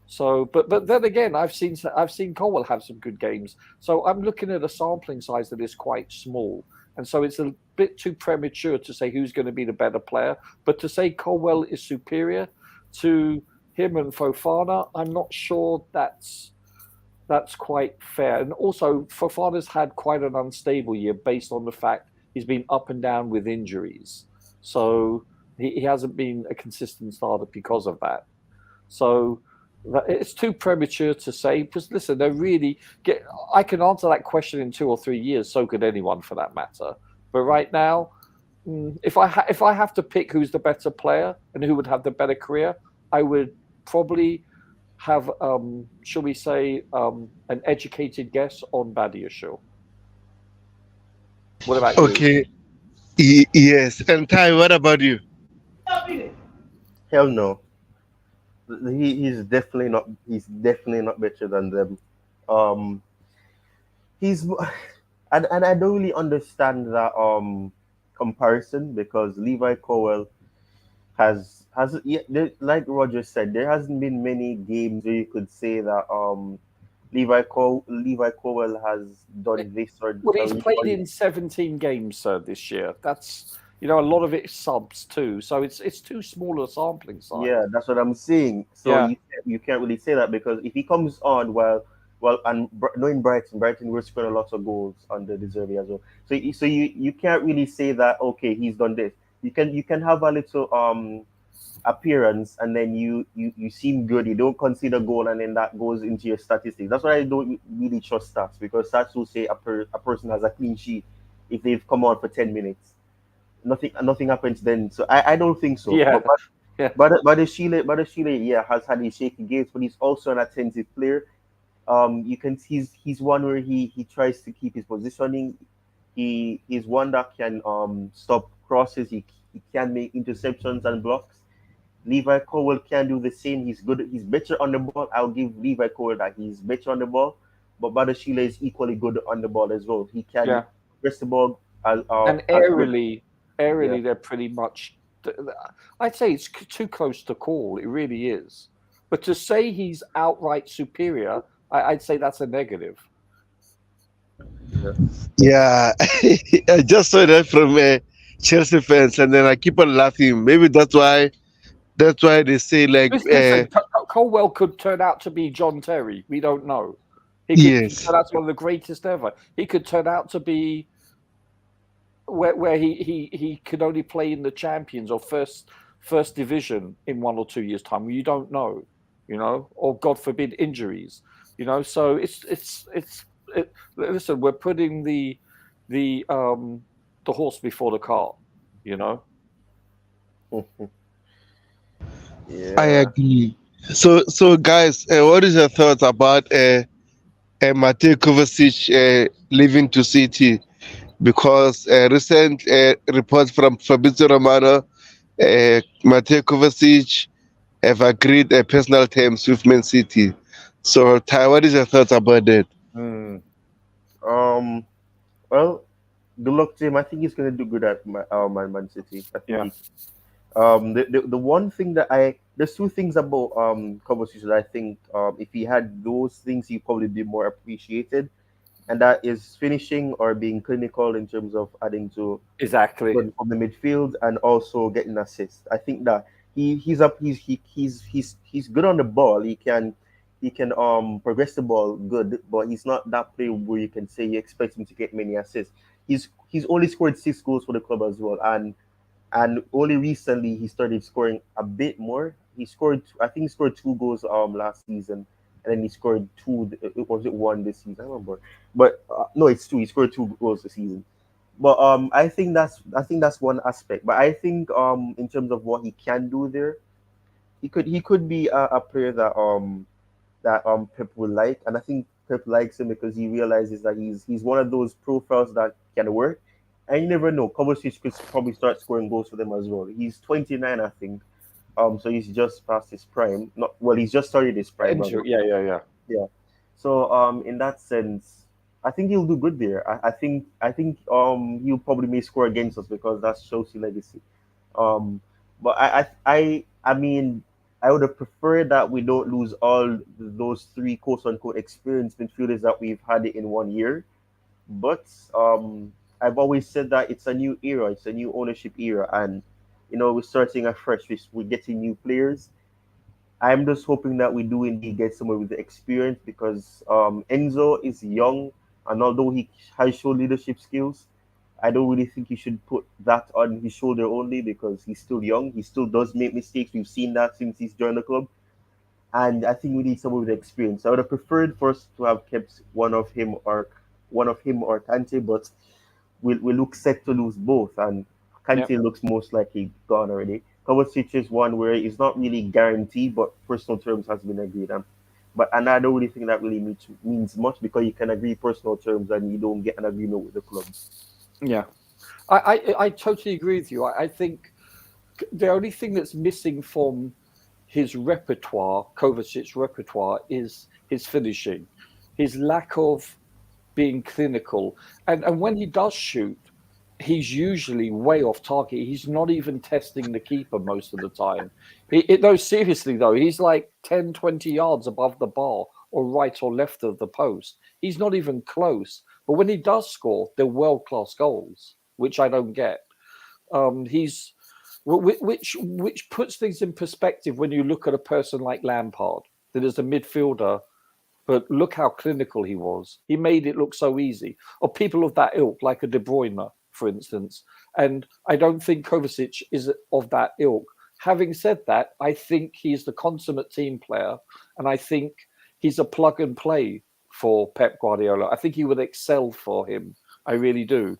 So, but then again, I've seen Colwell have some good games. So I'm looking at a sampling size that is quite small, and so it's a bit too premature to say who's going to be the better player. But to say Colwell is superior to him and Fofana, I'm not sure that's quite fair. And also, Fofana's had quite an unstable year based on the fact he's been up and down with injuries. So he hasn't been a consistent starter because of that. So it's too premature to say, because listen, I can answer that question in 2 or 3 years, so could anyone for that matter. But right now, if I have to pick who's the better player and who would have the better career, I would probably have, shall we say, an educated guess on Badiashile. What about you?
Okay. Yes. And Ty, what about you?
Hell no. He's definitely not. He's definitely not better than them. He's, and I don't really understand that comparison, because Levi Colwell has like Roger said, there hasn't been many games where you could say that Levi Colwell has done this or.
Well, he's played in 17 games, sir, this year. That's. A lot of it subs too, so it's too small a sampling size.
Yeah, that's what I'm saying. So you can't really say that, because if he comes on and knowing Brighton were scoring a lot of goals under De Zerbi as well. So you can't really say that, okay, he's done this. You can have a little appearance and then you seem good. You don't concede a goal and then that goes into your statistics. That's why I don't really trust stats, because stats will say a person has a clean sheet if they've come on for 10 minutes. Nothing happens then. So I don't think so.
Yeah.
But Badiashile, has had his shaky games, but he's also an attentive player. You can see he's one where he tries to keep his positioning. He's one that can stop crosses. He can make interceptions and blocks. Levi Cowell can do the same. He's good. He's better on the ball. I'll give Levi Cowell that he's better on the ball. But Badashile is equally good on the ball as well. He can
Yeah.
press the ball
And
as good.
aerially, they're pretty much. I'd say it's too close to call. It really is. But to say he's outright superior, I'd say that's a negative.
Yeah, I just saw that from Chelsea fans, and then I keep on laughing. Maybe that's why. That's why they say like,
Listen, Colwell could turn out to be John Terry. We don't know. He could
yes,
turn out to be one of the greatest ever. He could turn out to be where he could only play in the Champions or first division in 1 or 2 years' time. You don't know, or God forbid injuries, So listen, we're putting the horse before the cart,
Yeah.
I agree. So guys, what is your thoughts about Mateo Kovacic leaving to City? Because recent reports from Fabrizio Romano, Mateo Kovacic have agreed personal terms with Man City. So, Ty, what is your thoughts about that?
Well, good luck to him. I think he's gonna do good at Man City. I think
Yeah.
he the one thing that there's two things about Kovacic that I think if he had those things he'd probably be more appreciated, and that is finishing or being clinical in terms of adding to
Exactly.
from the midfield and also getting assists. I think that he's good on the ball. He can progress the ball good, but he's not that player where you can say you expect him to get many assists. He's only scored 6 goals for the club as well, and only recently he started scoring a bit more. I think he scored 2 goals last season, and then he scored two. Was it one this season? I don't remember, but no, it's two. He scored 2 goals this season. But I think that's one aspect. But I think in terms of what he can do there, he could be a player that Pep will like, and I think Pep likes him because he realizes that he's one of those profiles that can work, and you never know. Kovacic could probably start scoring goals for them as well. He's 29, I think. So he's just past his prime. Not well, he's just started his prime. Rather.
Yeah.
Yeah. So in that sense, I think he'll do good there. I think he'll probably may score against us because that's Chelsea legacy. Um, but I mean, I would have preferred that we don't lose all those three quote unquote experienced midfielders that we've had in 1 year. But I've always said that it's a new era, it's a new ownership era, and we're starting afresh. We're getting new players. I'm just hoping that we do indeed get somewhere with the experience because Enzo is young, and although he has shown leadership skills, I don't really think he should put that on his shoulder only because he's still young. He still does make mistakes. We've seen that since he's joined the club, and I think we need someone with experience. I would have preferred for us to have kept one of him or Kante, but we look set to lose both, and Kante looks most likely gone already. Kovacic is one where it's not really guaranteed, but personal terms has been agreed on. And I don't really think that really means much because you can agree personal terms and you don't get an agreement with the club.
Yeah. I totally agree with you. I think the only thing that's missing from his repertoire, Kovacic's repertoire, is his finishing, his lack of being clinical. And when he does shoot, he's usually way off target. He's not even testing the keeper most of the time. No, seriously, though, he's like 10, 20 yards above the bar or right or left of the post. He's not even close. But when he does score, they're world-class goals, which I don't get. Which puts things in perspective when you look at a person like Lampard, that is a midfielder, but look how clinical he was. He made it look so easy. Or people of that ilk, like a De Bruyne, for instance. And I don't think Kovacic is of that ilk. Having said that, I think he's the consummate team player, and I think he's a plug and play for Pep Guardiola. I think he would excel for him. I really do.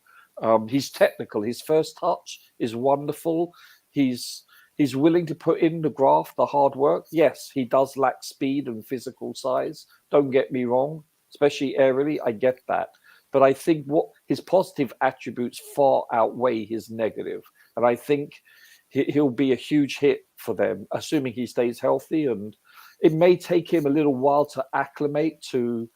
He's technical. His first touch is wonderful. He's He's willing to put in the graft, the hard work. Yes, he does lack speed and physical size. Don't get me wrong, especially aerially. I get that. But I think what his positive attributes far outweigh his negative. And I think he'll be a huge hit for them, assuming he stays healthy. And it may take him a little while to acclimate to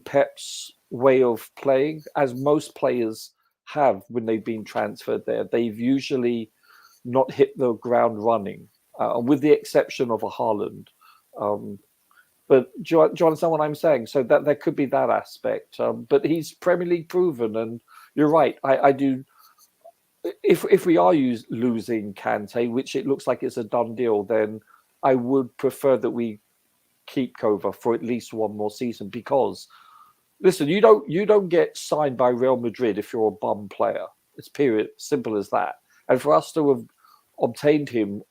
Pep's way of playing, as most players have when they've been transferred there. They've usually not hit the ground running, with the exception of a Haaland. But do you understand what I'm saying? So that there could be that aspect. But he's Premier League proven, and you're right. I do. If we are losing Kante, which it looks like it's a done deal, then I would prefer that we keep Kova for at least one more season, because listen, you don't get signed by Real Madrid if you're a bum player. It's period, simple as that. And for us to have obtained him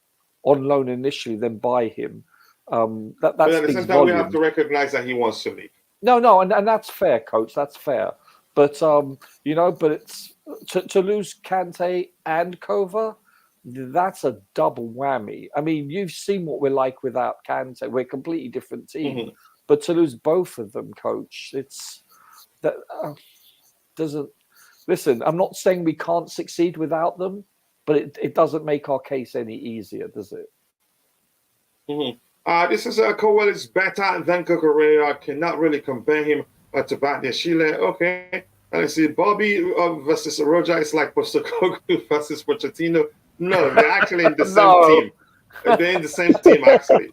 on loan initially, then buy him, that
But at the
speaks
same time, we have
volumes.
to recognize that he wants to leave.
No, and that's fair, coach. That's fair. But but it's to lose Kante and Kova, that's a double whammy. I mean, you've seen what we're like without Kante. We're a completely different team.
Mm-hmm.
But to lose both of them, coach, it's that doesn't. Listen, I'm not saying we can't succeed without them, but it doesn't make our case any easier, does it?
Mm-hmm. This is Cowell is better than Cucurella. I cannot really compare him to Batia Chile. Okay. And I see Bobby versus Roger. It's like Postecoglou versus Pochettino. No, they're actually in the same team. They're in the same team, actually.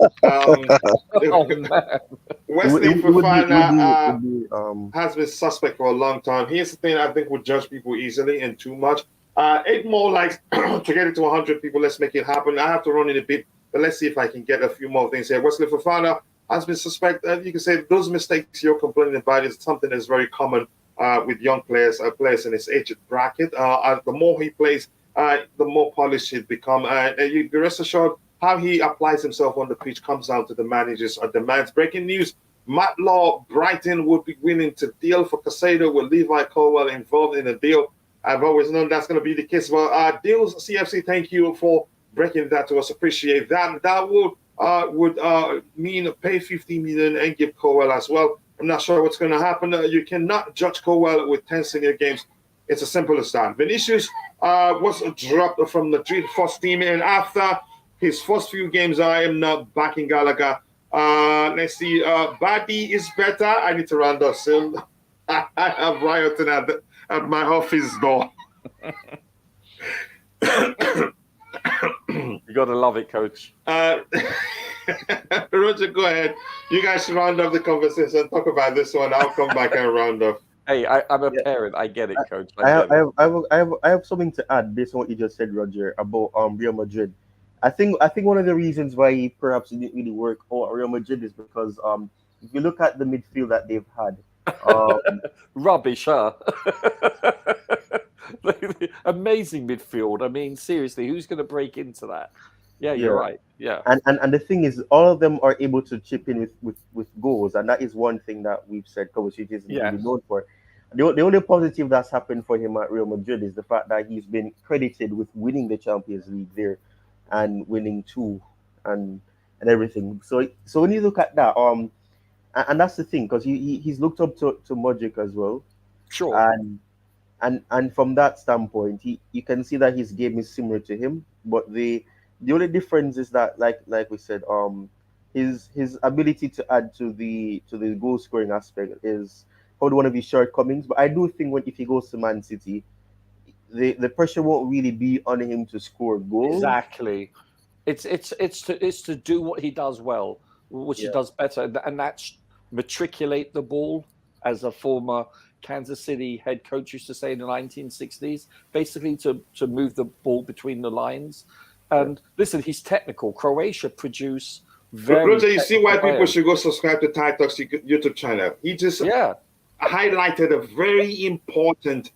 Wesley Fofana has been suspect for a long time. Here's the thing: I think we judge people easily and too much. 8 more likes to get it to 100 people. Let's make it happen. I have to run in a bit, but let's see if I can get a few more things here. Wesley Fofana has been suspect. You can say those mistakes you're complaining about is something that's very common with young players, players in his age bracket. The more he plays, the more polished he's become. You be rest assured, how he applies himself on the pitch comes down to the manager's demands. Breaking news: Matt Law, Brighton would be willing to deal for Caicedo with Levi Colwell involved in a deal. I've always known that's going to be the case. Well, Deals CFC, thank you for breaking that to us. Appreciate that. That would mean pay 50 million and give Colwell as well. I'm not sure what's going to happen. You cannot judge Colwell with 10 senior games. It's as simple as that. Vinicius was dropped from the Madrid first team, and after his first few games, I am not backing Gallagher. Let's see. Badi is better. I need to round up soon. I have rioting at my office door.
You got to love it, coach.
Roger, go ahead. You guys should round up the conversation. Talk about this one. I'll come back and round up.
Hey, I'm a parent. I get it, coach.
I have something to add based on what you just said, Roger, about Real Madrid. I think one of the reasons why he perhaps didn't really work out at Real Madrid is because if you look at the midfield that they've had,
rubbish, huh? Amazing midfield. I mean, seriously, who's going to break into that? Yeah, you're right. Yeah,
and the thing is, all of them are able to chip in with goals, and that is one thing that we've said Kovacic is really known for. The only positive that's happened for him at Real Madrid is the fact that he's been credited with winning the Champions League there, and winning 2, and everything. So when you look at that, and that's the thing, because he's looked up to Modric as well.
Sure.
And from that standpoint, you can see that his game is similar to him, but the only difference is that, like we said, his ability to add to the goal scoring aspect is probably one of his shortcomings. But I do think if he goes to Man City, the pressure won't really be on him to score goals.
Exactly. It's to do what he does well, which he does better, and that's matriculate the ball, as a former Kansas City head coach used to say in the 1960s, basically to move the ball between the lines. And listen, he's technical. Croatia produce very.
Roger, you see why people should go subscribe to TyTalkz YouTube channel. He just highlighted a very important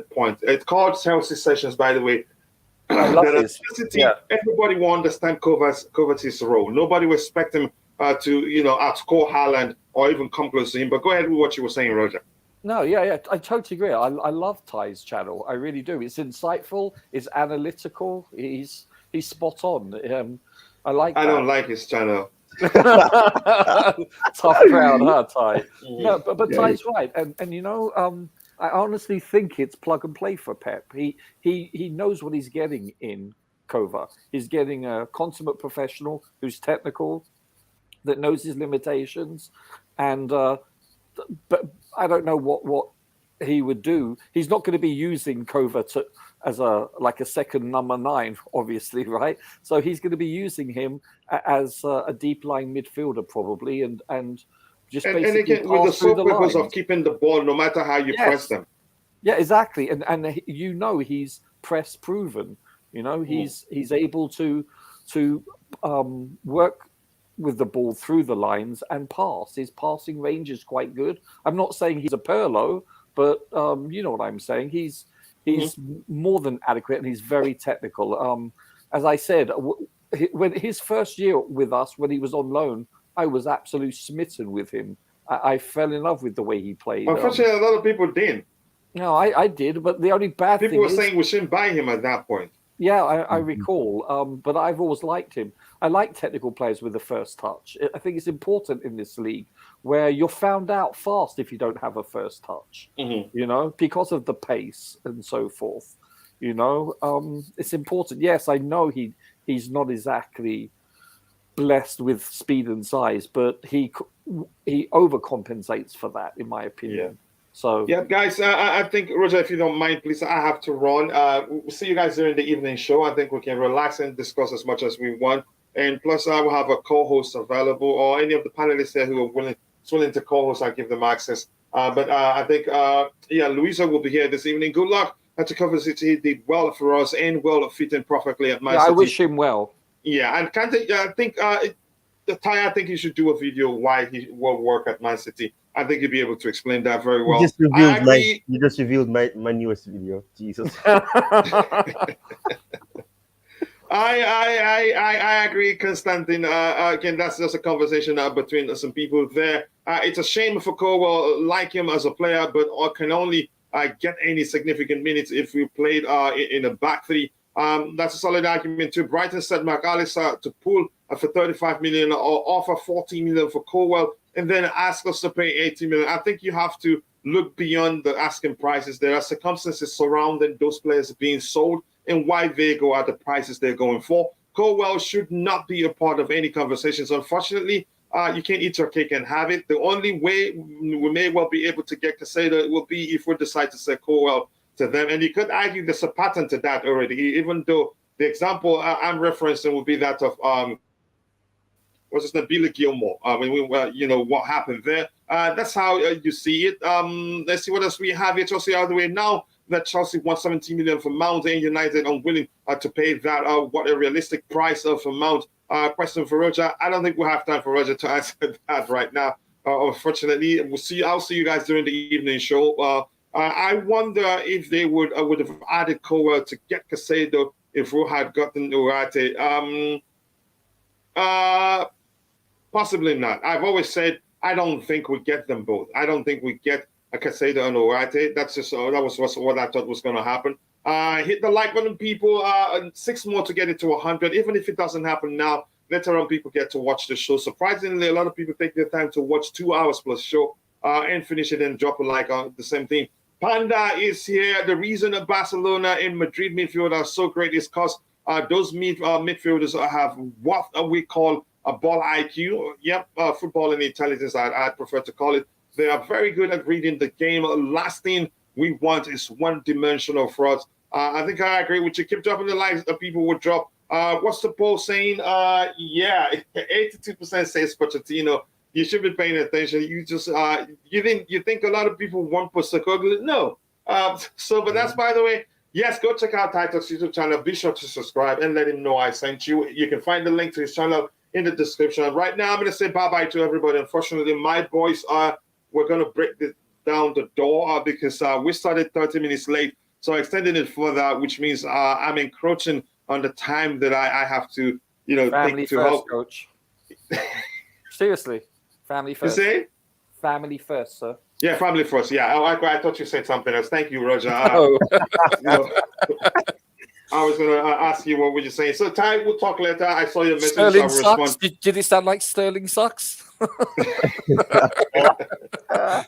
point. It's called Chelsea Sessions, by the way.
I love this.
Everybody will understand Kovacic's role. Nobody will expect him to outscore Haaland or even come close to him. But go ahead with what you were saying, Roger.
No, I totally agree. I love Ty's channel. I really do. It's insightful. It's analytical. He's he's spot on. I like.
I don't like his channel.
Tough crowd, huh, Ty? No, but
Yeah.
Ty's right, and you know, I honestly think it's plug and play for Pep. He knows what he's getting in Kova. He's getting a consummate professional who's technical, that knows his limitations, and but I don't know what he would do. He's not going to be using Kova as a second number 9, obviously, right? So he's going to be using him as a deep lying midfielder probably, and just
And
basically
again, with the
pass through
sole purpose
lines.
of keeping the ball, no matter how you press them.
Yeah, exactly, and you know he's press proven. You know he's able to work with the ball through the lines and pass. His passing range is quite good. I'm not saying he's a Pirlo, but you know what I'm saying. He's more than adequate, and he's very technical. As I said, when his first year with us, when he was on loan, I was absolutely smitten with him. I fell in love with the way he played.
Unfortunately, a lot of people didn't.
No, I did, but the only bad
People
thing
were
is,
saying we shouldn't buy him at that point.
yeah, I recall. But I've always liked him. I like technical players with the first touch. I think it's important in this league where you're found out fast if you don't have a first touch, you know, because of the pace and so forth. You know, it's important. Yes, I know he's not exactly blessed with speed and size, but he overcompensates for that, in my opinion.
Yeah.
So
yeah, guys, I think, Roger, if you don't mind, please, I have to run. We'll see you guys during the evening show. I think we can relax and discuss as much as we want. And plus, I will have a co-host available, or any of the panelists here who are willing to co-host. I'll give them access. But I think, Louisa will be here this evening. Good luck to Kovacic. He did well for us and well fitting perfectly at Man City.
I wish him well.
Yeah, and I think Ty, I think you should do a video why he will work at Man City. I think you'll be able to explain that very well.
You just revealed my newest video. Jesus.
I agree, Constantine. Again, that's just a conversation between some people there. It's a shame for Cole, like him as a player, but can only get any significant minutes if we played in a back three. That's a solid argument too. Brighton said McAllister to pull for 35 million or offer 40 million for Colwell and then ask us to pay 80 million. I think you have to look beyond the asking prices. There are circumstances surrounding those players being sold and why they go at the prices they're going for. Colwell should not be a part of any conversations. Unfortunately, you can't eat your cake and have it. The only way we may well be able to get Caicedo will be if we decide to sell Colwell to them. And you could argue there's a pattern to that already, even though the example I'm referencing will be that of what's his name, Billy Gilmore. You know what happened there. That's how you see it. Let's see what else we have here. Chelsea all the way now. That Chelsea wants 17 million for Mount and United unwilling to pay that. What a realistic price for Mount. Question for Roger. I don't think we'll have time for Roger to answer that right now. Unfortunately, I'll see you guys during the evening show. I wonder if they would have added Colwell to get Caicedo if we had gotten Urate. Possibly not. I've always said I don't think we get them both. I don't think we get a Caicedo and Urate. That's just that was what I thought was going to happen. Hit the like button, people. 6 more to get it to 100. Even if it doesn't happen now, later on people get to watch the show. Surprisingly, a lot of people take their time to watch 2 hours plus show and finish it and drop a like on the same thing. Panda is here. The reason that Barcelona and Madrid midfield are so great is because those midfielders have what we call a ball IQ. Yep, footballing intelligence, I prefer to call it. They are very good at reading the game. Last thing we want is one-dimensional frauds. I think I agree with you. Keep dropping the likes that people would drop. What's the poll saying? Yeah, 82% says Pochettino. You should be paying attention. You just you think a lot of people want Postecoglou? No. But that's, by the way, yes, go check out TyTalkzCFC YouTube channel. Be sure to subscribe and let him know I sent you. You can find the link to his channel in the description. Right now, I'm going to say bye-bye to everybody. Unfortunately, my boys we're going to break down the door because we started 30 minutes late. So extending it further, which means I'm encroaching on the time that I have to,
family
take to
first,
help.
Coach. Seriously, family first.
You say?
Family first, sir.
Yeah, family first. Yeah, I thought you said something else. Thank you, Roger. I was going to ask you what were you saying. So, Ty, we'll talk later. I saw your message.
Sterling
I will
sucks.
respond.
Did it sound like Sterling sucks?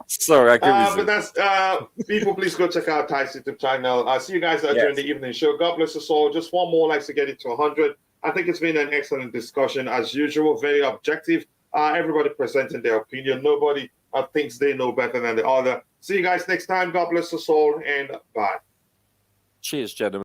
Sorry, I give
But that's people. Please go check out Ty's YouTube channel. I'll see you guys during the evening show. God bless us all. Just one more likes to get it to 100. I think it's been an excellent discussion as usual. Very objective. Everybody presenting their opinion. Nobody thinks they know better than the other. See you guys next time. God bless us all, and bye.
Cheers, gentlemen.